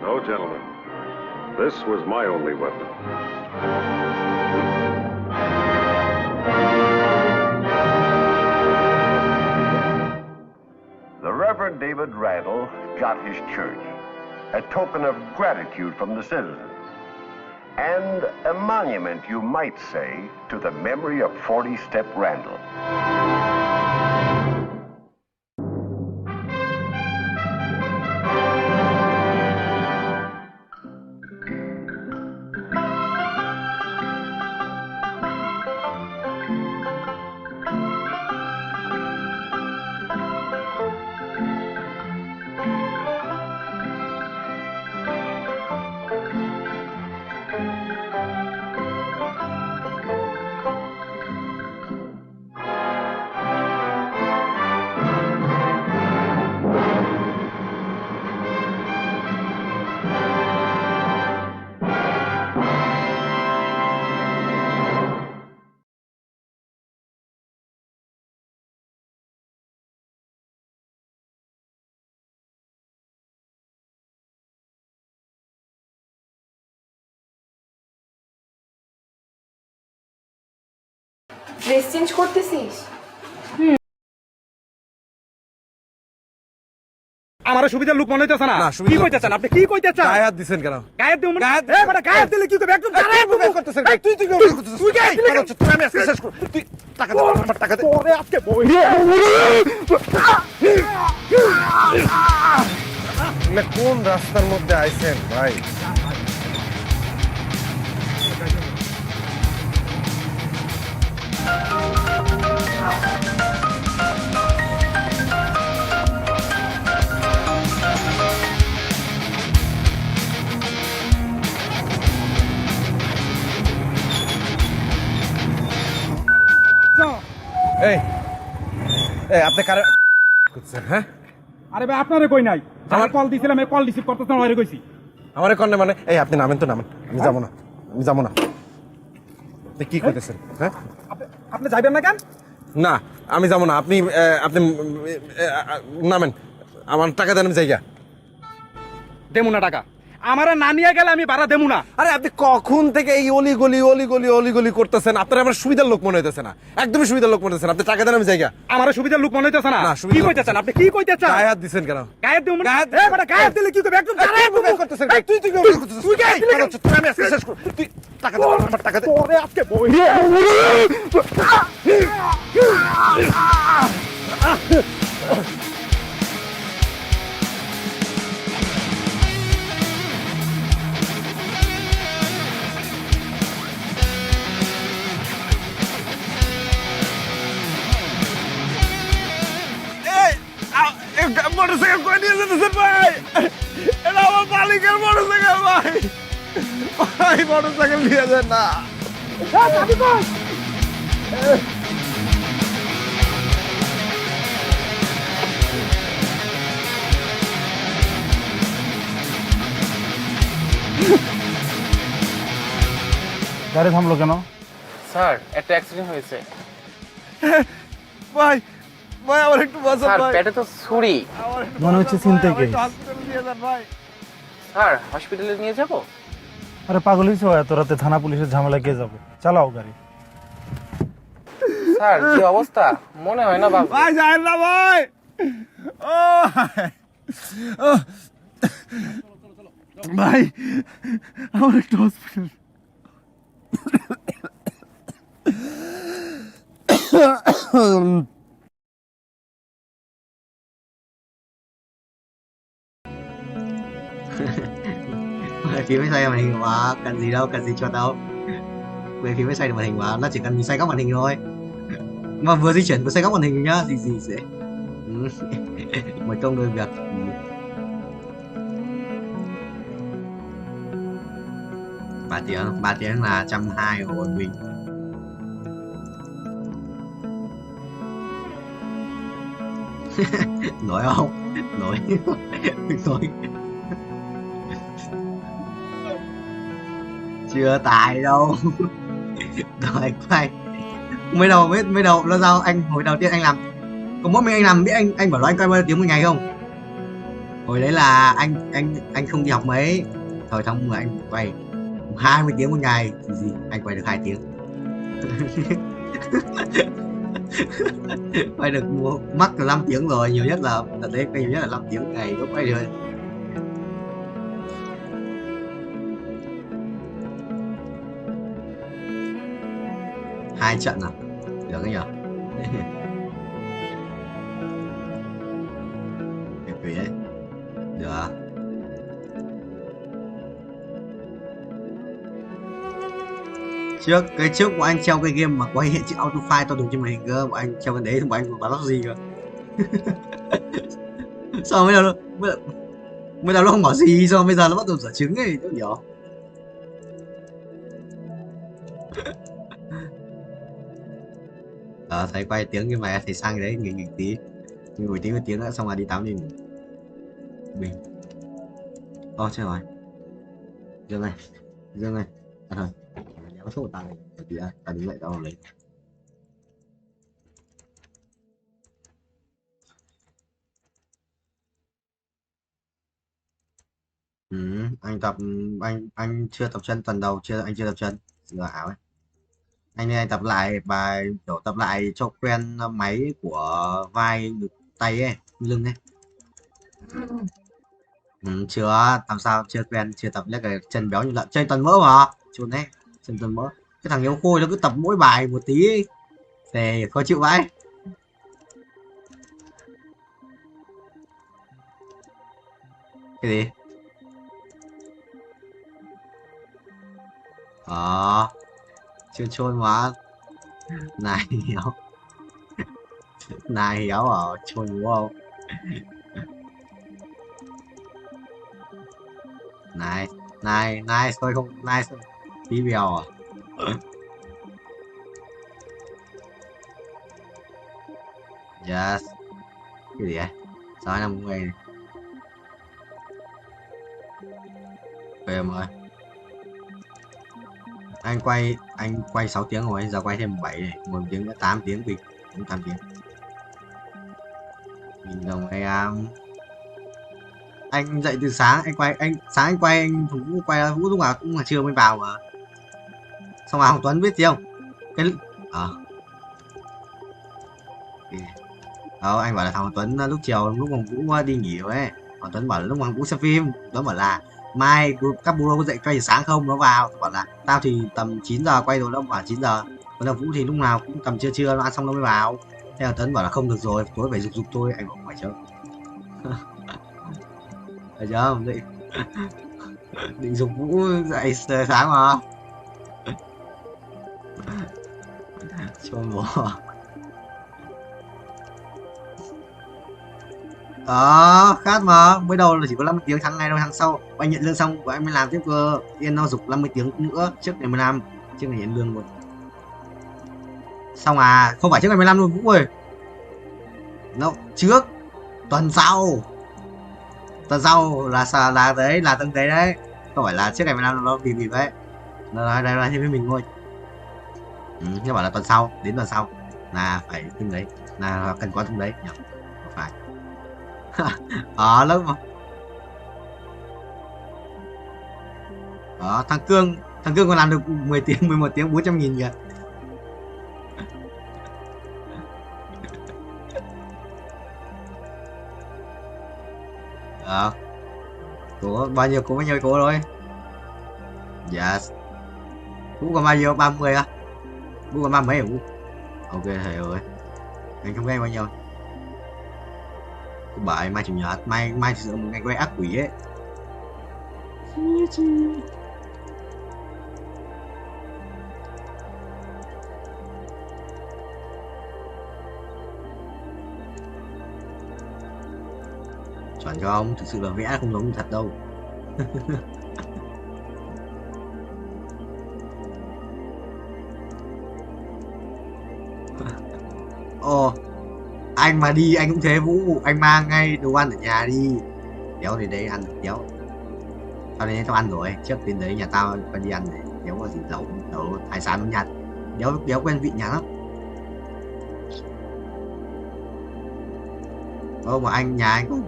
No, gentlemen. This was my only weapon. The Reverend David Randall got his church, a token of gratitude from the citizens, and a monument, you might say, to the memory of 40 Step Randall. Dress change করতেছিস? আমার সুবিধার লোক মনে হইতেছে না। কি কইতেছেন আপনি? কি কইতেছেন? গায়ে হাত দিছেন কেন? গায়ে দিও মানে এ বড় গায়ে দিলে কি করবে? একদম গায়ে করতেছেন। তুই গায়ে দিলে তুই আমি আজকে শেষ কর। তুই টাকা দে, আমার টাকা দে। ওরে আজকে বই কোন রাস্তার মধ্যে আইছেন ভাই? এই আপনি কারে করছেন? হ্যাঁ, আরে ভাই আপনারে কই নাই। আমার কল দিছিলাম, আমি কল রিসিভ করতেছ না, ওরে কইছি। আমারে কল মানে এই আপনি নামেন তো নামেন। আমি যাব না, আমি যাব না। আপনি কি কইতেছেন? হ্যাঁ, আপনি যাইবেন না কেন? না আমি যাব না। আপনি আপনি নামেন। আমার টাকা দেন, আমি যাইগা। দেমু না টাকা। আমারে না নিয়ে গেলে আমি ভাড়া দেমু না। আরে আপনি কখন থেকে এই অলি করতেছেন? আপনার আমার সুবিধার লোক মনে হইতেছে না, একদমই সুবিধার লোক মনে হইতেছে না। আপনি টাকা দেন, আমি যাইগা। আমার সুবিধার লোক মনে হইতেছে না। কি কইতেছেন আপনি? কি কইতেছেন? গায়ে হাত দিছেন কেন? গায়ে দিও মানে এ বড় গায়ে দিলে কি করবে? একদম গায়ে করতেছেন। তুই গায়ে দিলে তুই আমি আজকে শেষ কর। তুই টাকা দে, আমার টাকা দে। ওরে আজকে বই মোটরসাইকেল করে নিয়ে যেতেছেন ভাই? এটা আমার মালিকের মোটরসাইকেল ভাই। ভাই মোটরসাইকেল নিয়ে যান না। গাড়ি থামলো কেন? স্যার একটা অ্যাক্সিডেন্ট হয়েছে। ভাই ভাই আমার একটু বাঁচান স্যার ভাই। পেটে তো ছুরি। মনে হচ্ছে চিনতে কে। হসপিটালে নিয়ে যান ভাই। স্যার হসপিটালে নিয়ে যাব? আরে পাগল হইছো, এত রাতে থানা পুলিশের ঝামেলা কে যাবে? চালাও গাড়ি। স্যার কি অবস্থা, মনে হয় না বাবু। ভাই যাই না ভাই। ও ভাই আমার একটু hospital. Phim mới xoay màn hình mà cần gì đâu, cần gì cho đâu. Về phim mới xoay được màn hình mà, nó chỉ cần xoay góc màn hình thôi. Mà vừa di chuyển vừa xoay góc màn hình nhá, gì sẽ một công đôi việc. Ba tiếng là 120 của bọn mình. Nổi không? Nổi. Nổi. Chưa tài đâu. Rồi quay. Mới đầu nó sao anh hồi đầu tiên anh làm có mỗi mình anh làm, biết anh bảo là anh quay bao nhiêu tiếng một ngày không? Hồi đấy là anh không đi học mấy. Thời tháng 10 anh quay 20 tiếng một ngày. Gì anh quay được 2 tiếng. Quay được mắc là 5 tiếng rồi, nhiều nhất là đấy quay nhiều nhất là 5 tiếng một ngày lúc quay được. Hai trận à? Được cái nhỉ? Đẹp quỷ đấy. Được. Trước của anh treo cái game mà quay hiện chữ auto file to đủ trên màn hình cơ, bọn anh treo cái đấy thì bọn anh còn bán gì cơ. Sao bây giờ nó không bảo gì, sao bây giờ nó bắt đầu rửa trứng ấy, tôi hiểu. Thầy quay tiếng như vậy, thầy sang đấy nghỉ tí, ngồi tí một tiếng nữa xong rồi đi tắm đi mình. Chết rồi, Dương này thôi kéo số của ta này, tí đã ta đứng lại tao lấy. Anh chưa tập chân tuần đầu, anh chưa tập chân giờ ảo ấy. Anh tập lại bài kiểu tập lại cho quen máy của vai tay ấy, lưng ấy. Chưa làm sao chưa quen, chưa tập lấy cái chân béo như lợn, chân toàn mỡ mà chôn đấy, chân toàn mỡ. Cái thằng Hiếu Khôi nó cứ tập mỗi bài một tí ấy. Thì khó chịu vãi. Cái gì? Chưa chôn mà. Này Hiếu. Này Hiếu chôn đúng không? Này thôi không, này tí bèo à? Yes. Cái gì vậy? Sao anh làm người này? Về em ơi. Anh quay 6 tiếng rồi, giờ quay thêm 7 này, 1 tiếng nữa 8 tiếng đi, cũng 8 tiếng. Mình đồng anh dậy từ sáng, anh quay anh Vũ quay Vũ lúc nào cũng là trưa mới vào mà. Xong rồi Hồng Tuấn biết gì không? Anh bảo là thằng Tuấn lúc chiều lúc Hồng Vũ đi nghỉ rồi ấy. Hồng Tuấn bảo là lúc Hồng Vũ xem phim, Tuấn bảo là mai các bố có dậy quay sáng không, nó vào. Bảo là tao thì tầm 9 giờ quay rồi, nó bảo 9 giờ. Còn là Vũ thì lúc nào cũng tầm trưa nó ăn xong nó mới vào. Thế là Tuấn bảo là không được rồi, tối phải giục tôi, anh bảo không phải chứ. Thấy chưa? Định giục Vũ dậy sáng mà. Chôn bố. Khác mà, mới đầu là chỉ có 50 tiếng, tháng này đâu, tháng sau anh nhận lương xong anh mới làm tiếp cơ. Yên nó dục 50 tiếng nữa trước ngày 15, trước ngày nhận lương luôn. Xong không phải trước ngày 15 luôn Vũ ơi. Trước tuần sau là đấy, là từng đấy, không phải là trước ngày 15 nó vì đấy. Nó nói thêm với mình thôi. Nhưng bảo là tuần sau, đến tuần sau là phải từng đấy. là cần có trong đấy nhỉ? Không phải. Lớp mà. Đó, thằng Cương còn làm được 10 tiếng, 11 tiếng 400.000 kìa. Có bao nhiêu cố rồi. Yes. Vũ còn bao nhiêu? 30 à? Vũ còn 30 hả Vũ? Ok thầy ơi. Anh không gây bao nhiêu. Bởi mai chủ nhật, mai thực sự một ngày quay ác quỷ ấy. Chuẩn không? Thực sự là vẽ không giống thật đâu. Ồ, anh mà đi anh cũng thế Vũ, anh mang ngay đồ ăn ở nhà đi. Đéo thì đấy ăn đéo. Sau đấy tao ăn rồi, trước đến đấy nhà tao đi ăn này, đéo có gì lẩu hải sản nó nhạt. Đéo quen vị nhà lắm. Mà anh nhà anh cũng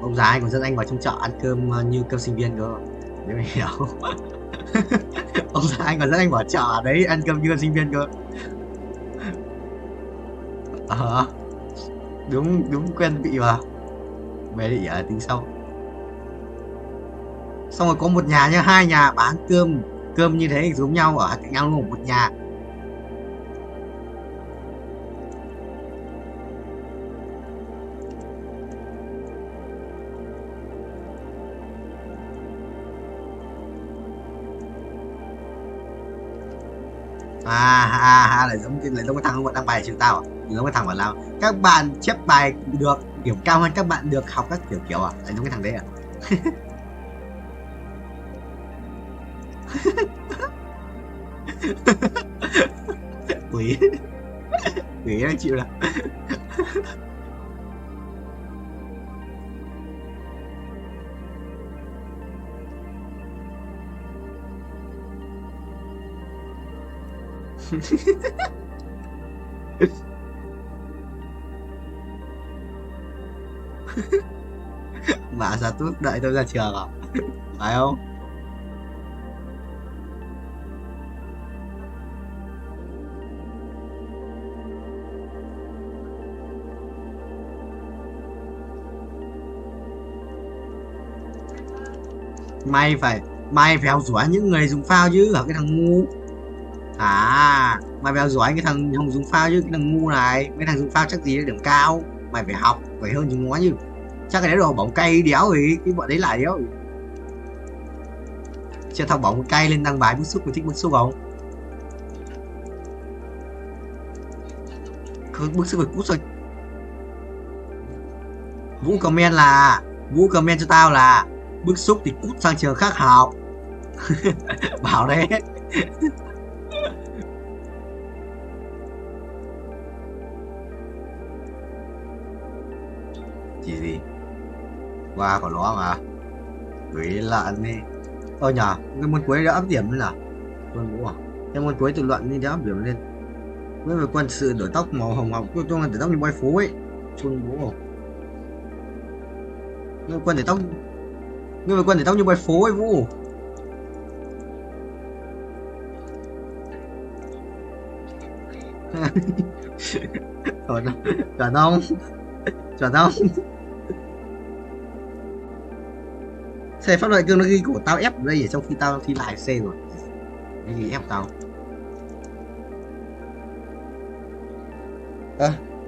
ông già anh còn dẫn anh vào trong chợ ăn cơm như cơm sinh viên cơ, nếu mày hiểu. Ông già anh còn dẫn anh vào chợ đấy ăn cơm như cơm sinh viên cơ. Đúng quen vị mà. Về đi tính sau. Xong rồi có một nhà nhá, 2 nhà bán cơm như thế giống nhau ở cạnh nhau luôn, một nhà. Lại giống cái thằng đang bài trường tao à? Giống cái thằng bảo là các bạn chép bài được điểm cao hơn các bạn được học các kiểu à? Lại giống cái thằng đấy à? Quỷ đang chịu nào. Bà ra tút đợi tôi ra trường à? Phải không? Mày phải học giỏi những người dùng phao chứ hả cái thằng ngu. Mày phải học giỏi cái thằng không dùng phao chứ, cái thằng ngu này. Mấy thằng dùng phao chắc gì điểm cao. Mày phải học, phải hơn chúng nó chứ. Chắc cái đấy đồ bóng cay đéo rồi, cái bọn đấy lại đéo rồi. Chưa thằng bóng cay lên đăng bài bức xúc, mình thích bức xúc không? Bức xúc phải cút rồi. Vũ comment cho tao là bức xúc thì cút sang trường khác học. Bảo đấy. Chỉ gì qua của nó mà gửi lợn đi. Nhờ cái môn cuối đã áp điểm lên nào cái môn cuối tự luận đi đã áp điểm lên với về quân sự đổi tóc màu hồng ngọc tôi là đổi tóc như boy phố ấy chun bố nhưng quân để tóc như boy phố ấy Vũ. Chuẩn không? Xe pháp loại cương nó ghi của tao ép ở đây ở trong khi tao thi lại xe rồi. Cái gì ép tao?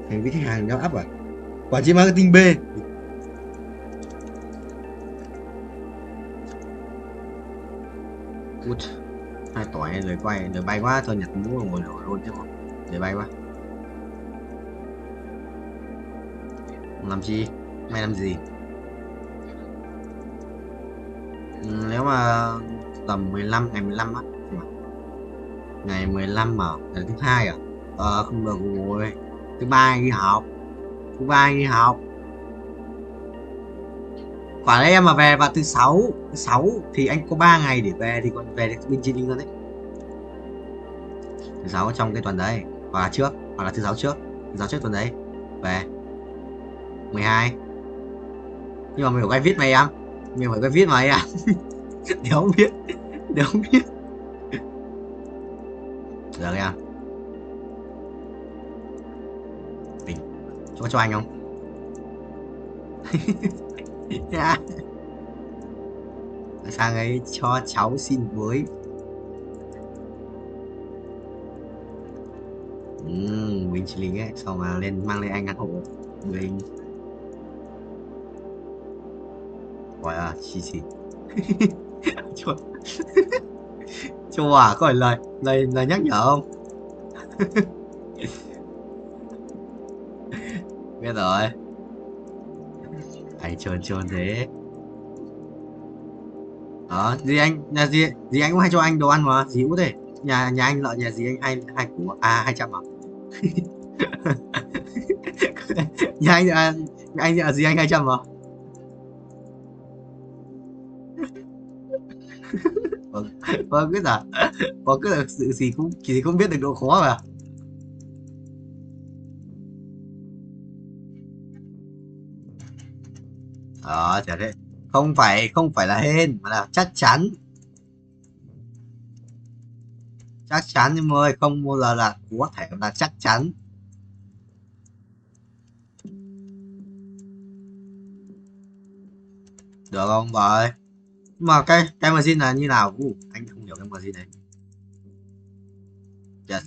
Thành với khách hàng nhau áp à? Quản trị marketing B. Út, 2 tuổi lời bay quá thôi nhặt mũ ngồi nổi luôn chứ không. Lời bay quá. Làm chi? Mày làm gì? Nếu mà tầm 15 ngày 15 á, ngày 15 mà là thứ 2 à? Không được rồi. Thứ 3 anh đi học. Quả đấy em mà về vào thứ 6 thì anh có 3 ngày để về thì còn về được bên trên luôn đấy. Thứ 6 trong cái tuần đấy, hoặc là thứ 6 trước Giáo trước tuần đấy về 12. Nhưng mà mình phải quay viết mày em. Mình phải quay viết mày à. Đều không biết. Đều không biết. Được em. Mình cho anh không? Yeah. Sang ấy cho cháu xin với. Mình chỉ lính ấy, sau mà mang lên anh ăn hộ mình. Gọi là chỉ cho à, có phải lời nhắc nhở không? Biết rồi. Anh trơn thế. Đó, gì anh cũng hay cho anh đồ ăn mà, gì út đây. Nhà anh lợn nhà gì anh hai củ 200 à? Nhà anh gì anh 200 à? Vâng cứ là sự gì cũng biết được độ khó mà. Đó, chả thế. Không phải là hên mà là chắc chắn. Chắc chắn em ơi, không bao giờ là có thể là chắc chắn. Được không bà ơi? Mà cái machine là như nào? Anh không hiểu cái machine này. Yes.